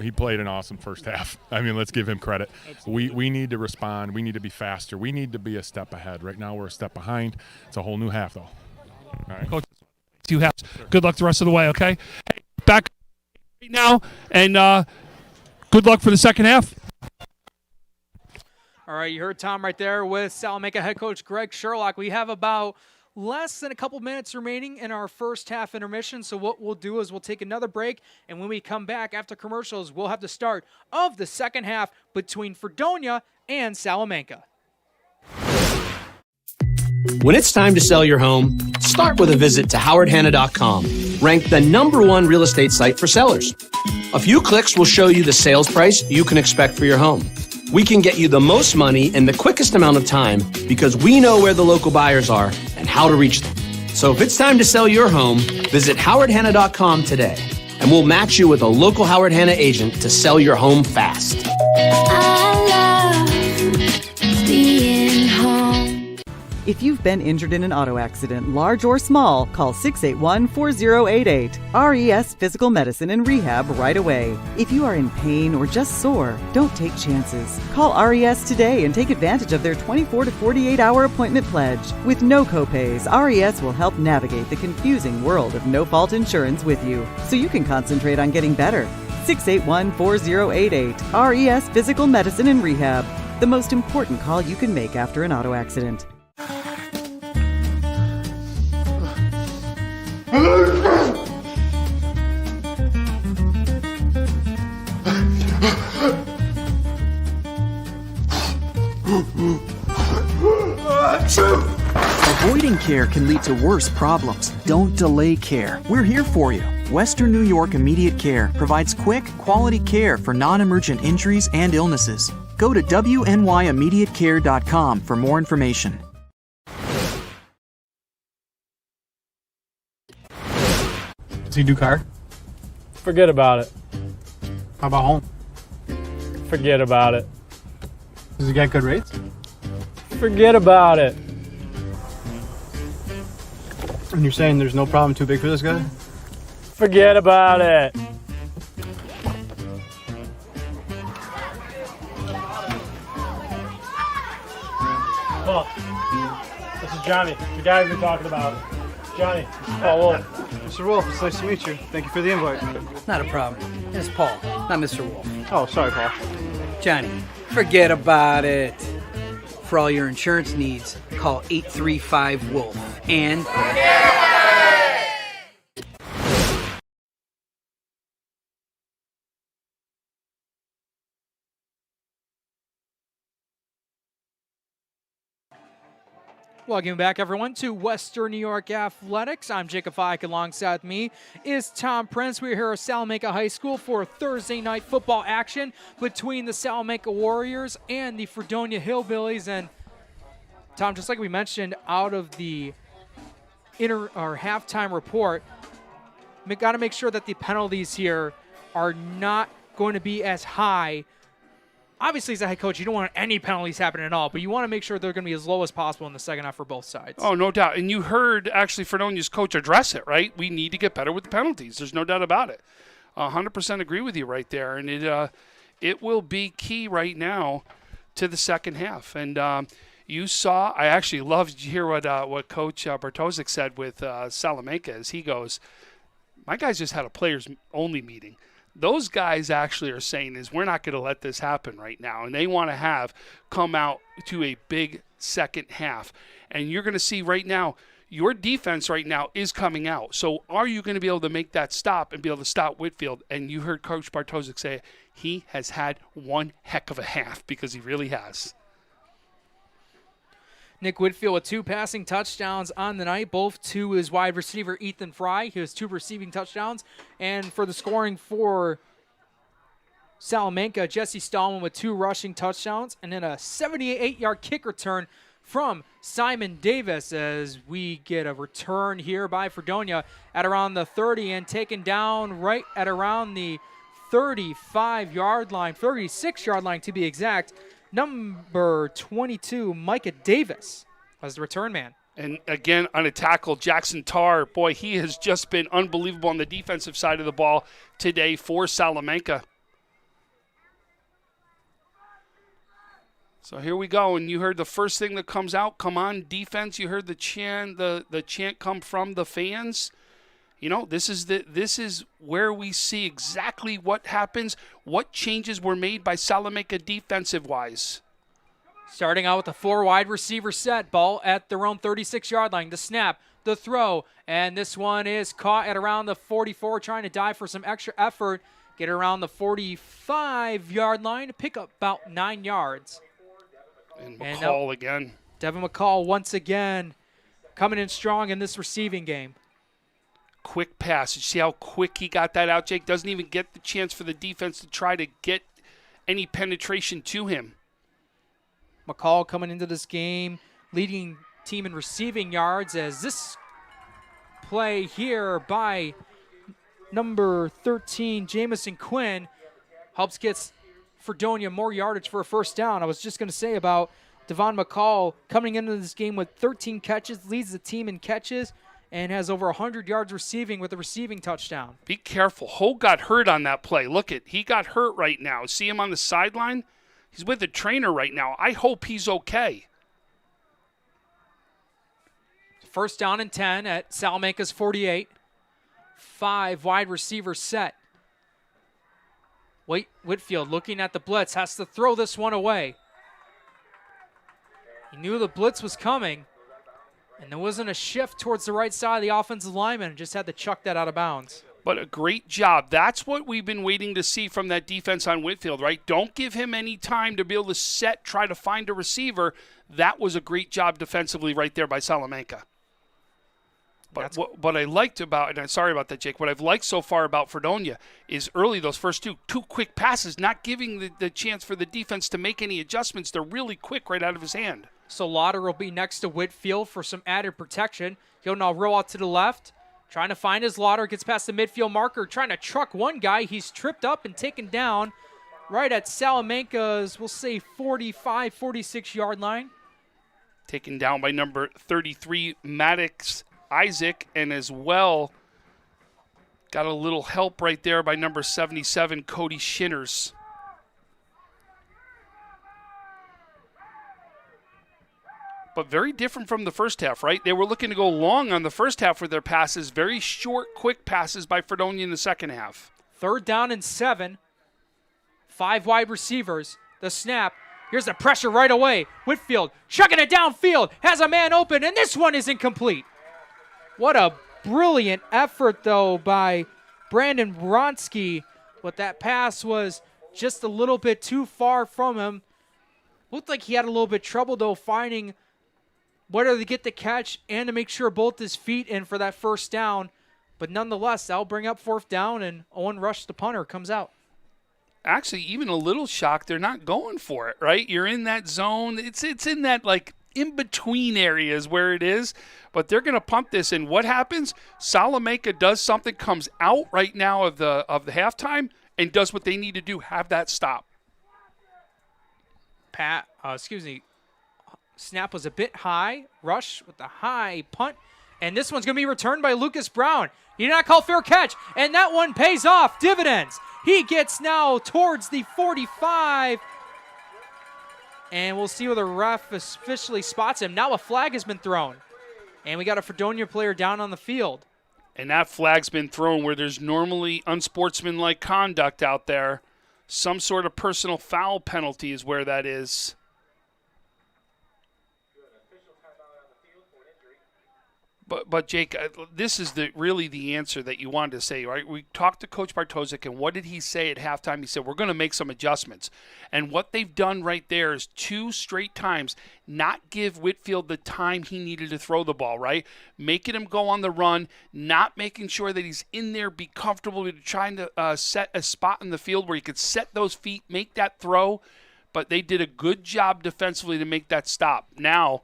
he played an awesome first half. I mean, let's give him credit. We need to respond. We need to be faster. We need to be a step ahead. Right now we're a step behind. It's a whole new half, though. All right. Coach, 2 halves. Good luck the rest of the way, okay? Hey, back right now, and good luck for the second half. All right, you heard Tom right there with Salamanca head coach Greg Sherlock. We have about less than a couple minutes remaining in our first half intermission. So what we'll do is we'll take another break, and when we come back after commercials, we'll have the start of the second half between Fredonia and Salamanca. When it's time to sell your home, start with a visit to howardhanna.com, ranked the #1 real estate site for sellers. A few clicks will show you the sales price you can expect for your home. We can get you the most money in the quickest amount of time because we know where the local buyers are and how to reach them. So if it's time to sell your home, visit howardhanna.com today, and we'll match you with a local Howard Hanna agent to sell your home fast. I love being home. If you've been injured in an auto accident, large or small, call 681-4088. RES Physical Medicine and Rehab right away. If you are in pain or just sore, don't take chances. Call RES today and take advantage of their 24 to 48-hour appointment pledge. With no copays, RES will help navigate the confusing world of no-fault insurance with you, so you can concentrate on getting better. 681-4088. RES Physical Medicine and Rehab. The most important call you can make after an auto accident. Avoiding care can lead to worse problems. Don't delay care. We're here for you. Western New York Immediate Care provides quick, quality care for non-emergent injuries and illnesses. Go to wnyImmediatecare.com for more information. Does he do car? Forget about it. How about home? Forget about it. Does he get good rates? Forget about it. And you're saying there's no problem too big for this guy? Forget about it. Paul, this is Johnny, the guy we've been talking about. Johnny, Paul Wolf. Mr. Wolf, it's nice to meet you. Thank you for the invite. Not a problem. It's Paul, not Mr. Wolf. Oh, sorry, Paul. Johnny, forget about it. For all your insurance needs, call 835-WOLF. And... Welcome back, everyone, to Western New York Athletics. I'm Jacob Fike. Alongside me is Tom Prince. We're here at Salamanca High School for Thursday night football action between the Salamanca Warriors and the Fredonia Hillbillies. And Tom, just like we mentioned out of the halftime report, we got to make sure that the penalties here are not going to be as high. Obviously, as a head coach, you don't want any penalties happening at all, but you want to make sure they're going to be as low as possible in the second half for both sides. Oh, no doubt. And you heard, actually, Fredonia's coach address it, right? We need to get better with the penalties. There's no doubt about it. 100% agree with you right there. And it will be key right now to the second half. And you saw, I actually loved to hear what Coach Bartosik said with Salamanca as he goes, my guys just had a players-only meeting. Those guys actually are saying is we're not going to let this happen right now. And they want to come out to a big second half. And you're going to see right now, your defense right now is coming out. So are you going to be able to make that stop and be able to stop Whitfield? And you heard Coach Bartosik say he has had one heck of a half because he really has. Nick Whitfield with 2 passing touchdowns on the night, both to his wide receiver, Ethan Fry. He has 2 receiving touchdowns. And for the scoring for Salamanca, Jesse Stallman with 2 rushing touchdowns. And then a 78-yard kick return from Simon Davis as we get a return here by Fredonia at around the 30 and taken down right at around the 35-yard line, 36-yard line to be exact. Number 22, Micah Davis, was the return man. And again, on a tackle, Jackson Tarr, boy, he has just been unbelievable on the defensive side of the ball today for Salamanca. So here we go, and you heard the first thing that comes out, come on, defense. You heard the chant, the chant come from the fans. You know, this is where we see exactly what happens, what changes were made by Salamanca defensive-wise. Starting out with a 4 wide receiver set, ball at their own 36-yard line, the snap, the throw, and this one is caught at around the 44, trying to dive for some extra effort, get around the 45-yard line, pick up about 9 yards. And McCall again. Devin McCall once again coming in strong in this receiving game. Quick pass. You see how quick he got that out, Jake? Doesn't even get the chance for the defense to try to get any penetration to him. McCall coming into this game, leading team in receiving yards as this play here by number 13, Jamison Quinn, helps get Fredonia more yardage for a first down. I was just going to say about Devon McCall coming into this game with 13 catches, leads the team in catches, and has over 100 yards receiving with a receiving touchdown. Be careful. Hogue got hurt on that play. Look, he got hurt right now. See him on the sideline? He's with the trainer right now. I hope he's okay. First down and 10 at Salamanca's 48. 5 wide receivers set. Whitfield looking at the blitz, has to throw this one away. He knew the blitz was coming, and there wasn't a shift towards the right side of the offensive lineman, and just had to chuck that out of bounds. But a great job. That's what we've been waiting to see from that defense on Whitfield, right? Don't give him any time to be able to try to find a receiver. That was a great job defensively right there by Salamanca. But what I liked about, and I'm sorry about that, Jake, what I've liked so far about Fredonia is early those first two quick passes, not giving the chance for the defense to make any adjustments. They're really quick right out of his hand. So Lauder will be next to Whitfield for some added protection. He'll now roll out to the left, trying to find his Lauder, gets past the midfield marker, trying to truck one guy. He's tripped up and taken down right at Salamanca's, we'll say, 45, 46-yard line. Taken down by number 33, Maddox Isaac, and as well got a little help right there by number 77, Cody Shinners. But very different from the first half, right? They were looking to go long on the first half with their passes. Very short, quick passes by Fredonia in the second half. 3rd down and 7. 5 wide receivers. The snap. Here's the pressure right away. Whitfield chucking it downfield. Has a man open, and this one is incomplete. What a brilliant effort, though, by Brandon Bronski. But that pass was just a little bit too far from him. Looked like he had a little bit of trouble, though, finding whether to get the catch and to make sure both his feet in for that first down. But nonetheless, that'll bring up 4th down, and Owen Rush, the punter, comes out. Actually, even a little shocked they're not going for it, right? You're in that zone. It's in that, like, in-between areas where it is, but they're going to pump this, and what happens? Salamanca does something, comes out right now of the halftime, and does what they need to do, have that stop. Snap was a bit high. Rush with the high punt, and this one's going to be returned by Lucas Brown. He did not call fair catch, and that one pays off dividends. He gets now towards the 45, and we'll see where the ref officially spots him. Now a flag has been thrown, and we got a Fredonia player down on the field. And that flag's been thrown where there's normally unsportsmanlike conduct out there. Some sort of personal foul penalty is where that is. But Jake, this is really the answer that you wanted to say, right? We talked to Coach Bartosik, and what did he say at halftime? He said, we're going to make some adjustments. And what they've done right there is 2 straight times not give Whitfield the time he needed to throw the ball, right? Making him go on the run, not making sure that he's in there, be comfortable, trying to set a spot in the field where he could set those feet, make that throw. But they did a good job defensively to make that stop. Now,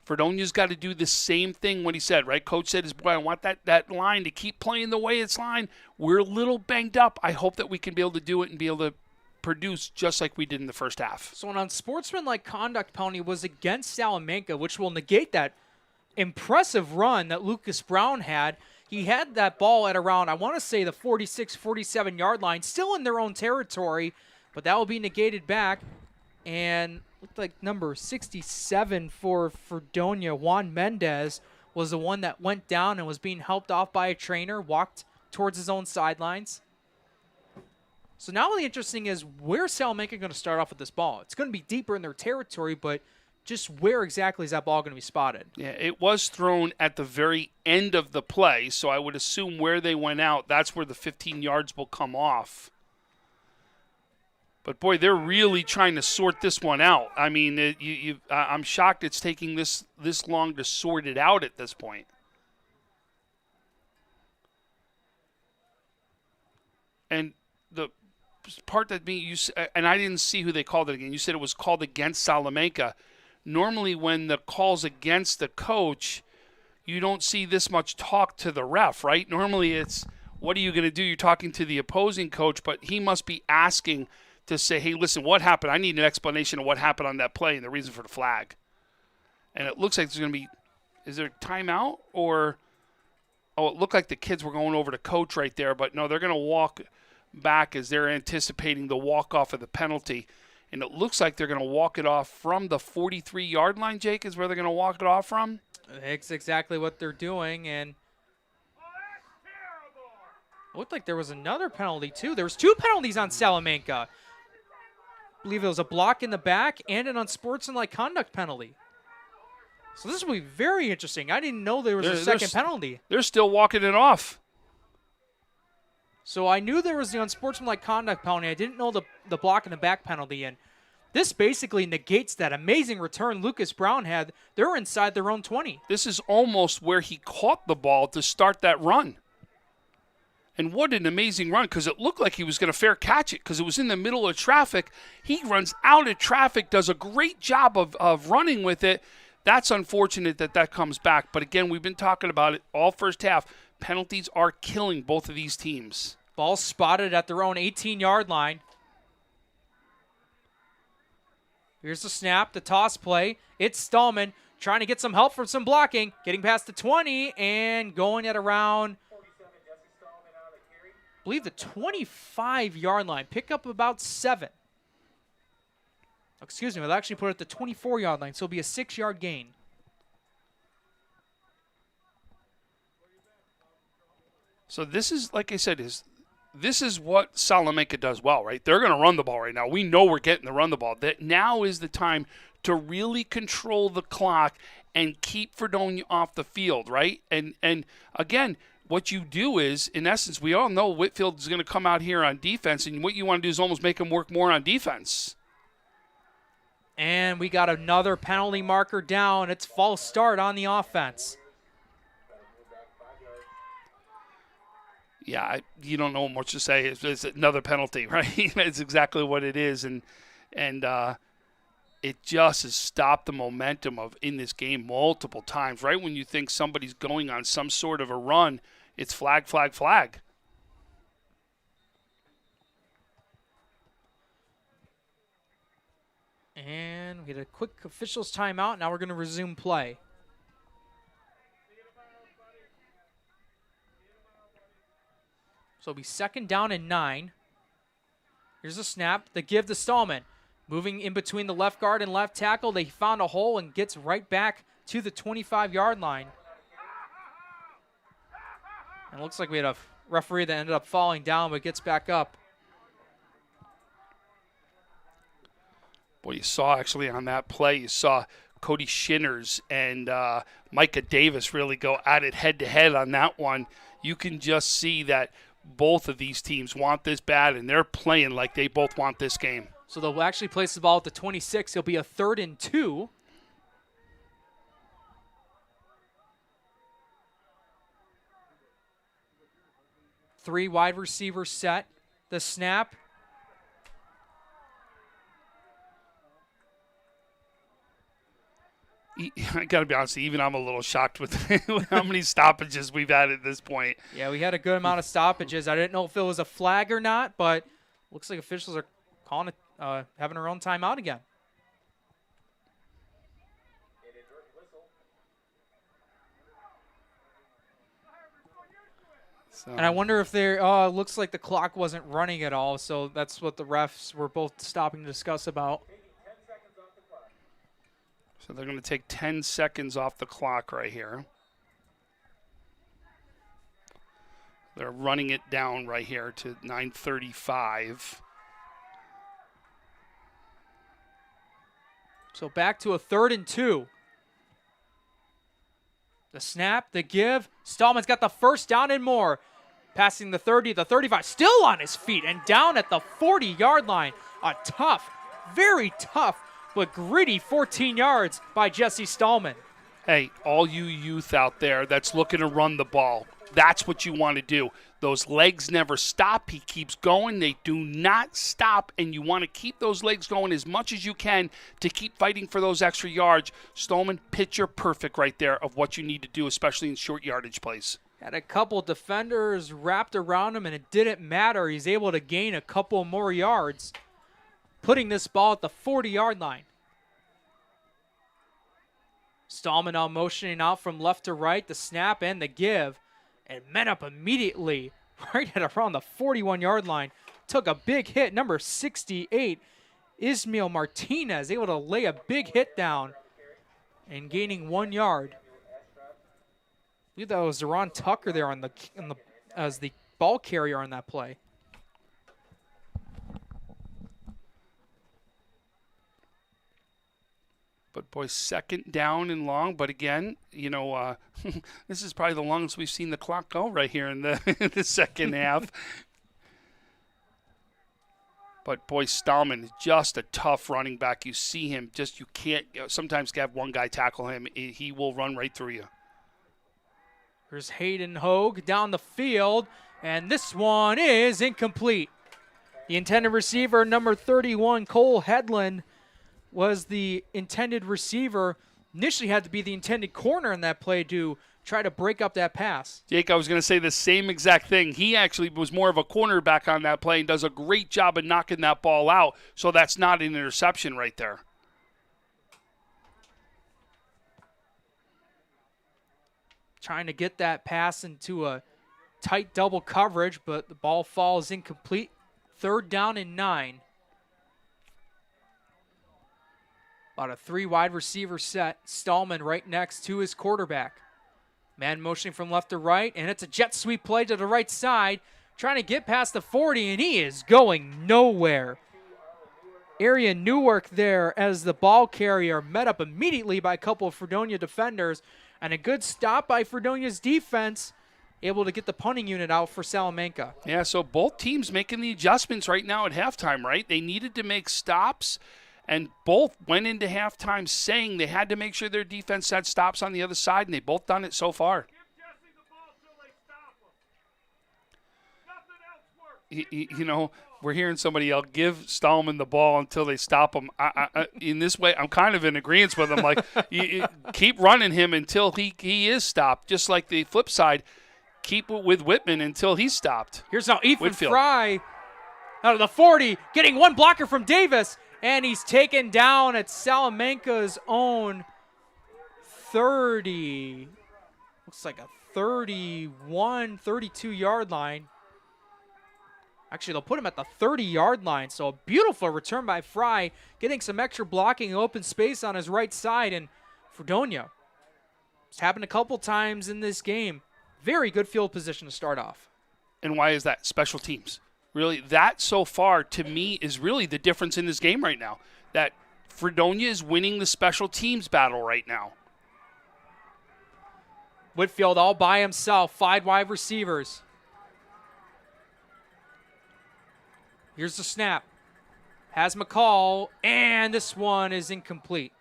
Fredonia's got to do the same thing what he said, right? Coach said, boy, I want that line to keep playing the way it's lined. We're a little banged up. I hope that we can be able to do it and be able to produce just like we did in the first half. So an unsportsmanlike conduct penalty was against Salamanca, which will negate that impressive run that Lucas Brown had. He had that ball at around, I want to say, the 46, 47-yard line, still in their own territory, but that will be negated back. And looked like number 67 for Fredonia, Juan Mendez, was the one that went down and was being helped off by a trainer, walked towards his own sidelines. So now the interesting is, where's Salamanca going to start off with this ball? It's going to be deeper in their territory, but just where exactly is that ball going to be spotted? Yeah, it was thrown at the very end of the play, so I would assume where they went out, that's where the 15 yards will come off. But, boy, they're really trying to sort this one out. I mean, I'm shocked it's taking this long to sort it out at this point. And the part that and I didn't see who they called it again. You said it was called against Salamanca. Normally when the call's against the coach, you don't see this much talk to the ref, right? Normally it's, what are you going to do? You're talking to the opposing coach, but he must be asking to say, hey, listen, what happened? I need an explanation of what happened on that play and the reason for the flag. And it looks like there's going to be, is there a timeout or, oh, it looked like the kids were going over to coach right there, but no, they're going to walk back as they're anticipating the walk-off of the penalty. And it looks like they're going to walk it off from the 43-yard line, Jake, is where they're going to walk it off from. That's exactly what they're doing, and it looked like there was another penalty, too. There was 2 penalties on Salamanca. I believe it was a block in the back and an unsportsmanlike conduct penalty. So this will be very interesting. I didn't know there was a second penalty. They're still walking it off. So I knew there was the unsportsmanlike conduct penalty. I didn't know the block in the back penalty. And this basically negates that amazing return Lucas Brown had. They're inside their own 20. This is almost where he caught the ball to start that run. And what an amazing run, because it looked like he was going to fair catch it because it was in the middle of traffic. He runs out of traffic, does a great job of running with it. That's unfortunate that comes back. But, again, we've been talking about it all first half. Penalties are killing both of these teams. Ball spotted at their own 18-yard line. Here's the snap, the toss play. It's Stallman trying to get some help from some blocking, getting past the 20 and going at around, I believe, the 25-yard line. Pick up about 7. Excuse me, they'll actually put it at the 24-yard line, so it'll be a 6-yard gain. So this is, like I said, this is what Salamanca does well, right? They're going to run the ball right now. We know we're getting to run the ball. That now is the time to really control the clock and keep Fredonia off the field, right? And again, what you do is, in essence, we all know Whitfield is going to come out here on defense, and what you want to do is almost make him work more on defense. And we got another penalty marker down. It's false start on the offense. Yeah, you don't know much to say. It's another penalty, right? It's exactly what it is, and it just has stopped the momentum of in this game multiple times. Right when you think somebody's going on some sort of a run, it's flag, flag, flag. And we get a quick officials timeout. Now we're going to resume play. So it'll be 2nd down and 9. Here's a snap. The give to Stallman. Moving in between the left guard and left tackle. They found a hole and gets right back to the 25-yard line. And it looks like we had a referee that ended up falling down but gets back up. Boy, you saw actually on that play, you saw Cody Shinners and Micah Davis really go at it head-to-head on that one. You can just see that both of these teams want this bad, and they're playing like they both want this game. So they'll actually place the ball at the 26. It'll be a 3rd and 2. Three wide receivers set. The snap. I got to be honest, even I'm a little shocked with how many stoppages we've had at this point. Yeah, we had a good amount of stoppages. I didn't know if it was a flag or not, but looks like officials are calling it, having their own timeout again. So. And I wonder if they're, looks like the clock wasn't running at all, so that's what the refs were both stopping to discuss about. So they're going to take 10 seconds off the clock right here. They're running it down right here to 9:35. So back to a 3rd and 2. The snap, the give. Stallman's got the 1st down and more. Passing the 30, the 35, still on his feet and down at the 40-yard line. A tough, very tough, but gritty 14 yards by Jesse Stallman. Hey, all you youth out there that's looking to run the ball, that's what you want to do. Those legs never stop. He keeps going. They do not stop, and you want to keep those legs going as much as you can to keep fighting for those extra yards. Stallman, picture perfect right there of what you need to do, especially in short yardage plays. Had a couple defenders wrapped around him, and it didn't matter. He's able to gain a couple more yards. putting this ball at the 40-yard line. Stallman now motioning out from left to right, the snap and the give, and met up immediately right at around the 41-yard line. Took a big hit. Number 68, Ismail Martinez, able to lay a big hit down and gaining 1 yard. I believe that was Deron Tucker there as the ball carrier on that play. But, boy, second down and long. But, again, this is probably the longest we've seen the clock go right here in the second half. But, boy, Stallman is just a tough running back. You see him, you can't – sometimes have one guy tackle him. He will run right through you. Here's Hayden Hogue down the field, and this one is incomplete. The intended receiver, number 31, Cole Headland, was the intended receiver. Initially had to be the intended corner in that play to try to break up that pass. Jake, I was going to say the same exact thing. He actually was more of a cornerback on that play and does a great job of knocking that ball out, so that's not an interception right there. Trying to get that pass into a tight double coverage, but the ball falls incomplete. 3rd down and 9. About a 3 wide receiver set. Stallman right next to his quarterback. Man motioning from left to right, and it's a jet sweep play to the right side. Trying to get past the 40, and he is going nowhere. Area Newark there as the ball carrier, met up immediately by a couple of Fredonia defenders, and a good stop by Fredonia's defense, able to get the punting unit out for Salamanca. Yeah, so both teams making the adjustments right now at halftime, right? They needed to make stops, and both went into halftime saying they had to make sure their defense had stops on the other side, and they've both done it so far. We're hearing somebody yell, give Stallman the ball until they stop him. In this way, I'm kind of in agreement with him. Like, keep running him until he is stopped. Just like the flip side, keep it with Whitman until he's stopped. Here's now Ethan Fry out of the 40, getting one blocker from Davis, and he's taken down at Salamanca's own 30. Looks like a 31, 32-yard line. Actually, they'll put him at the 30-yard line. So a beautiful return by Fry, getting some extra blocking and open space on his right side. And Fredonia, it's happened a couple times in this game. Very good field position to start off. And why is that? Special teams. Really, that so far, to me, is really the difference in this game right now. That Fredonia is winning the special teams battle right now. Whitfield all by himself, 5 wide receivers. Here's the snap. Has McCall, and this one is incomplete.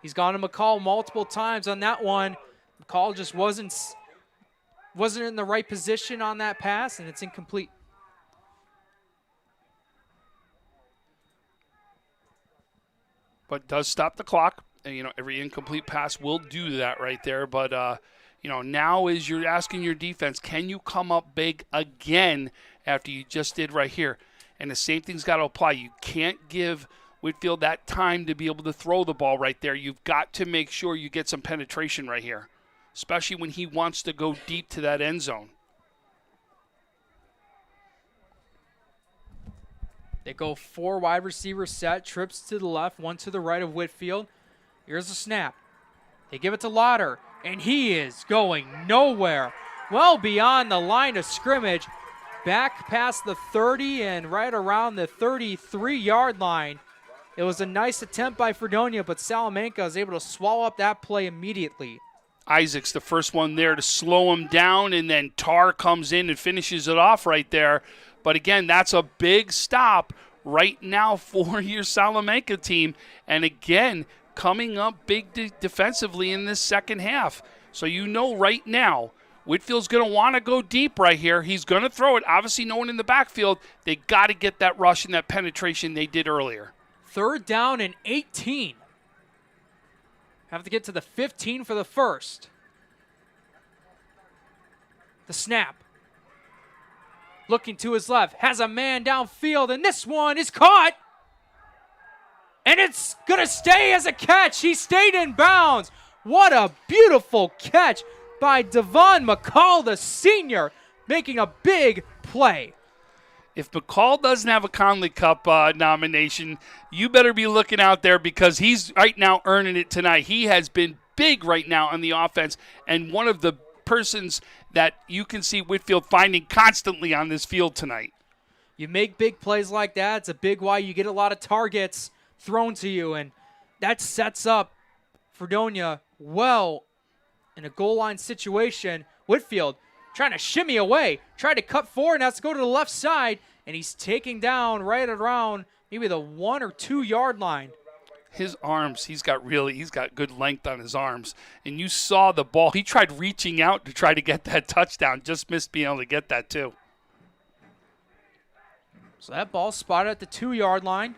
He's gone to McCall multiple times on that one. McCall just wasn't in the right position on that pass, and it's incomplete. But does stop the clock. And, every incomplete pass will do that right there. But, now is you're asking your defense, can you come up big again after you just did right here? And the same thing's got to apply. You can't give Whitfield that time to be able to throw the ball right there. You've got to make sure you get some penetration right here, especially when he wants to go deep to that end zone. They go 4 wide receiver set, trips to the left, 1 to the right of Whitfield. Here's the snap. They give it to Lauder, and he is going nowhere. Well beyond the line of scrimmage. Back past the 30 and right around the 33-yard line. It was a nice attempt by Fredonia, but Salamanca is able to swallow up that play immediately. Isaac's the first one there to slow him down, and then Tar comes in and finishes it off right there. But again, that's a big stop right now for your Salamanca team. And again, coming up big defensively in this second half. So right now, Whitfield's going to want to go deep right here. He's going to throw it. Obviously, no one in the backfield. They got to get that rush and that penetration they did earlier. 3rd down and 18. Have to get to the 15 for the first. The snap. Looking to his left. Has a man downfield, and this one is caught. And it's going to stay as a catch. He stayed in bounds. What a beautiful catch by Devon McCall, the senior, making a big play. If McCall doesn't have a Conley Cup nomination, you better be looking out there because he's right now earning it tonight. He has been big right now on the offense and one of the persons that you can see Whitfield finding constantly on this field tonight. You make big plays like that. It's a big why. You get a lot of targets thrown to you, and that sets up Fredonia well in a goal line situation. Whitfield trying to shimmy away, tried to cut forward, and has to go to the left side, and he's taking down right around maybe the 1 or 2 yard line. His arms, he's got good length on his arms. And you saw the ball. He tried reaching out to try to get that touchdown, just missed being able to get that too. So that ball spotted at the 2 yard line.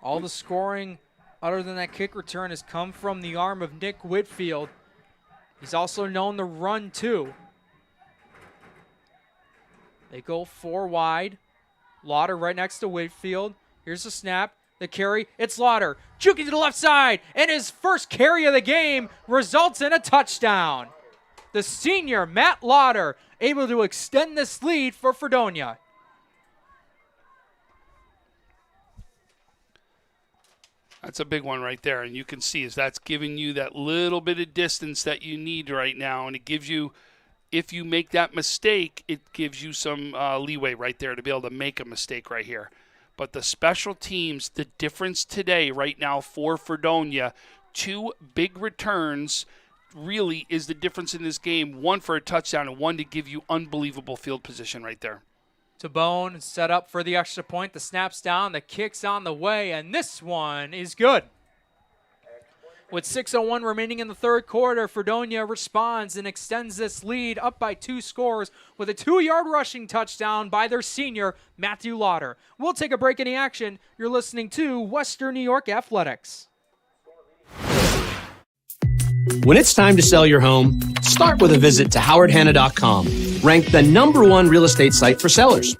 All the scoring other than that kick return has come from the arm of Nick Whitfield. He's also known to run too. They go 4 wide. Lauder right next to Whitfield. Here's the snap, the carry. It's Lauder juking to the left side, and his first carry of the game results in a touchdown. The senior, Matt Lauder, able to extend this lead for Fredonia. That's a big one right there, and you can see is that's giving you that little bit of distance that you need right now, and it gives you, if you make that mistake, it gives you some leeway right there to be able to make a mistake right here. But the special teams, the difference today right now for Fredonia, 2 big returns really is the difference in this game, 1 for a touchdown and 1 to give you unbelievable field position right there. Tabone set up for the extra point. The snap's down, the kick's on the way, and this one is good. With 6:01 remaining in the third quarter, Fredonia responds and extends this lead up by 2 scores with a 2-yard rushing touchdown by their senior, Matthew Lauder. We'll take a break in the action. You're listening to Western New York Athletics. When it's time to sell your home, start with a visit to howardhanna.com, ranked the #1 real estate site for sellers.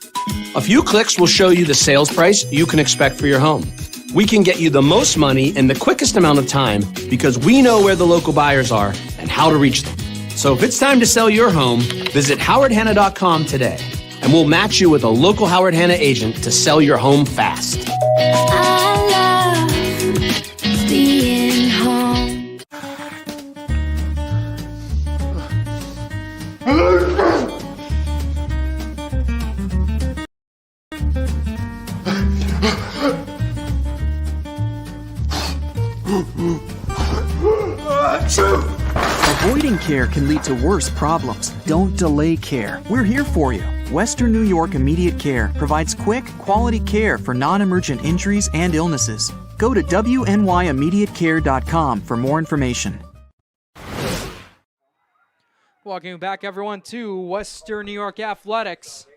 A few clicks will show you the sales price you can expect for your home. We can get you the most money in the quickest amount of time because we know where the local buyers are and how to reach them. So if it's time to sell your home, visit howardhanna.com today, and we'll match you with a local Howard Hanna agent to sell your home fast. I love being home. Avoiding care can lead to worse problems. Don't delay care. We're here for you. Western New York Immediate Care provides quick, quality care for non-emergent injuries and illnesses. Go to wnyimmediatecare.com for more information. Welcome back, everyone, to Western New York Athletics.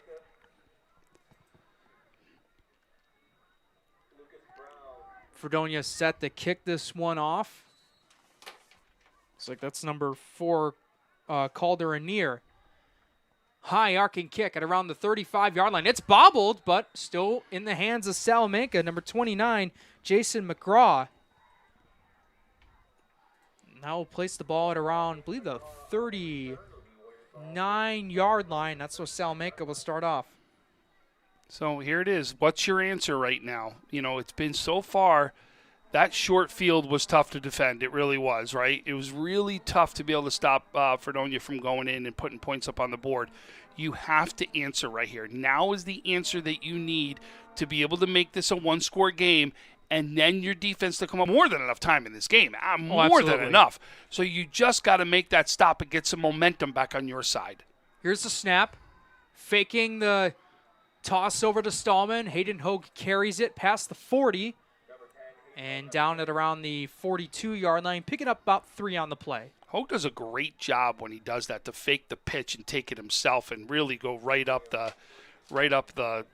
Fredonia set to kick this one off. Looks like that's number 4, Calder and Near. High arcing kick at around the 35-yard line. It's bobbled, but still in the hands of Salamanca. Number 29, Jason McGraw. Now we'll place the ball at around, I believe, the 39-yard line. That's where Salamanca will start off. So here it is. What's your answer right now? You know, it's been so far, that short field was tough to defend. It really was, right? It was really tough to be able to stop Fredonia from going in and putting points up on the board. You have to answer right here. Now is the answer that you need to be able to make this a 1-score game, and then your defense to come up more than enough time in this game. More than enough. So you just got to make that stop and get some momentum back on your side. Here's the snap. Faking the toss over to Stallman. Hayden Hogue carries it past the 40 and down at around the 42-yard line, picking up about 3 on the play. Hogue does a great job when he does that, to fake the pitch and take it himself and really go right up the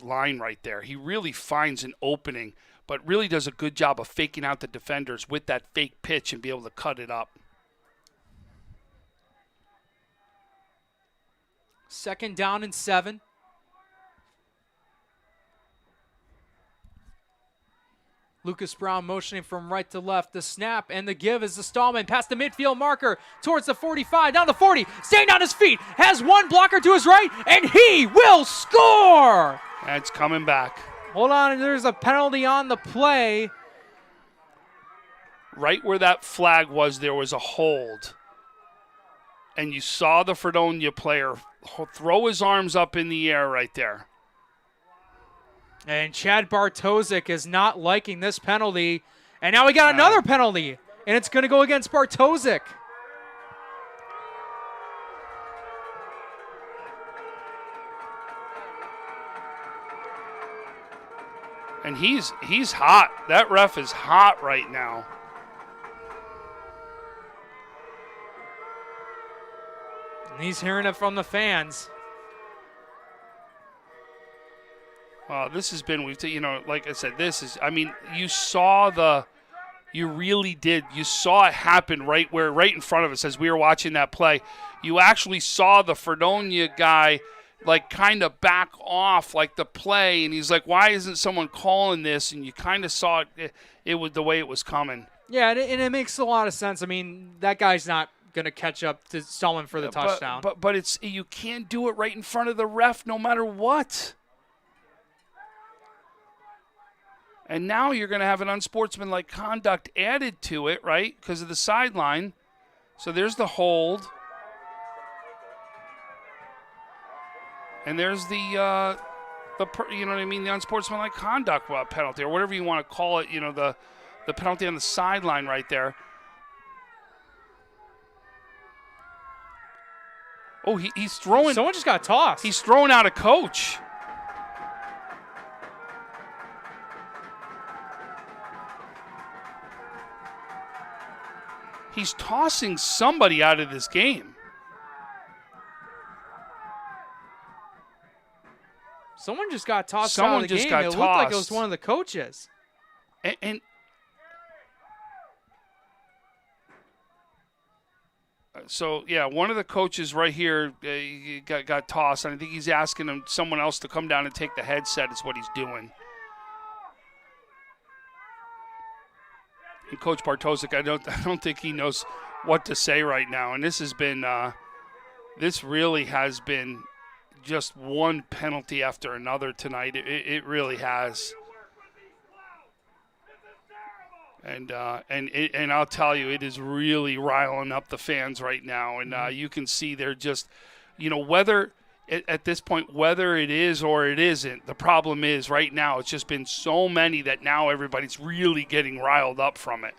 line right there. He really finds an opening, but really does a good job of faking out the defenders with that fake pitch and be able to cut it up. 2nd down and 7. Lucas Brown motioning from right to left. The snap and the give is the Stallman past the midfield marker towards the 45, down the 40, staying on his feet, has one blocker to his right, and he will score! That's coming back. Hold on, there's a penalty on the play. Right where that flag was, there was a hold. And you saw the Fredonia player throw his arms up in the air right there. And Chad Bartosik is not liking this penalty. And now we got another penalty. And it's going to go against Bartosik. And he's hot. That ref is hot right now. And he's hearing it from the fans. Well, this has been, like I said, you really did. You saw it happen right in front of us as we were watching that play. You actually saw the Fredonia guy like kind of back off like the play, and he's like, why isn't someone calling this? And you kind of saw it was the way it was coming. Yeah, and it makes a lot of sense. I mean, that guy's not going to catch up to Stallman for the touchdown. But you can't do it right in front of the ref no matter what. And now you're going to have an unsportsmanlike conduct added to it, right, because of the sideline. So there's the hold. And there's the you know what I mean, the unsportsmanlike conduct penalty or whatever you want to call it, the penalty on the sideline right there. Oh, he's throwing. Someone just got tossed. He's throwing out a coach. He's tossing somebody out of this game. Someone just got tossed out of the game. It looked like it was one of the coaches. And so, yeah, one of the coaches right here got tossed. And I think he's asking someone else to come down and take the headset is what he's doing. And Coach Bartosik, I don't think he knows what to say right now. And this has been, this really has been just one penalty after another tonight. It really has. And I'll tell you, it is really riling up the fans right now. And you can see they're just, whether at this point, whether it is or it isn't, the problem is right now it's just been so many that now everybody's really getting riled up from it.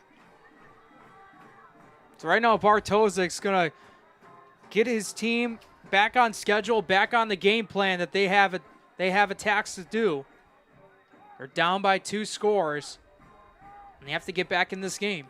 So right now Bartosik's going to get his team back on schedule, back on the game plan that they have a task to do. They're down by 2 scores, and they have to get back in this game.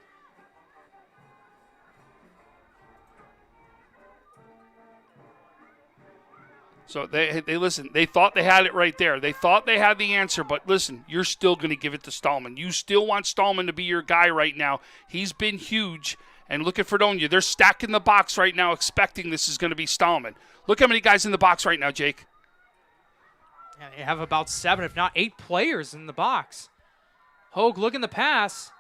So they listen. They thought they had it right there. They thought they had the answer, but listen, you're still going to give it to Stallman. You still want Stallman to be your guy right now. He's been huge. And look at Fredonia. They're stacking the box right now, expecting this is going to be Stallman. Look how many guys in the box right now, Jake. Yeah, they have about 7, if not 8 players in the box. Hogue looking the pass.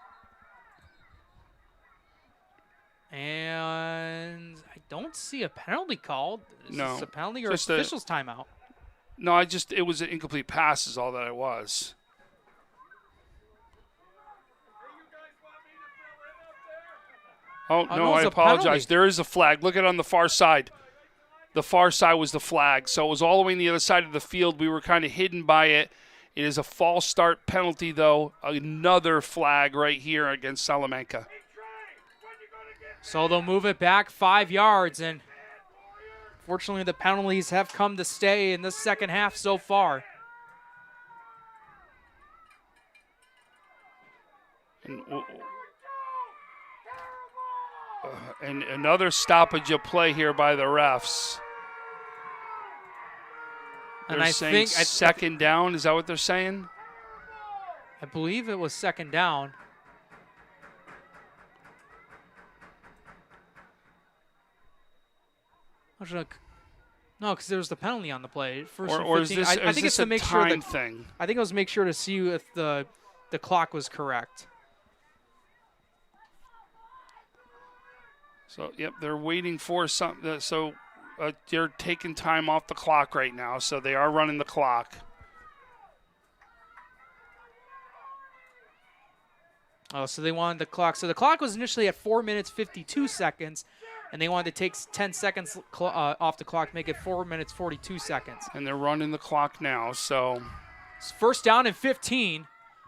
And I don't see a penalty called. Is this a penalty or official's timeout? No, it was an incomplete pass is all that it was. Oh, no, I apologize. Penalty. There is a flag. Look at it on the far side. The far side was the flag. So it was all the way on the other side of the field. We were kind of hidden by it. It is a false start penalty, though. Another flag right here against Salamanca. So they'll move it back 5 yards, and fortunately the penalties have come to stay in this second half so far. And another stoppage of play here by the refs. They're saying second down. Is that what they're saying? I believe it was second down. No, because there was the penalty on the play. Or is this, I think it's to make sure that thing? I think it was make sure to see if the the clock was correct. So, yep, they're waiting for something. So they're taking time off the clock right now, so they are running the clock. Oh, so they wanted the clock. So the clock was initially at 4 minutes, 52 seconds, and they wanted to take 10 seconds off the clock, make it 4 minutes, 42 seconds. And they're running the clock now, so. It's first down and 15.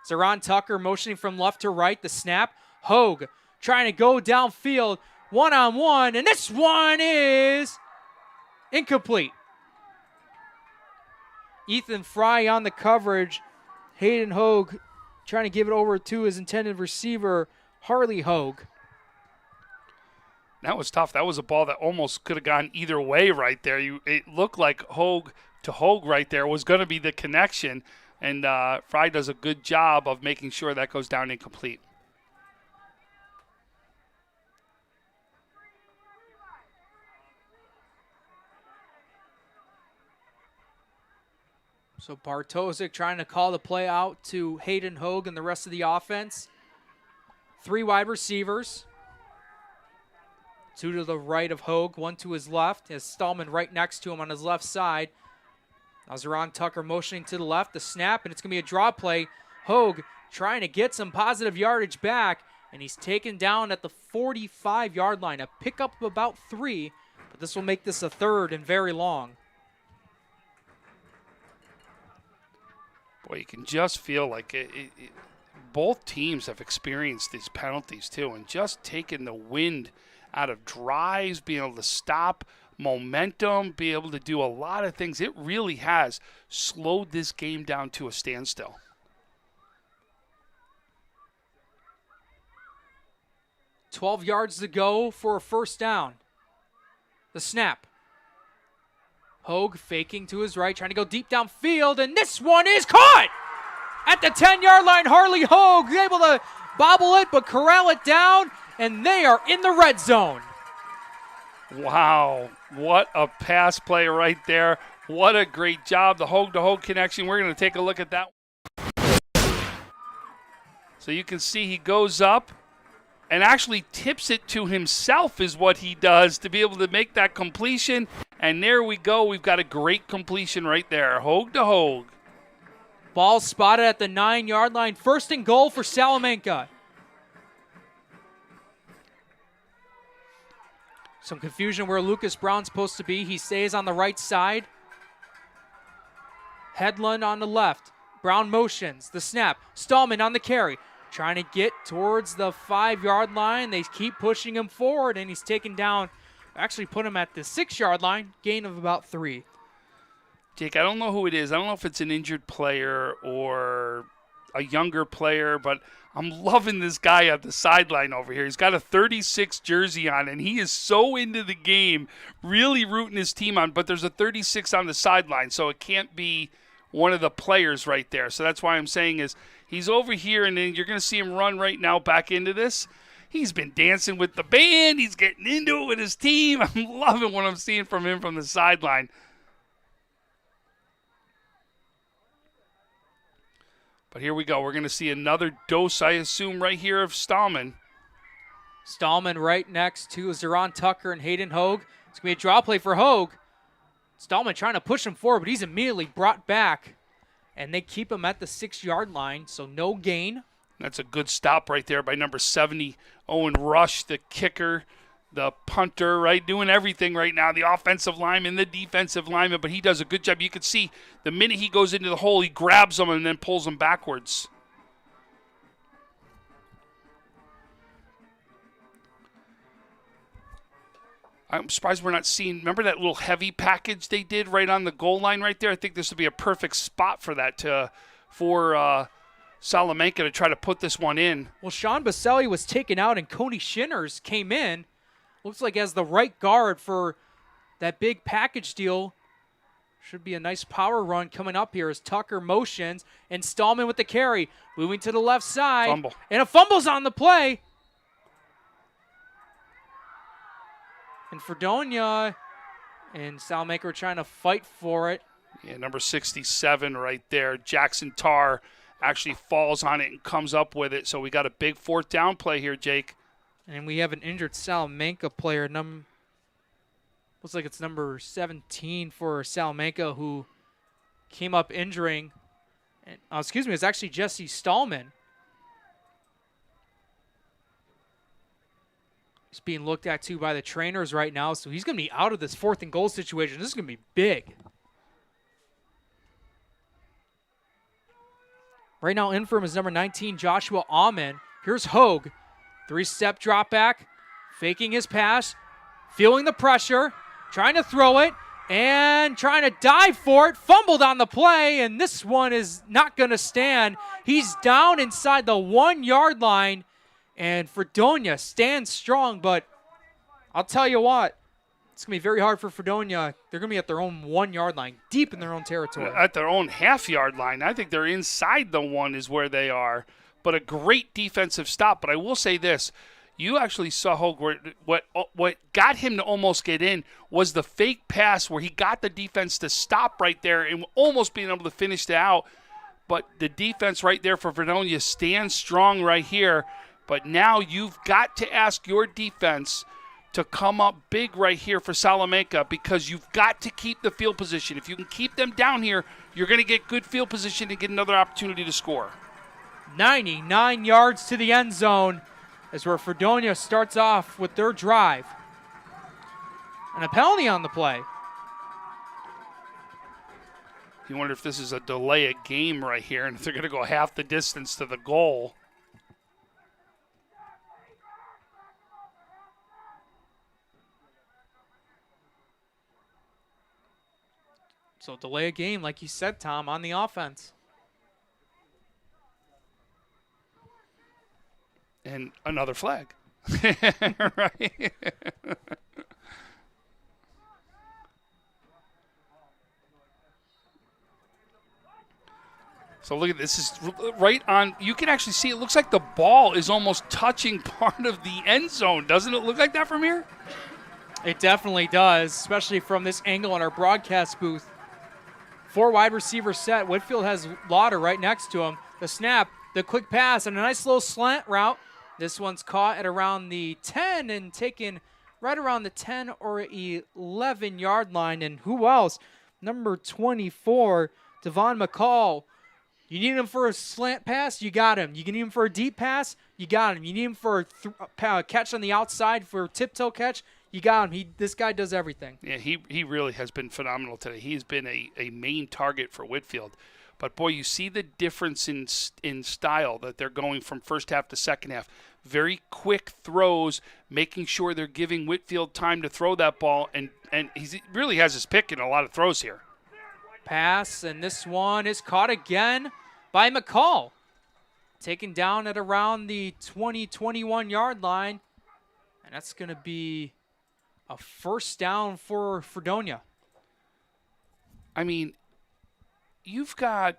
Zeron Tucker motioning from left to right. The snap. Hogue trying to go downfield, one-on-one, and this one is incomplete. Ethan Fry on the coverage. Hayden Hogue trying to give it over to his intended receiver, Harley Hogue. That was tough. That was a ball that almost could have gone either way right there. It looked like Hogue to Hogue right there was going to be the connection, and Fry does a good job of making sure that goes down incomplete. So Bartosik trying to call the play out to Hayden Hogue and the rest of the offense. 3 wide receivers. 2 to the right of Hogue, 1 to his left. He has Stallman right next to him on his left side. Now Zeron Tucker motioning to the left, the snap, and it's going to be a draw play. Hogue trying to get some positive yardage back, and he's taken down at the 45-yard line. A pickup of about 3, but this will make this a 3rd and very long. Boy, you can just feel like both teams have experienced these penalties too, and just taking the wind out of drives, being able to stop momentum, be able to do a lot of things. It really has slowed this game down to a standstill. $12 yards to go for a first down. The snap. Hogue faking to his right, trying to go deep downfield, and this one is caught! At the 10-yard line, Harley Hogue able to bobble it, but corral it down, and they are in the red zone. Wow, what a pass play right there. What a great job, the Hogue-to-Hogue connection. We're going to take a look at that. So you can see he goes up and actually tips it to himself is what he does to be able to make that completion. And there we go. We've got a great completion right there. Hogue-to-Hogue. Ball spotted at the 9-yard line. 1st and goal for Salamanca. Some confusion where Lucas Brown's supposed to be. He stays on the right side. Headland on the left. Brown motions. The snap. Stallman on the carry. Trying to get towards the 5-yard line. They keep pushing him forward, and he's taken down. Actually put him at the 6-yard line. Gain of about 3. Jake, I don't know who it is. I don't know if it's an injured player or a younger player, but I'm loving this guy at the sideline over here. He's got a 36 jersey on, and he is so into the game, really rooting his team on, but there's a 36 on the sideline, so it can't be one of the players right there. So that's why I'm saying is he's over here, and then you're going to see him run right now back into this. He's been dancing with the band. He's getting into it with his team. I'm loving what I'm seeing from him from the sideline. But here we go. We're going to see another dose, I assume, right here of Stallman. Stallman right next to Zeron Tucker and Hayden Hogue. It's going to be a draw play for Hogue. Stallman trying to push him forward, but he's immediately brought back. And they keep him at the 6-yard line, so no gain. That's a good stop right there by number 70, Owen Rush, the kicker, the punter, right, doing everything right now, the offensive lineman, the defensive lineman, but he does a good job. You can see the minute he goes into the hole, he grabs them and then pulls them backwards. I'm surprised we're not seeing, remember that little heavy package they did right on the goal line right there? I think this would be a perfect spot for that for Salamanca to try to put this one in. Well, Sean Baselli was taken out and Coney Shinners came in. Looks like as the right guard for that big package deal. Should be a nice power run coming up here as Tucker motions and Stallman with the carry. Moving to the left side. Fumble. And a fumble's on the play. And Fredonia and Salamanca are trying to fight for it. Yeah, number 67 right there. Jackson Tarr actually falls on it and comes up with it. So we got a big 4th down play here, Jake. And we have an injured Salamanca player. Looks like it's number 17 for Salamanca, who came up injuring. And, it's actually Jesse Stallman. He's being looked at, too, by the trainers right now. So he's going to be out of this 4th and goal situation. This is going to be big. Right now, in for him is number 19, Joshua Ahman. Here's Hogue. 3-step drop back, faking his pass, feeling the pressure, trying to throw it, and trying to dive for it. Fumbled on the play, and this one is not going to stand. He's down inside the 1-yard line, and Fredonia stands strong, but I'll tell you what, it's going to be very hard for Fredonia. They're going to be at their own 1-yard line, deep in their own territory. At their own half-yard line. I think they're inside the 1 is where they are. But a great defensive stop. But I will say this. You actually saw Hogue. What got him to almost get in was the fake pass where he got the defense to stop right there and almost being able to finish it out. But the defense right there for Fredonia stands strong right here. But now you've got to ask your defense to come up big right here for Salamanca because you've got to keep the field position. If you can keep them down here, you're going to get good field position and get another opportunity to score. 99 yards to the end zone is where Fredonia starts off with their drive. And a penalty on the play. You wonder if this is a delay of game right here and if they're going to go half the distance to the goal. So delay a game, like you said, Tom, on the offense. And another flag. Right? So look at this. Is right on. You can actually see it looks like the ball is almost touching part of the end zone. Doesn't it look like that from here? It definitely does, especially from this angle in our broadcast booth. 4 wide receiver set. Whitfield has Lauder right next to him. The snap, the quick pass, and a nice little slant route. This one's caught at around the 10 and taken right around the 10 or 11-yard line. And who else? Number 24, Devon McCall. You need him for a slant pass, you got him. You need him for a deep pass, you got him. You need him for a catch on the outside, for a tiptoe catch, you got him. This guy does everything. Yeah, he really has been phenomenal today. He's been a main target for Whitfield. But, boy, you see the difference in style that they're going from first half to second half. Very quick throws, making sure they're giving Whitfield time to throw that ball, and he really has his pick in a lot of throws here. Pass, and this one is caught again by McCall. Taken down at around the 20, 21-yard line, and that's going to be a first down for Fredonia. I mean, you've got,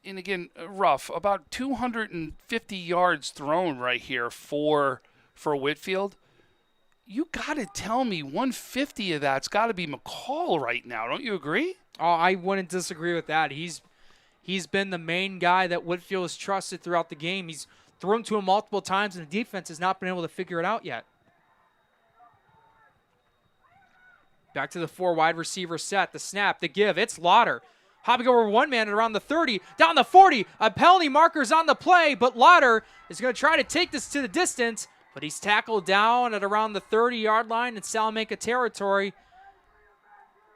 and again, rough, about 250 yards thrown right here for Whitfield. You got to tell me 150 of that's got to be McCall right now. Don't you agree? Oh, I wouldn't disagree with that. He's been the main guy that Whitfield has trusted throughout the game. He's thrown to him multiple times, and the defense has not been able to figure it out yet. Back to the 4 wide receiver set. The snap, the give. It's Lauder. Hopping over one man at around the 30, down the 40. A penalty marker's on the play, but Lauder is going to try to take this to the distance, but he's tackled down at around the 30-yard line in Salamanca territory,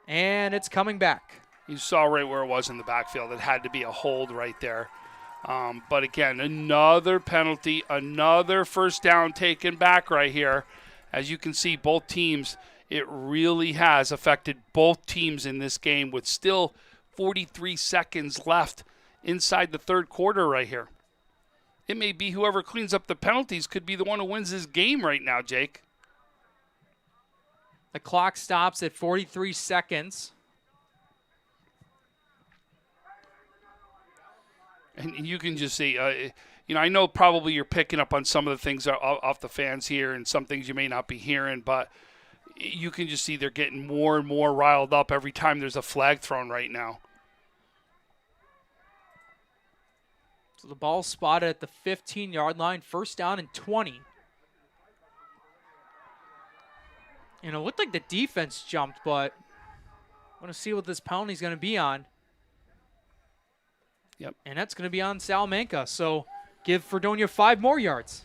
and it's coming back. You saw right where it was in the backfield. It had to be a hold right there. But again, another penalty, another first down taken back right here. As you can see, both teams, it really has affected both teams in this game with still 43 seconds left inside the third quarter right here. It may be whoever cleans up the penalties could be the one who wins this game right now, Jake. The clock stops at 43 seconds. And you can just see, I know probably you're picking up on some of the things off the fans here and some things you may not be hearing, but you can just see they're getting more and more riled up every time there's a flag thrown right now. So the ball spotted at the 15-yard line, first down and 20. And it looked like the defense jumped, but I want to see what this penalty is going to be on. Yep. And that's going to be on Salamanca. So give Fredonia 5 more yards.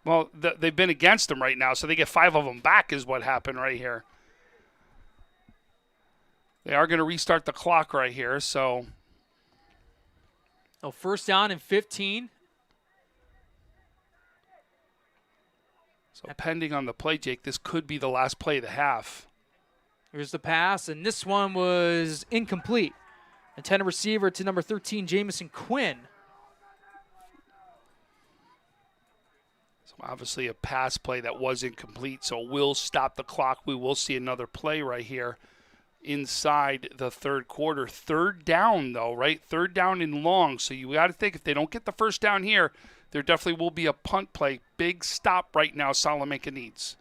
Well, they've been against them right now, so they get 5 of them back is what happened right here. They are going to restart the clock right here, so. So first down and 15. So pending on the play, Jake, this could be the last play of the half. Here's the pass, and this one was incomplete. Intended receiver to number 13, Jamison Quinn. So obviously a pass play that was incomplete, so we'll stop the clock. We will see another play right here inside the third quarter. Third down, though, right? Third down and long. So you got to think if they don't get the first down here, there definitely will be a punt play. Big stop right now Salamanca needs.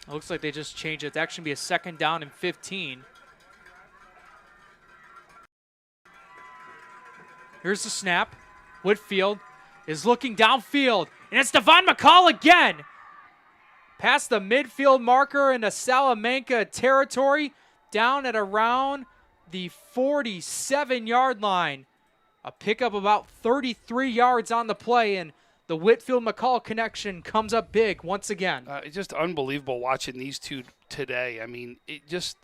It looks like they just changed it. It's actually going to be a second down and 15. Here's the snap. Whitfield is looking downfield, and it's Devon McCall again. Past the midfield marker into Salamanca territory, down at around the 47-yard line. A pickup about 33 yards on the play, and the Whitfield-McCall connection comes up big once again. It's just unbelievable watching these two today. I mean,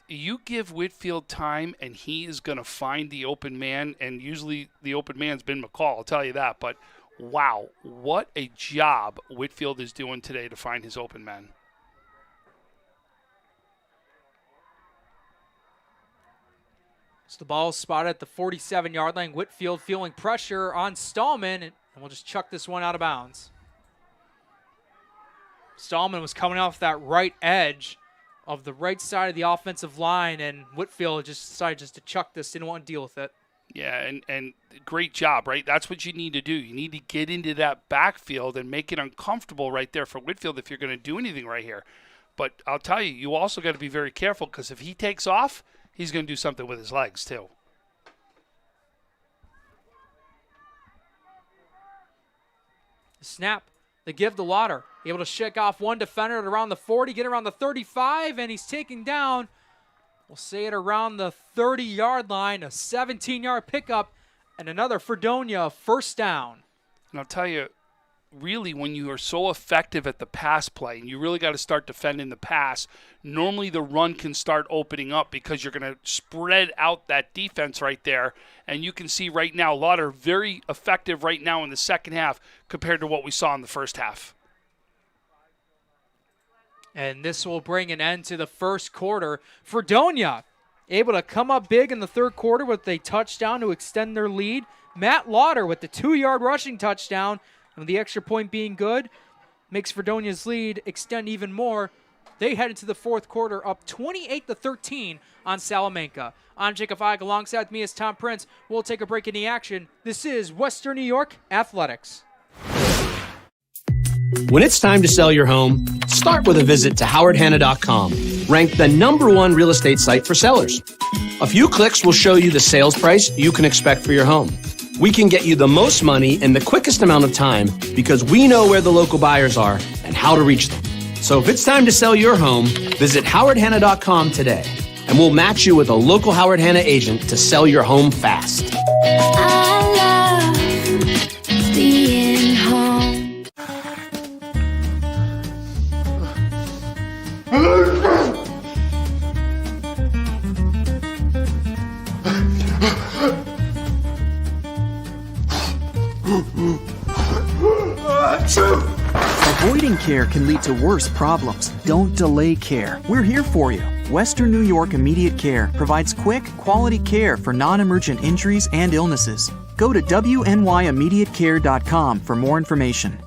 you give Whitfield time, and he is going to find the open man, and usually the open man's been McCall, I'll tell you that. But, wow, what a job Whitfield is doing today to find his open man. So the ball is spotted at the 47-yard line. Whitfield feeling pressure on Stallman, and we'll just chuck this one out of bounds. Stallman was coming off that right edge of the right side of the offensive line, and Whitfield just decided just to chuck this, didn't want to deal with it. Yeah, and great job, right? That's what you need to do. You need to get into that backfield and make it uncomfortable right there for Whitfield if you're going to do anything right here. But I'll tell you, you also got to be very careful because if he takes off, he's going to do something with his legs too. Snap, the give to Lauder. Able to shake off one defender at around the 40, get around the 35, and he's taken down. We'll say it around the 30-yard line, a 17-yard pickup, and another Fredonia first down. And I'll tell you, really, when you are so effective at the pass play, and you really got to start defending the pass, normally the run can start opening up because you're going to spread out that defense right there. And you can see right now, Lauder very effective right now in the second half compared to what we saw in the first half. And this will bring an end to the first quarter. Fredonia able to come up big in the third quarter with a touchdown to extend their lead. Matt Lauder with the 2-yard rushing touchdown, and the extra point being good, makes Fredonia's lead extend even more. They head into the fourth quarter up 28-13 on Salamanca. I'm Jacob Feig. Alongside me is Tom Prince. We'll take a break in the action. This is Western New York Athletics. When it's time to sell your home, start with a visit to howardhanna.com, ranked the #1 real estate site for sellers. A few clicks will show you the sales price you can expect for your home. We can get you the most money in the quickest amount of time because we know where the local buyers are and how to reach them. So if it's time to sell your home, visit howardhanna.com today, and we'll match you with a local Howard Hanna agent to sell your home fast. I love being home. Avoiding care can lead to worse problems. Don't delay care. We're here for you. Western New York Immediate Care provides quick, quality care for non-emergent injuries and illnesses. Go to wnyimmediatecare.com for more information.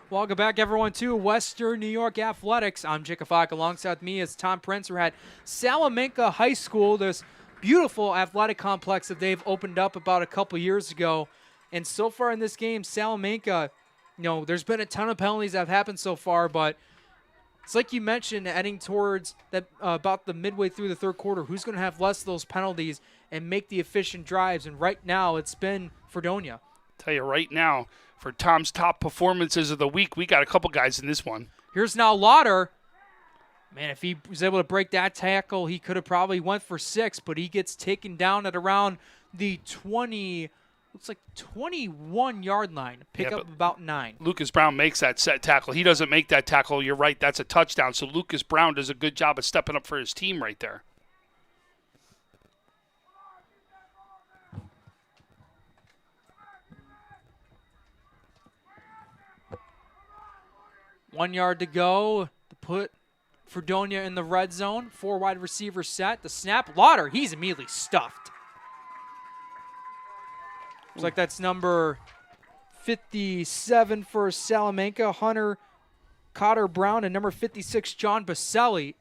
Welcome back, everyone, to Western New York Athletics. I'm Jacob Feig. Alongside me is Tom Prince. We're at Salamanca High School, this beautiful athletic complex that they've opened up about a couple years ago. And so far in this game, Salamanca, there's been a ton of penalties that have happened so far, but It's like you mentioned, heading towards that about the midway through the third quarter, who's going to have less of those penalties and make the efficient drives? And right now, it's been Fredonia. Tell you right now, for Tom's top performances of the week, we got a couple guys in this one. Here's now Lauder. Man, if he was able to break that tackle, he could have probably went for 6, but he gets taken down at around the 21-yard line. Pick up about 9. Lucas Brown makes that set tackle. He doesn't make that tackle. You're right. That's a touchdown. So Lucas Brown does a good job of stepping up for his team right there. One yard to go to put Fredonia in the red zone. 4 wide receivers set. The snap. Lauder, he's immediately stuffed. Looks like that's number 57 for Salamanca, Hunter Cotter Brown, and number 56, Sean Baselli,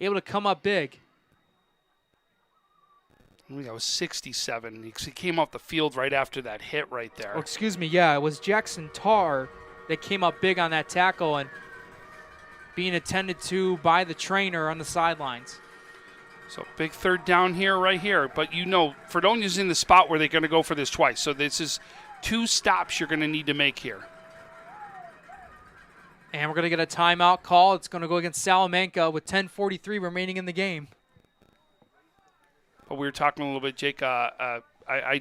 able to come up big. I think that was 67. He came off the field right after that hit right there. Oh, excuse me, yeah, it was Jackson Tarr that came up big on that tackle and being attended to by the trainer on the sidelines. So big third down here, right here. But you know, Fredonia's in the spot where they're going to go for this twice. So this is 2 stops you're going to need to make here. And we're going to get a timeout call. It's going to go against Salamanca with 10:43 remaining in the game. But we were talking a little bit, Jake. I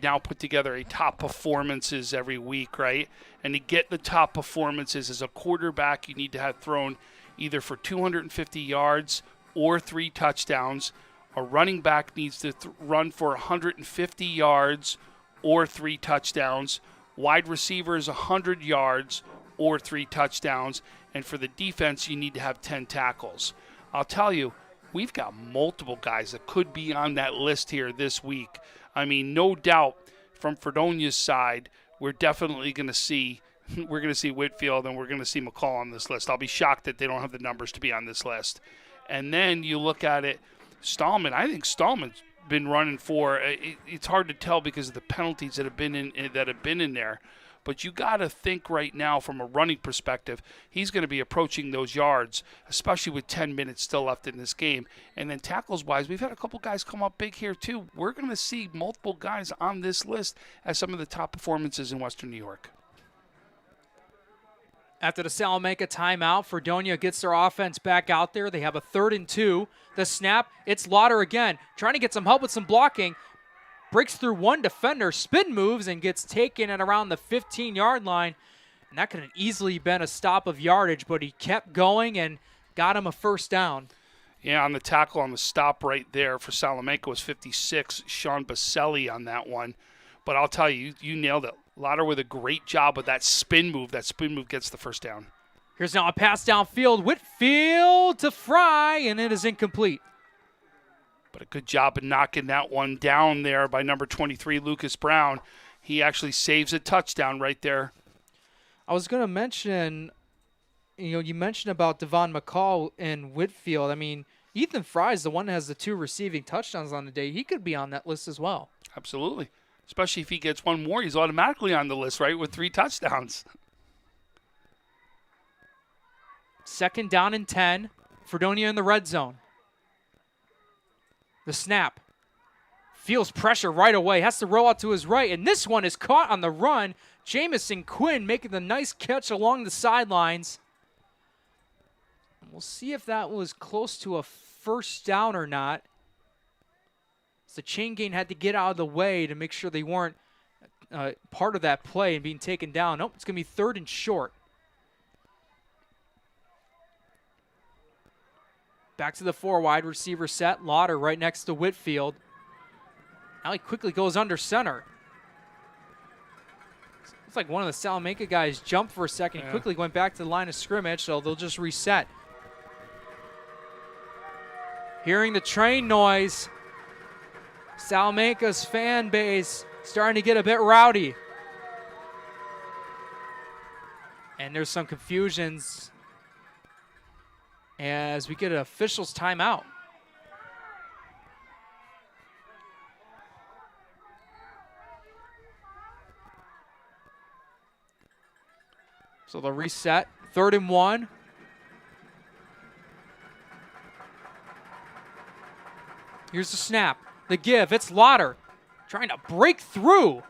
now put together a top performances every week, right? And to get the top performances as a quarterback, you need to have thrown either for 250 yards or 3 touchdowns. A running back needs to run for 150 yards or 3 touchdowns. Wide receivers, 100 yards or 3 touchdowns. And for the defense, you need to have 10 tackles. I'll tell you, we've got multiple guys that could be on that list here this week. I mean, no doubt from Fredonia's side, we're definitely going to see Whitfield and we're going to see McCall on this list. I'll be shocked that they don't have the numbers to be on this list. And then you look at it, Stallman. I think Stallman's been running for. It's hard to tell because of the penalties that have been in there. But you got to think right now from a running perspective, he's going to be approaching those yards, especially with 10 minutes still left in this game. And then tackles-wise, we've had a couple guys come up big here too. We're going to see multiple guys on this list as some of the top performances in Western New York. After the Salamanca timeout, Fredonia gets their offense back out there. They have a 3rd and 2. The snap, it's Lauder again, trying to get some help with some blocking. Breaks through one defender, spin moves, and gets taken at around the 15-yard line. And that could have easily been a stop of yardage, but he kept going and got him a 1st down. Yeah, on the tackle on the stop right there for Salamanca was 56, Sean Baselli on that one. But I'll tell you, you nailed it. Lauder with a great job with that spin move. That spin move gets the 1st down. Here's now a pass downfield. Whitfield to Fry, and it is incomplete. But a good job of knocking that one down there by number 23, Lucas Brown. He actually saves a touchdown right there. I was going to mention, you mentioned about Devon McCall and Whitfield. I mean, Ethan Fry is the one that has the 2 receiving touchdowns on the day. He could be on that list as well. Absolutely. Especially if he gets one more, he's automatically on the list, right, with 3 touchdowns. 2nd down and 10. Fredonia in the red zone. The snap. Feels pressure right away. Has to roll out to his right. And this one is caught on the run. Jamison Quinn making the nice catch along the sidelines. We'll see if that was close to a 1st down or not. So chain gain had to get out of the way to make sure they weren't part of that play and being taken down. Nope, it's going to be 3rd and short. Back to the 4 wide receiver set. Lauder right next to Whitfield. Now he quickly goes under center. Looks like one of the Salamanca guys jumped for a second. Yeah. Quickly went back to the line of scrimmage, so they'll just reset. Hearing the train noise, Salamanca's fan base starting to get a bit rowdy. And there's some confusions as we get an official's timeout. So they'll reset. 3rd and 1. Here's the snap. The give. It's Lauder trying to break through.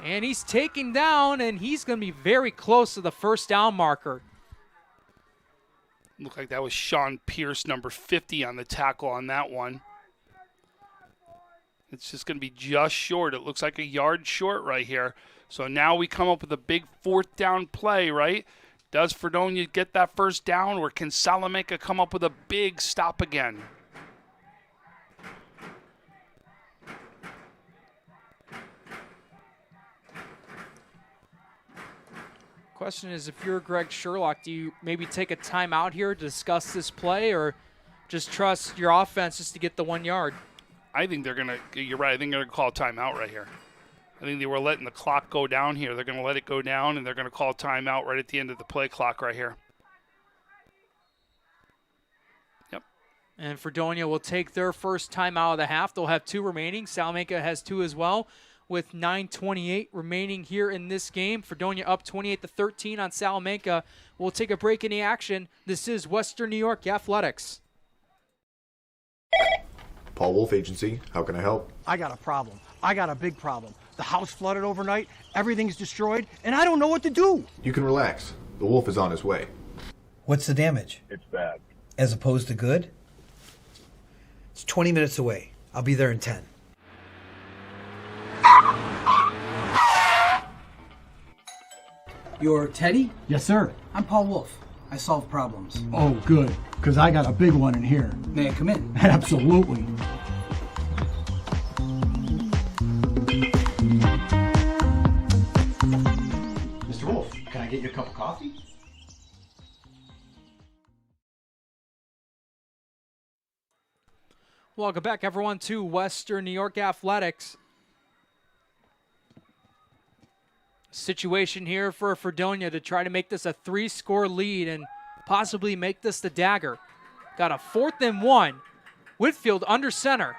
And he's taken down, and he's going to be very close to the first down marker. Looked like that was Sean Pierce, number 50, on the tackle on that one. It's just going to be just short. It looks like a yard short right here. So now we come up with a big fourth down play, right? Does Fredonia get that first down, or can Salamanca come up with a big stop again? Question is, if you're Greg Sherlock, do you maybe take a timeout here to discuss this play, or just trust your offense just to get the 1 yard? I think they're going to, you're right, I think they're going to call a timeout right here. I think they were letting the clock go down here. They're going to let it go down, and they're going to call a timeout right at the end of the play clock right here. Yep. And Fredonia will take their first timeout of the half. They'll have 2 remaining. Salamanca has 2 as well, with 9:28 remaining here in this game. Fredonia up 28-13 on Salamanca. We'll take a break in the action. This is Western New York Athletics. Paul Wolf Agency, how can I help? I got a problem. I got a big problem. The house flooded overnight, everything's destroyed, and I don't know what to do. You can relax. The wolf is on his way. What's the damage? It's bad. As opposed to good? It's 20 minutes away. I'll be there in 10. You're Teddy? Yes, sir. I'm Paul Wolf. I solve problems. Oh, good, because I got a big one in here. May I come in? Absolutely. Mr. Wolf, can I get you a cup of coffee? Welcome back, everyone, to Western New York Athletics. Situation here for Fredonia to try to make this a 3-score lead and possibly make this the dagger. Got a 4th and 1. Whitfield under center.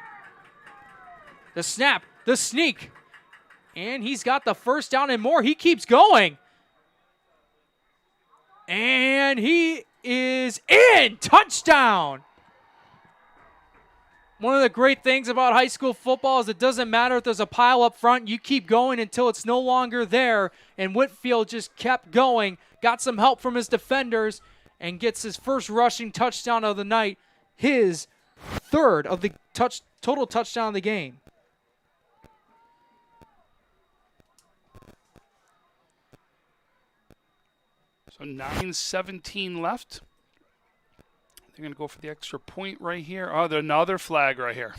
The snap, the sneak. And he's got the first down and more. He keeps going. And he is in. Touchdown. One of the great things about high school football is it doesn't matter if there's a pile up front. You keep going until it's no longer there. And Whitfield just kept going, got some help from his defenders, and gets his first rushing touchdown of the night, his 3rd of the total touchdown of the game. So 9:17 left. They're going to go for the extra point right here. Oh, there's another flag right here.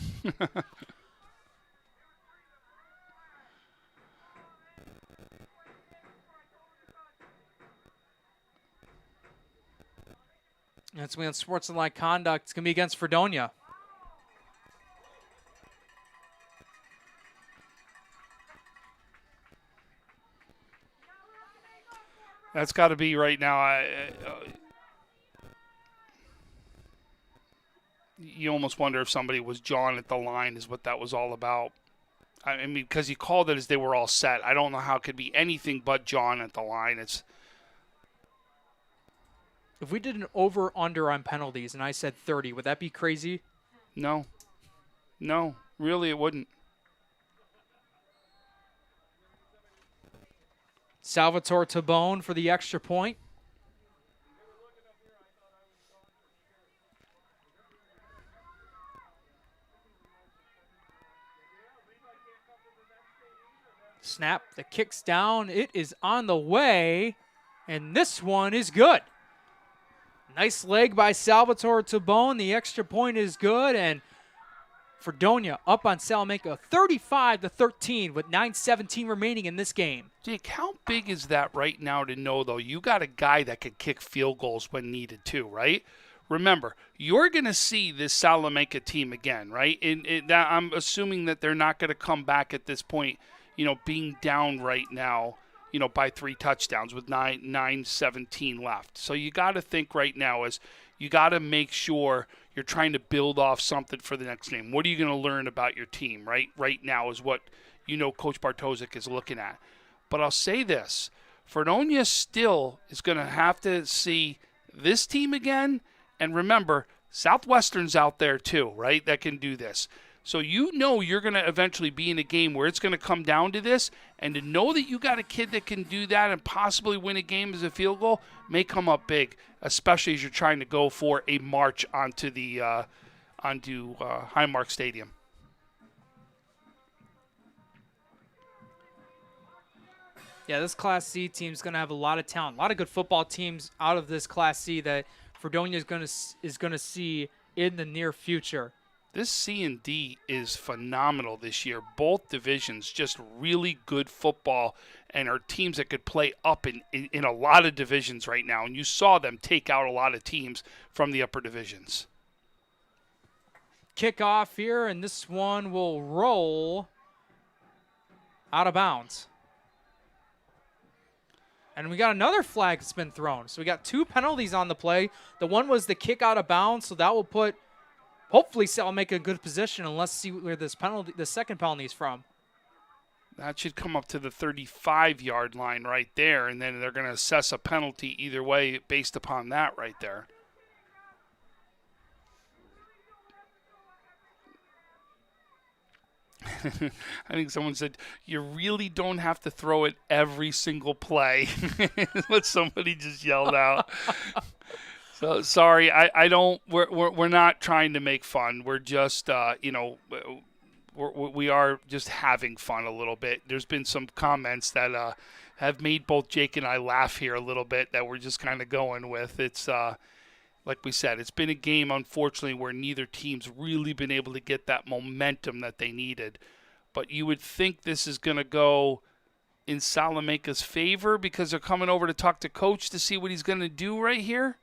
That's when sportsmanlike conduct. It's going to be against Fredonia. That's got to be right now. You almost wonder if somebody was jawing at the line is what that was all about. I mean, because he called it as they were all set. I don't know how it could be anything but jawing at the line. It's. If we did an over-under on penalties and I said 30, would that be crazy? No. No, really it wouldn't. Salvatore Tabone for the extra point. Snap, the kick's down. It is on the way, and this one is good. Nice leg by Salvatore Tabone. The extra point is good, and Fredonia up on Salamanca 35-13 with 9:17 remaining in this game. Jake, how big is that right now to know, though? You got a guy that could kick field goals when needed too, right? Remember, you're going to see this Salamanca team again, right? I'm assuming that they're not going to come back at this point, being down right now, by 3 touchdowns with 9:17 left. So you got to think right now is you got to make sure you're trying to build off something for the next game. What are you going to learn about your team, right? Right now is what, Coach Bartosik is looking at. But I'll say this, Fredonia still is going to have to see this team again. And remember, Southwestern's out there too, right, that can do this. So you know you're going to eventually be in a game where it's going to come down to this, and to know that you got a kid that can do that and possibly win a game as a field goal may come up big, especially as you're trying to go for a march onto the Highmark Stadium. Yeah, this Class C team is going to have a lot of talent, a lot of good football teams out of this Class C that Fredonia is going to see in the near future. This C and D is phenomenal this year. Both divisions, just really good football, and are teams that could play up in a lot of divisions right now. And you saw them take out a lot of teams from the upper divisions. Kickoff here, and this one will roll out of bounds. And we got another flag that's been thrown. So we got 2 penalties on the play. The one was the kick out of bounds, so that will put, hopefully, Salamanca in a good position, and let's see where this penalty, the second penalty is from. That should come up to the 35-yard line right there, and then they're going to assess a penalty either way based upon that right there. I think someone said, you really don't have to throw it every single play. What somebody just yelled out. So sorry, I don't. We're not trying to make fun. We're just we are just having fun a little bit. There's been some comments that have made both Jake and I laugh here a little bit that we're just kind of going with. It's like we said, it's been a game, unfortunately, where neither team's really been able to get that momentum that they needed. But you would think this is going to go in Salamanca's favor because they're coming over to talk to Coach to see what he's going to do right here.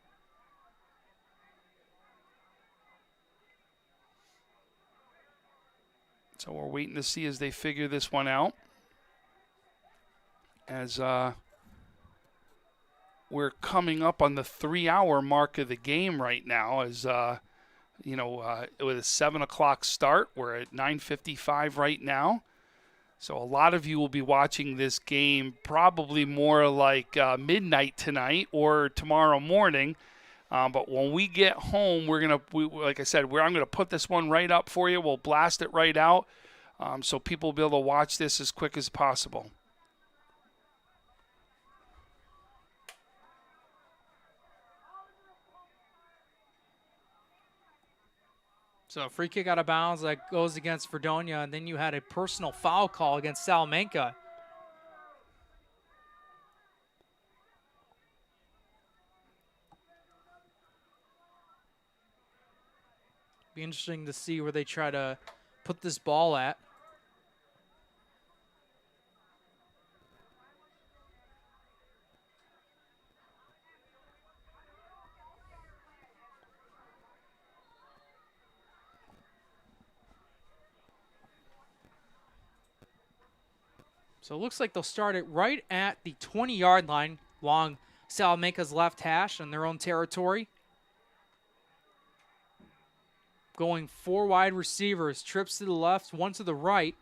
So we're waiting to see as they figure this one out. As we're coming up on the 3-hour mark of the game right now, as with a 7 o'clock start. We're at 9:55 right now. So a lot of you will be watching this game probably more like midnight tonight or tomorrow morning. But when we get home, like I said, I'm going to put this one right up for you. We'll blast it right out so people will be able to watch this as quick as possible. So a free kick out of bounds that goes against Fredonia, and then you had a personal foul call against Salamanca. Be interesting to see where they try to put this ball at. So it looks like they'll start it right at the 20-yard line along Salamanca's left hash in their own territory. Going 4 wide receivers, trips to the left, 1 to the right.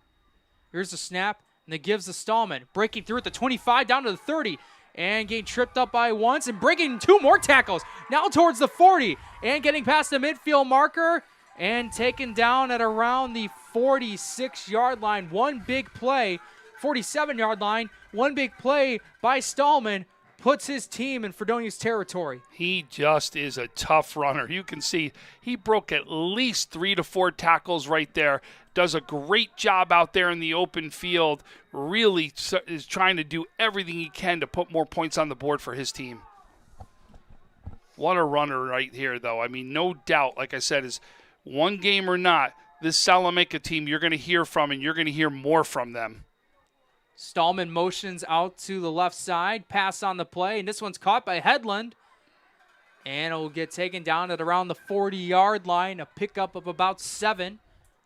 Here's the snap, and it gives to Stallman. Breaking through at the 25, down to the 30, and getting tripped up by once, and breaking 2 more tackles. Now towards the 40, and getting past the midfield marker, and taken down at around the 46-yard line. One big play, 47-yard line, one big play by Stallman puts his team in Fredonia's territory. He just is a tough runner. You can see he broke at least 3 to 4 tackles right there. Does a great job out there in the open field. Really is trying to do everything he can to put more points on the board for his team. What a runner right here, though. I mean, no doubt, like I said, is one game or not, this Salamanca team you're going to hear from, and you're going to hear more from them. Stallman motions out to the left side, pass on the play, and this one's caught by Headland. And it will get taken down at around the 40-yard line, a pickup of about 7.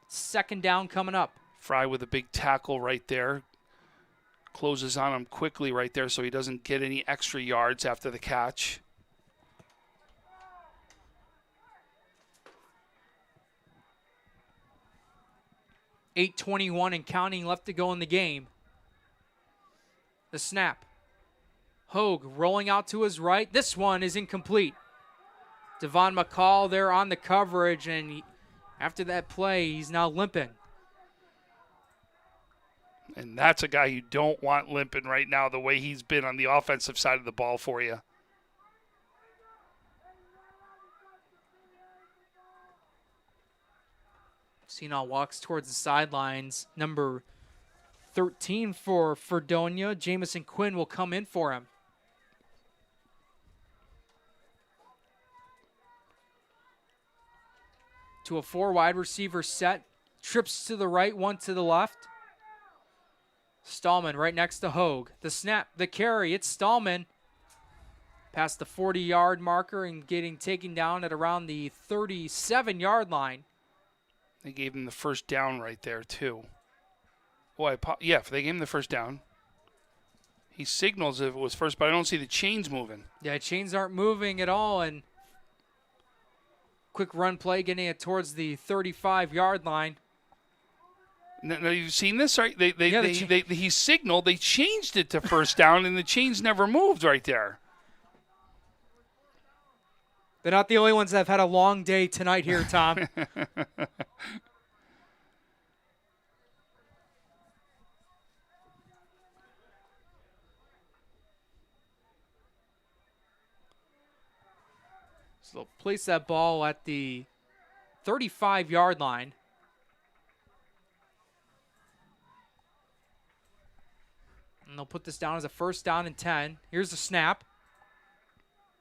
Second down coming up. Fry with a big tackle right there. Closes on him quickly right there so he doesn't get any extra yards after the catch. .8:21 and counting left to go in the game. The snap. Hogue rolling out to his right. This one is incomplete. Devon McCall there on the coverage, and after that play, he's now limping. And that's a guy you don't want limping right now, the way he's been on the offensive side of the ball for you. Senal walks towards the sidelines. Number 13 for Fredonia, Jamison Quinn, will come in for him. To a 4 wide receiver set. Trips to the right, one to the left. Stallman right next to Hogue. The snap, the carry, it's Stallman. Past the 40-yard marker and getting taken down at around the 37-yard line. They gave him the first down right there, too. Oh, yeah, they gave him the first down. He signals if it was first, but I don't see the chains moving. Yeah, chains aren't moving at all, and quick run play getting it towards the 35-yard line. Now, you've seen this, right? He signaled, they changed it to first down, and the chains never moved right there. They're not the only ones that have had a long day tonight here, Tom. So they'll place that ball at the 35-yard line. And they'll put this down as a first down and 10. Here's the snap.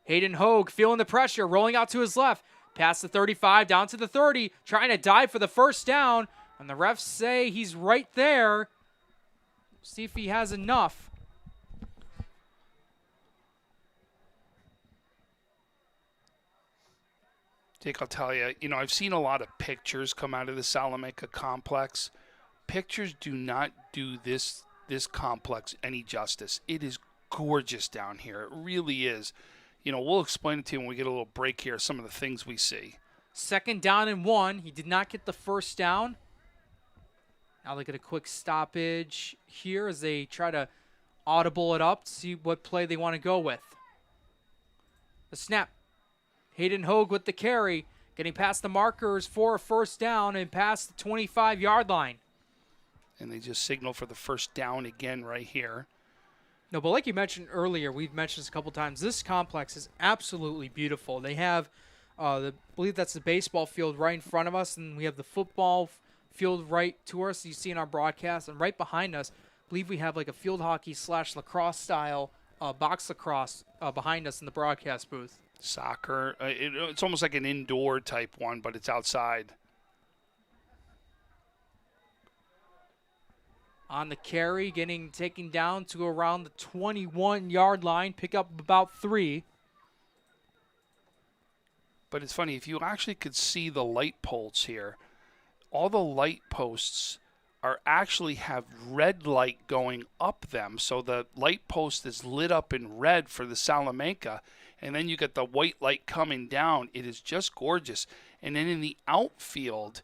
Hayden Hogue feeling the pressure, rolling out to his left. Past the 35, down to the 30, trying to dive for the first down. And the refs say he's right there. See if he has enough. Jake, I'll tell you, I've seen a lot of pictures come out of the Salamanca complex. Pictures do not do this complex any justice. It is gorgeous down here. It really is. We'll explain it to you when we get a little break here, some of the things we see. 2nd down and 1. He did not get the first down. Now they get a quick stoppage here as they try to audible it up to see what play they want to go with. The snap. Hayden Hogue with the carry, getting past the markers for a first down and past the 25-yard line. And they just signal for the first down again right here. No, but like you mentioned earlier, we've mentioned this a couple times, this complex is absolutely beautiful. They have, I believe that's the baseball field right in front of us, and we have the football field right to us, you see in our broadcast, and right behind us, I believe we have like a field hockey / lacrosse style box lacrosse behind us in the broadcast booth. Soccer, it's almost like an indoor type one, but it's outside. On the carry, getting taken down to around the 21-yard line, pick up about 3. But it's funny, if you actually could see the light poles here, all the light posts actually have red light going up them. So the light post is lit up in red for the Salamanca, and then you get the white light coming down. It is just gorgeous. And then in the outfield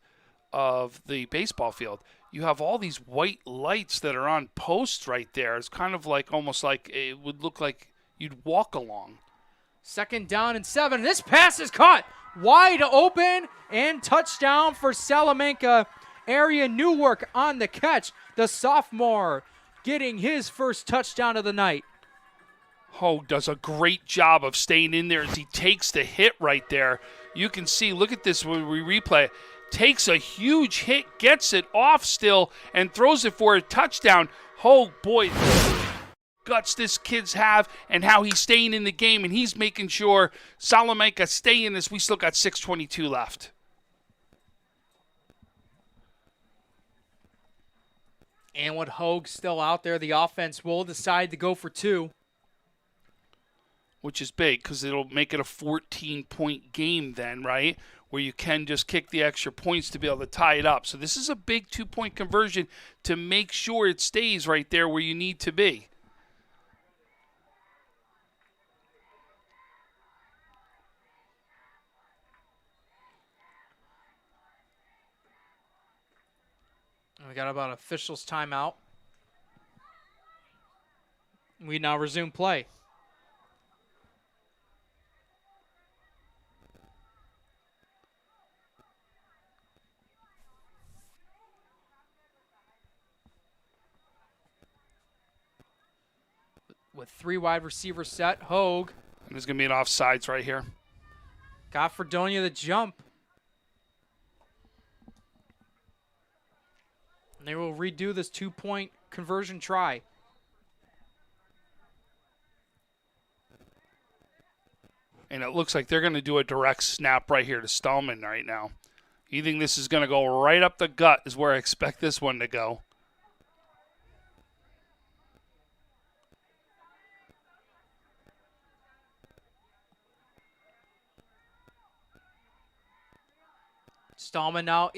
of the baseball field, you have all these white lights that are on posts right there. It's kind of like almost like it would look like you'd walk along. 2nd down and 7. This pass is caught wide open and touchdown for Salamanca. Arian Newark on the catch. The sophomore getting his first touchdown of the night. Hogue does a great job of staying in there as he takes the hit right there. You can see, look at this when we replay it. Takes a huge hit, gets it off still, and throws it for a touchdown. Oh, boy, guts this kid's have and how he's staying in the game, and he's making sure Salamanca stay in this. We still got 6:22 left. And with Hogue still out there, the offense will decide to go for 2. Which is big because it'll make it a 14-point game then, right? Where you can just kick the extra points to be able to tie it up. So this is a big 2-point conversion to make sure it stays right there where you need to be. We got about officials timeout. We now resume play. with 3 wide receivers set. Hogue. And there's going to be an offsides right here. Got Fredonia the jump. And they will redo this 2-point conversion try. And it looks like they're going to do a direct snap right here to Stallman right now. You think this is going to go right up the gut is where I expect this one to go. Stallman now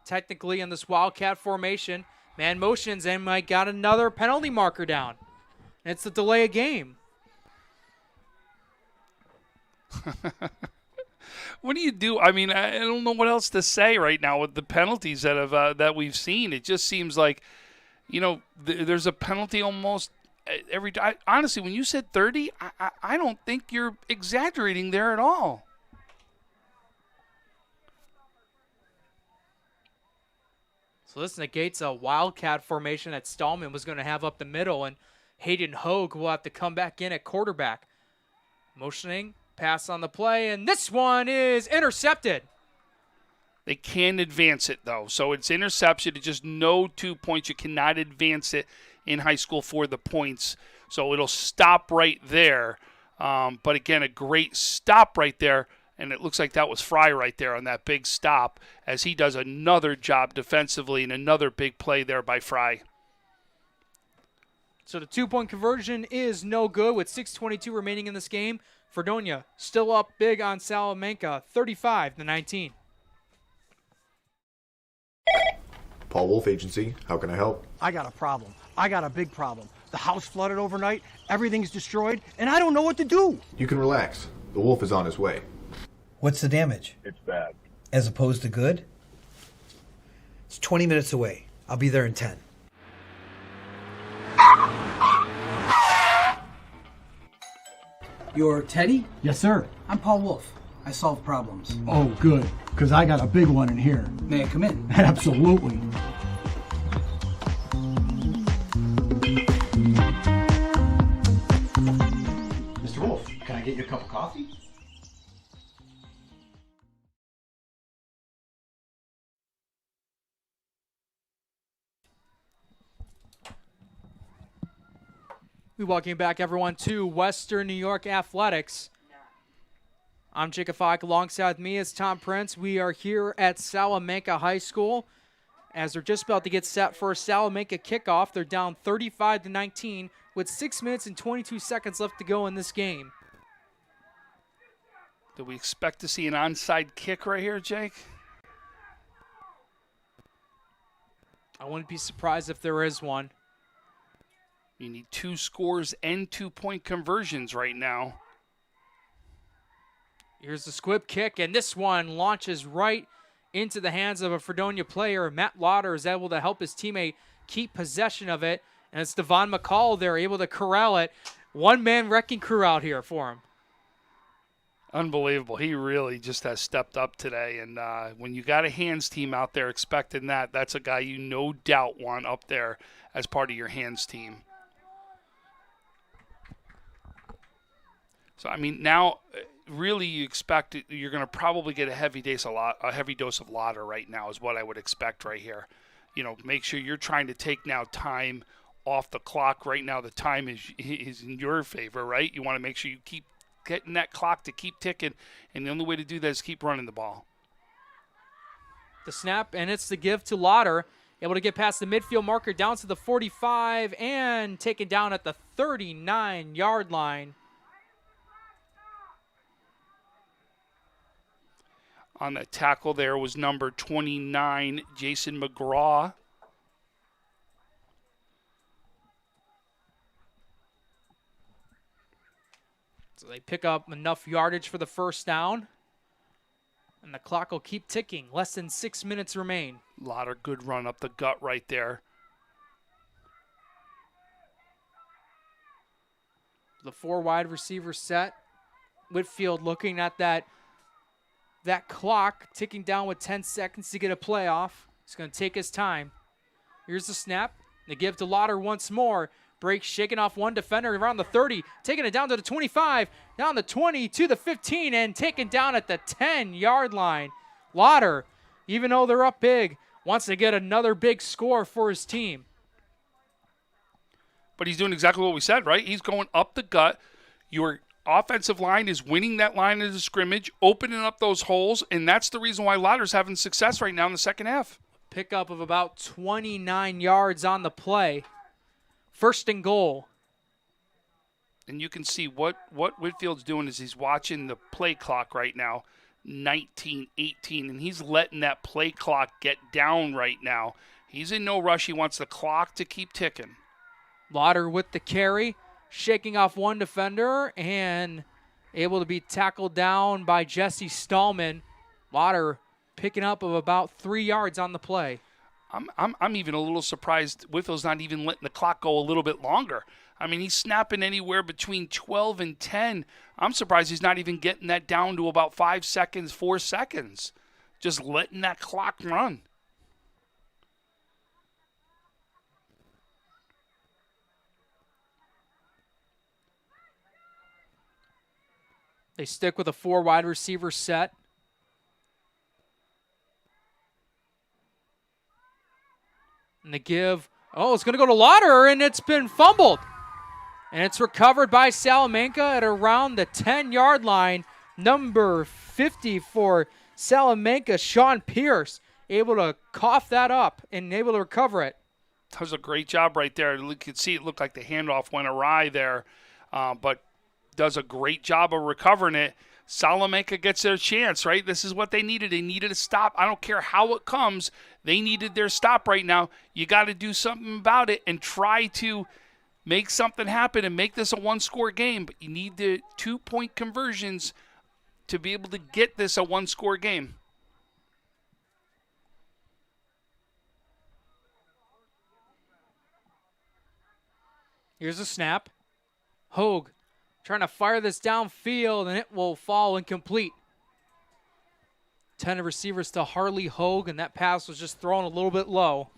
technically in this Wildcat formation. Man motions and might got another penalty marker down. And it's the delay of game. What do you do? I mean, I don't know what else to say right now with the penalties that we've seen. It just seems like, there's a penalty almost every time. Honestly, when you said 30, I don't think you're exaggerating there at all. So this negates a Wildcat formation that Stallman was going to have up the middle, and Hayden Hogue will have to come back in at quarterback. Motioning. Pass on the play, and this one is intercepted. They can advance it, though. So it's interception. It's just no 2 points. You cannot advance it in high school for the points. So it'll stop right there. But, again, a great stop right there. And it looks like that was Fry right there on that big stop as he does another job defensively and another big play there by Fry. So the 2-point conversion is no good with 6:22 remaining in this game. Fredonia still up big on Salamanca, 35-19. Paul Wolf Agency, how can I help? I got a problem. I got a big problem. The house flooded overnight, everything's destroyed, and I don't know what to do. You can relax. The wolf is on his way. What's the damage? It's bad. As opposed to good? It's 20 minutes away. I'll be there in 10. You're Teddy? Yes, sir. I'm Paul Wolf. I solve problems. Oh, good, because I got a big one in here. May I come in? Absolutely. Mr. Wolf, can I get you a cup of coffee? We welcome back, everyone, to Western New York Athletics. I'm Jacob Falk. Alongside me is Tom Prince. We are here at Salamanca High School as they're just about to get set for a Salamanca kickoff. They're down 35-19 with 6 minutes and 22 seconds left to go in this game. Do we expect to see an onside kick right here, Jake? I wouldn't be surprised if there is one. You need 2 scores and 2-point conversions right now. Here's the squib kick, and this one launches right into the hands of a Fredonia player. Matt Lauder is able to help his teammate keep possession of it, and it's Devon McCall there able to corral it. One-man wrecking crew out here for him. Unbelievable. He really just has stepped up today, and when you got a hands team out there expecting that, that's a guy you no doubt want up there as part of your hands team. So, I mean, now really you expect you're going to probably get a heavy dose of Lauder right now is what I would expect right here. Make sure you're trying to take now time off the clock. Right now the time is in your favor, right? You want to make sure you keep getting that clock to keep ticking, and the only way to do that is keep running the ball. The snap, and it's the give to Lauder. Able to get past the midfield marker down to the 45 and taken down at the 39-yard line. On that tackle there was number 29, Jason McGraw. So they pick up enough yardage for the first down. And the clock will keep ticking. Less than 6 minutes remain. Lauder, good run up the gut right there. The 4 wide receiver set. Whitfield looking at that clock ticking down with 10 seconds to get a playoff. He's going to take his time. Here's the snap. They give to Lauder once more. break, shaking off one defender around the 30, taking it down to the 25, down the 20 to the 15, and taken down at the 10-yard line. Lauder, even though they're up big, wants to get another big score for his team. But he's doing exactly what we said, right? He's going up the gut. Your offensive line is winning that line of the scrimmage, opening up those holes, and that's the reason why Lauder's having success right now in the second half. Pickup of about 29 yards on the play. First and goal. And you can see what Whitfield's doing is he's watching the play clock right now, 19, 18, and he's letting that play clock get down right now. He's in no rush. He wants the clock to keep ticking. Lauder with the carry, shaking off one defender and able to be tackled down by Jesse Stallman. Lauder picking up of about 3 yards on the play. I'm even a little surprised Whitfield's not even letting the clock go a little bit longer. I mean, he's snapping anywhere between 12 and 10. I'm surprised he's not even getting that down to about 5 seconds, 4 seconds. Just letting that clock run. They stick with a 4 wide receiver set. And the give, it's going to go to Lauder, and it's been fumbled. And it's recovered by Salamanca at around the 10-yard line. Number 50 for Salamanca, Sean Pierce, able to cough that up and able to recover it. Does a great job right there. You could see it looked like the handoff went awry there, but does a great job of recovering it. Salamanca gets their chance, right? This is what they needed. They needed a stop. I don't care how it comes. They needed their stop right now. You got to do something about it and try to make something happen and make this a one-score game. But you need the 2-point conversions to be able to get this a one-score game. Here's a snap. Hogue trying to fire this downfield, and it will fall incomplete. 10 receivers to Harley Hogue, and that pass was just thrown a little bit low.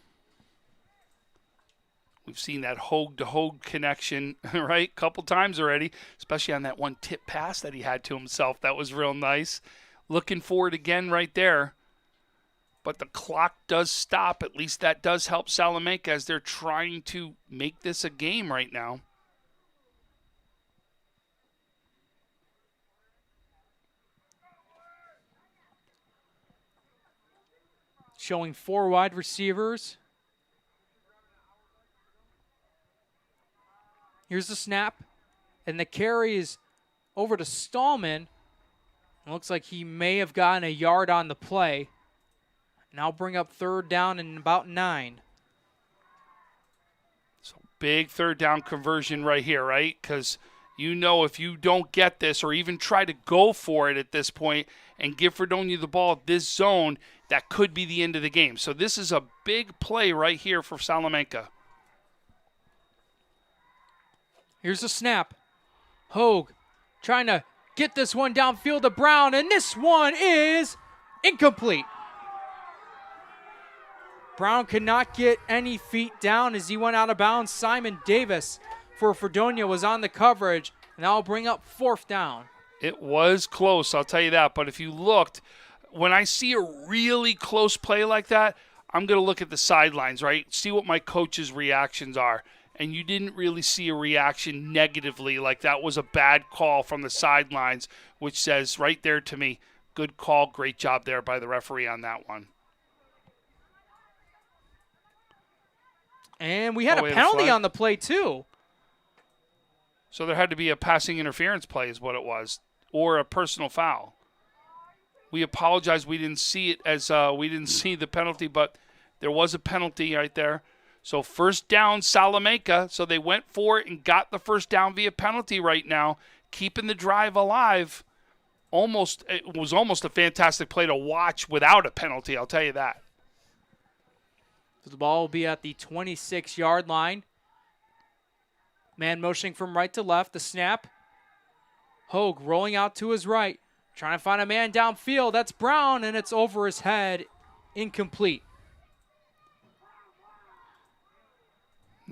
We've seen that Hogue-to-Hogue connection, right, a couple times already, especially on that one tip pass that he had to himself. That was real nice. Looking for it again right there. But the clock does stop. At least that does help Salamanca as they're trying to make this a game right now. Showing 4 wide receivers. Here's the snap. And the carry is over to Stallman. It looks like he may have gotten a yard on the play. Now bring up 3rd down and about 9. So big 3rd down conversion right here, right? Because you know if you don't get this or even try to go for it at this point and give Fredonia the ball at this zone, that could be the end of the game. So this is a big play right here for Salamanca. Here's a snap. Hogue trying to get this one downfield to Brown, and this one is incomplete. Brown could not get any feet down as he went out of bounds. Simon Davis for Fredonia was on the coverage, and that'll bring up 4th down. It was close, I'll tell you that. But if you looked, when I see a really close play like that, I'm going to look at the sidelines, right? See what my coach's reactions are. And you didn't really see a reaction negatively, like that was a bad call from the sidelines, which says right there to me, good call, great job there by the referee on that one. And we had a penalty on the play too. So there had to be a passing interference play is what it was, or a personal foul. We apologize. We didn't see it as we didn't see the penalty, but there was a penalty right there. So 1st down, Salamanca. So they went for it and got the 1st down via penalty right now, keeping the drive alive. It was almost a fantastic play to watch without a penalty, I'll tell you that. The ball will be at the 26-yard line. Man motioning from right to left. The snap. Hogue rolling out to his right. Trying to find a man downfield. That's Brown, and it's over his head. Incomplete.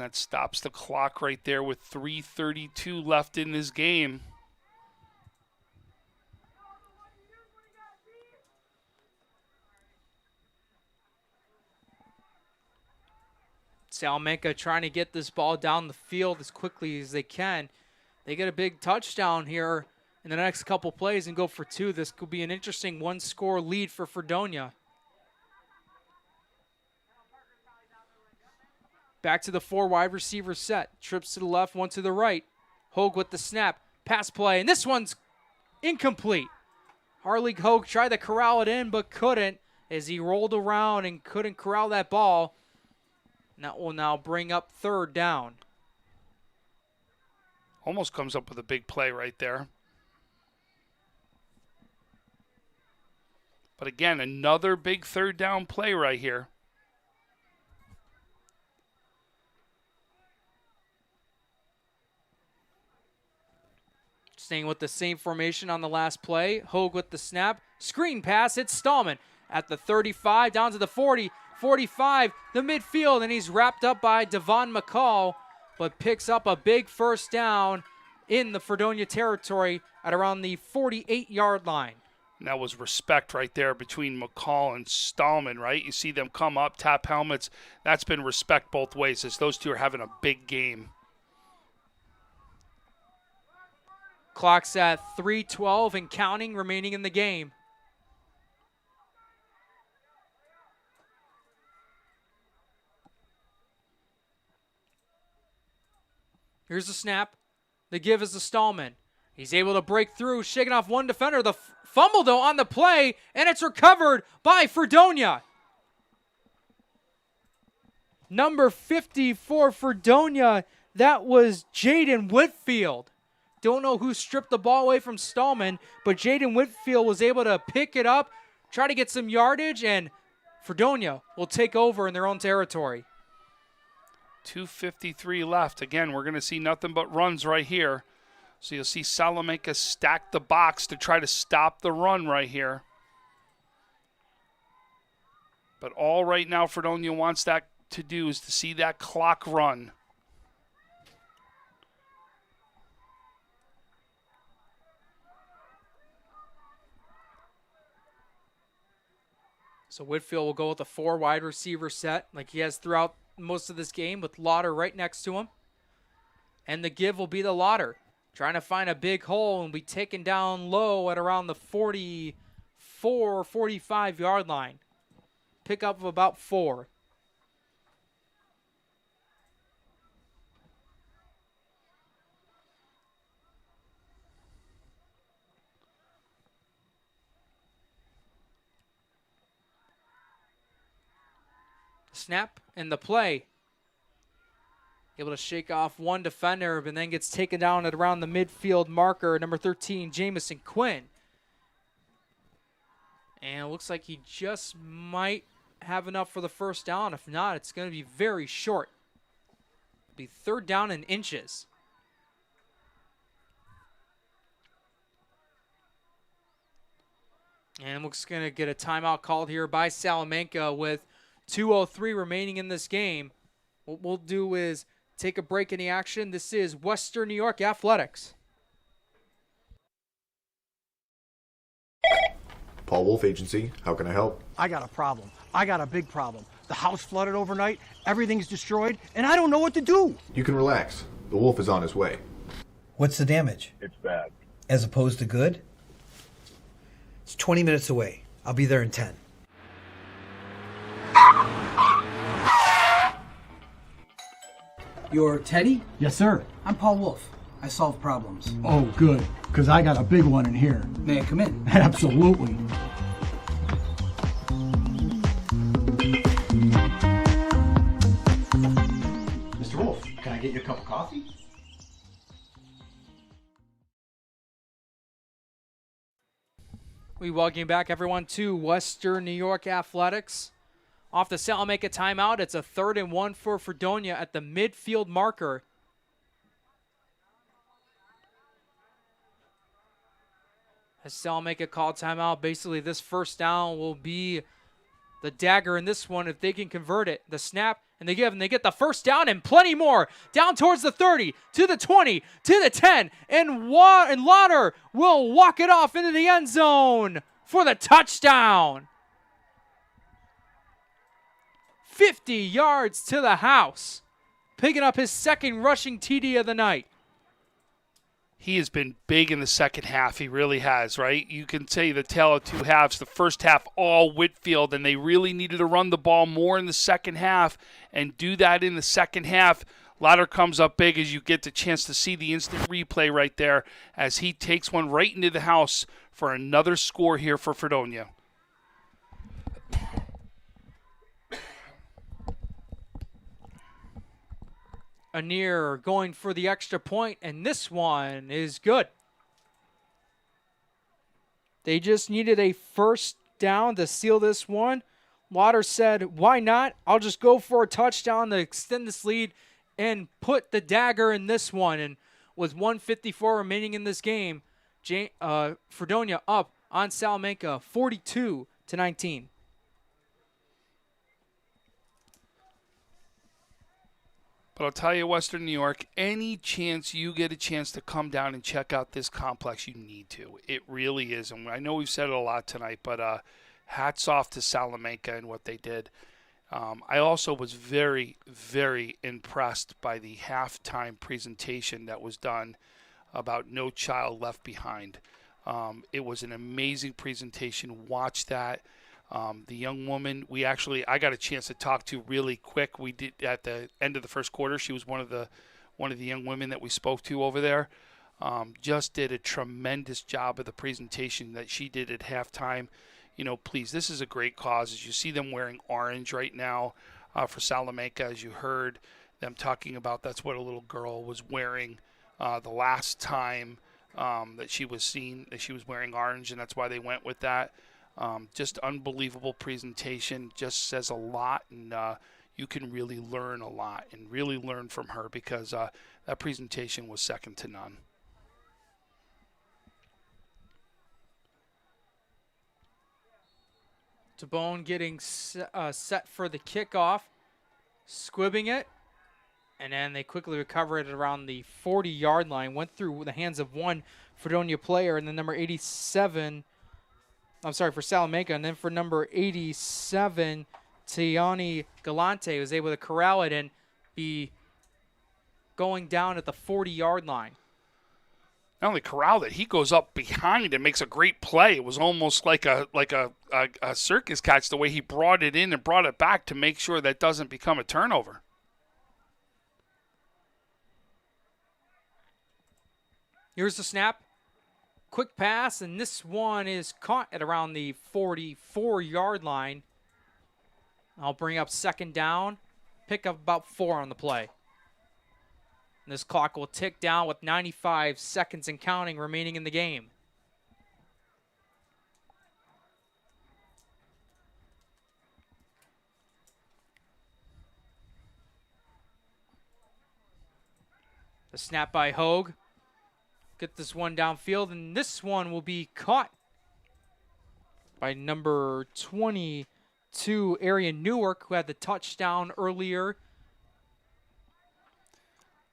That stops the clock right there with 3:32 left in this game. Salamanca trying to get this ball down the field as quickly as they can. They get a big touchdown here in the next couple plays and go for two. This could be an interesting one-score lead for Fredonia. Back to the 4 wide receiver set. Trips to the left, one to the right. Hogue with the snap. Pass play, and this one's incomplete. Harley Hogue tried to corral it in, but couldn't as he rolled around and couldn't corral that ball. And that will now bring up 3rd down. Almost comes up with a big play right there. But again, another big 3rd down play right here. Staying with the same formation on the last play. Hogue with the snap. Screen pass. It's Stallman at the 35, down to the 40, 45, the midfield, and he's wrapped up by Devon McCall, but picks up a big 1st down in the Fredonia territory at around the 48-yard line. And that was respect right there between McCall and Stallman, right? You see them come up, tap helmets. That's been respect both ways as those two are having a big game. Clock's at 3:12 and counting remaining in the game. Here's the snap. The give is to Stallman. He's able to break through, shaking off one defender. The fumble, though, on the play, and it's recovered by Fredonia. Number 50 for Fredonia, that was Jaden Whitfield. Don't know who stripped the ball away from Stallman, but Jaden Whitfield was able to pick it up, try to get some yardage, and Fredonia will take over in their own territory. 2:53 left. Again, we're going to see nothing but runs right here. So you'll see Salamanca stack the box to try to stop the run right here. But all right now Fredonia wants that to do is to see that clock run. So Whitfield will go with a 4 wide receiver set like he has throughout most of this game with Lauder right next to him. And the give will be to Lauder. Trying to find a big hole and be taken down low at around the 44, 45-yard line. Pickup of about 4. Snap and the play. Able to shake off one defender, but then gets taken down at around the midfield marker, number 13, Jamison Quinn. And it looks like he just might have enough for the 1st down. If not, it's going to be very short. It'll be 3rd down in inches. And looks going to get a timeout called here by Salamanca with 2:03 remaining in this game. What we'll do is take a break in the action. This is Western New York Athletics. Paul Wolf Agency, how can I help? I got a problem. I got a big problem. The house flooded overnight, everything's destroyed, and I don't know what to do. You can relax. The wolf is on his way. What's the damage? It's bad. As opposed to good? It's 20 minutes away. I'll be there in 10. You're Teddy? Yes, sir. I'm Paul Wolf. I solve problems. Oh, good, because I got a big one in here. May I come in? Absolutely. Mr. Wolf, can I get you a cup of coffee? We welcome back, everyone, to Western New York Athletics. Off the Salamanca timeout, it's a 3rd and 1 for Fredonia at the midfield marker. As Salamanca called timeout, basically this 1st down will be the dagger in this one if they can convert it. The snap, and they get the first down and plenty more. Down towards the 30, to the 20, to the 10, and Lauder will walk it off into the end zone for the touchdown. 50 yards to the house, picking up his second rushing TD of the night. He has been big in the second half. He really has, right? You can say the tale of two halves. The first half, all Whitfield, and they really needed to run the ball more in the second half and do that in the second half. Lauder comes up big as you get the chance to see the instant replay right there as he takes one right into the house for another score here for Fredonia. Anir going for the extra point, and this one is good. They just needed a first down to seal this one. Lauder said, why not? I'll just go for a touchdown to extend this lead and put the dagger in this one. And with 1:54 remaining in this game, Fredonia up on Salamanca 42-19. But I'll tell you, Western New York, any chance you get a chance to come down and check out this complex, you need to. It really is. And I know we've said it a lot tonight, but hats off to Salamanca and what they did. I also was very, very impressed by the halftime presentation that was done about No Child Left Behind. It was an amazing presentation. Watch that. The young woman I got a chance to talk to really quick. We did at the end of the first quarter. She was one of the young women that we spoke to over there. Just did a tremendous job of the presentation that she did at halftime. You know, please, this is a great cause. As you see them wearing orange right now for Salamanca, as you heard them talking about, that's what a little girl was wearing the last time that she was seen, that she was wearing orange, and that's why they went with that. Just unbelievable presentation, just says a lot, and you can really learn a lot and really learn from her because that presentation was second to none. Tabone getting set for the kickoff, squibbing it, and then they quickly recover it around the 40-yard line. Went through the hands of one Fredonia player, and then number 87, I'm sorry, for Salamanca, and then for number 87, Tiani Galante was able to corral it and be going down at the 40-yard line. Not only corralled it, he goes up behind and makes a great play. It was almost like a circus catch the way he brought it in and brought it back to make sure that doesn't become a turnover. Here's the snap. Quick pass, and this one is caught at around the 44-yard line. I'll bring up second down. Pick up about 4 on the play. And this clock will tick down with 95 seconds and counting remaining in the game. The snap by Hogue. Get this one downfield, and this one will be caught by number 22, Arian Newark, who had the touchdown earlier.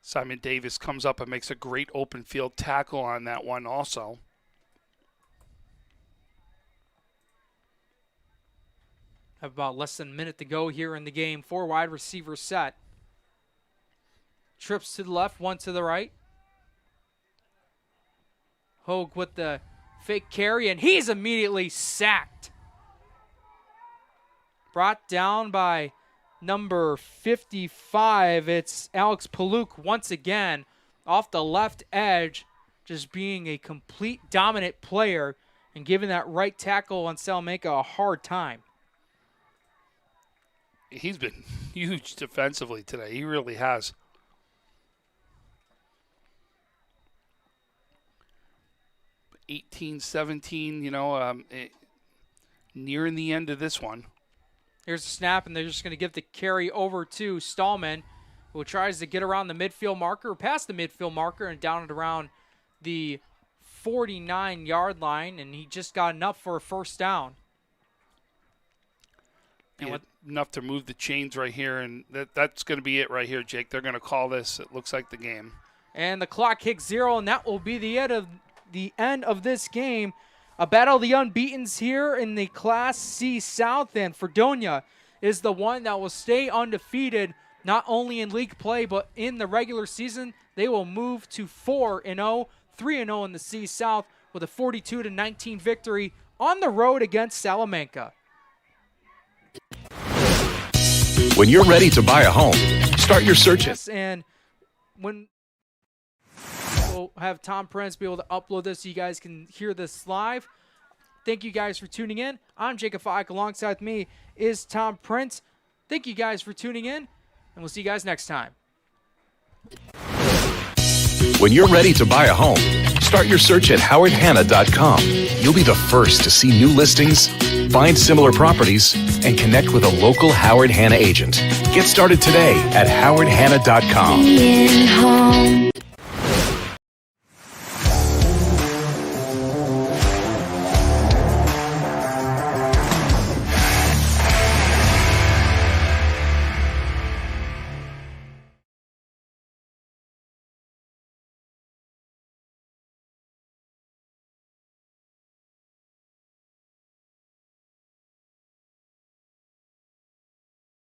Simon Davis comes up and makes a great open field tackle on that one also. Have about less than a minute to go here in the game. 4 wide receivers set. Trips to the left, 1 to the right. Hogue with the fake carry, and he's immediately sacked. Brought down by number 55. It's Alex Paluk once again off the left edge, just being a complete dominant player and giving that right tackle on Salamanca a hard time. He's been huge defensively today. He really has. $18-17, nearing the end of this one. Here's the snap, and they're just going to give the carry over to Stallman, who tries to get around the midfield marker, past the midfield marker, and down at around the 49-yard line, and he just got enough for a first down. enough to move the chains right here, and that's going to be it right here, Jake. They're going to call this. It looks like the game. And the clock hits 0, and that will be the end of this game. A battle of the unbeatens here in the Class C South, and Fredonia is the one that will stay undefeated, not only in league play, but in the regular season. They will move to 4-0, 3-0 in the C South with a 42-19 victory on the road against Salamanca. When you're ready to buy a home, start your search. And when we'll have Tom Prince be able to upload this so you guys can hear this live. Thank you guys for tuning in. I'm Jacob Fike. Alongside me is Tom Prince. Thank you guys for tuning in, and we'll see you guys next time. When you're ready to buy a home, start your search at howardhanna.com. You'll be the first to see new listings, find similar properties, and connect with a local Howard Hanna agent. Get started today at howardhanna.com.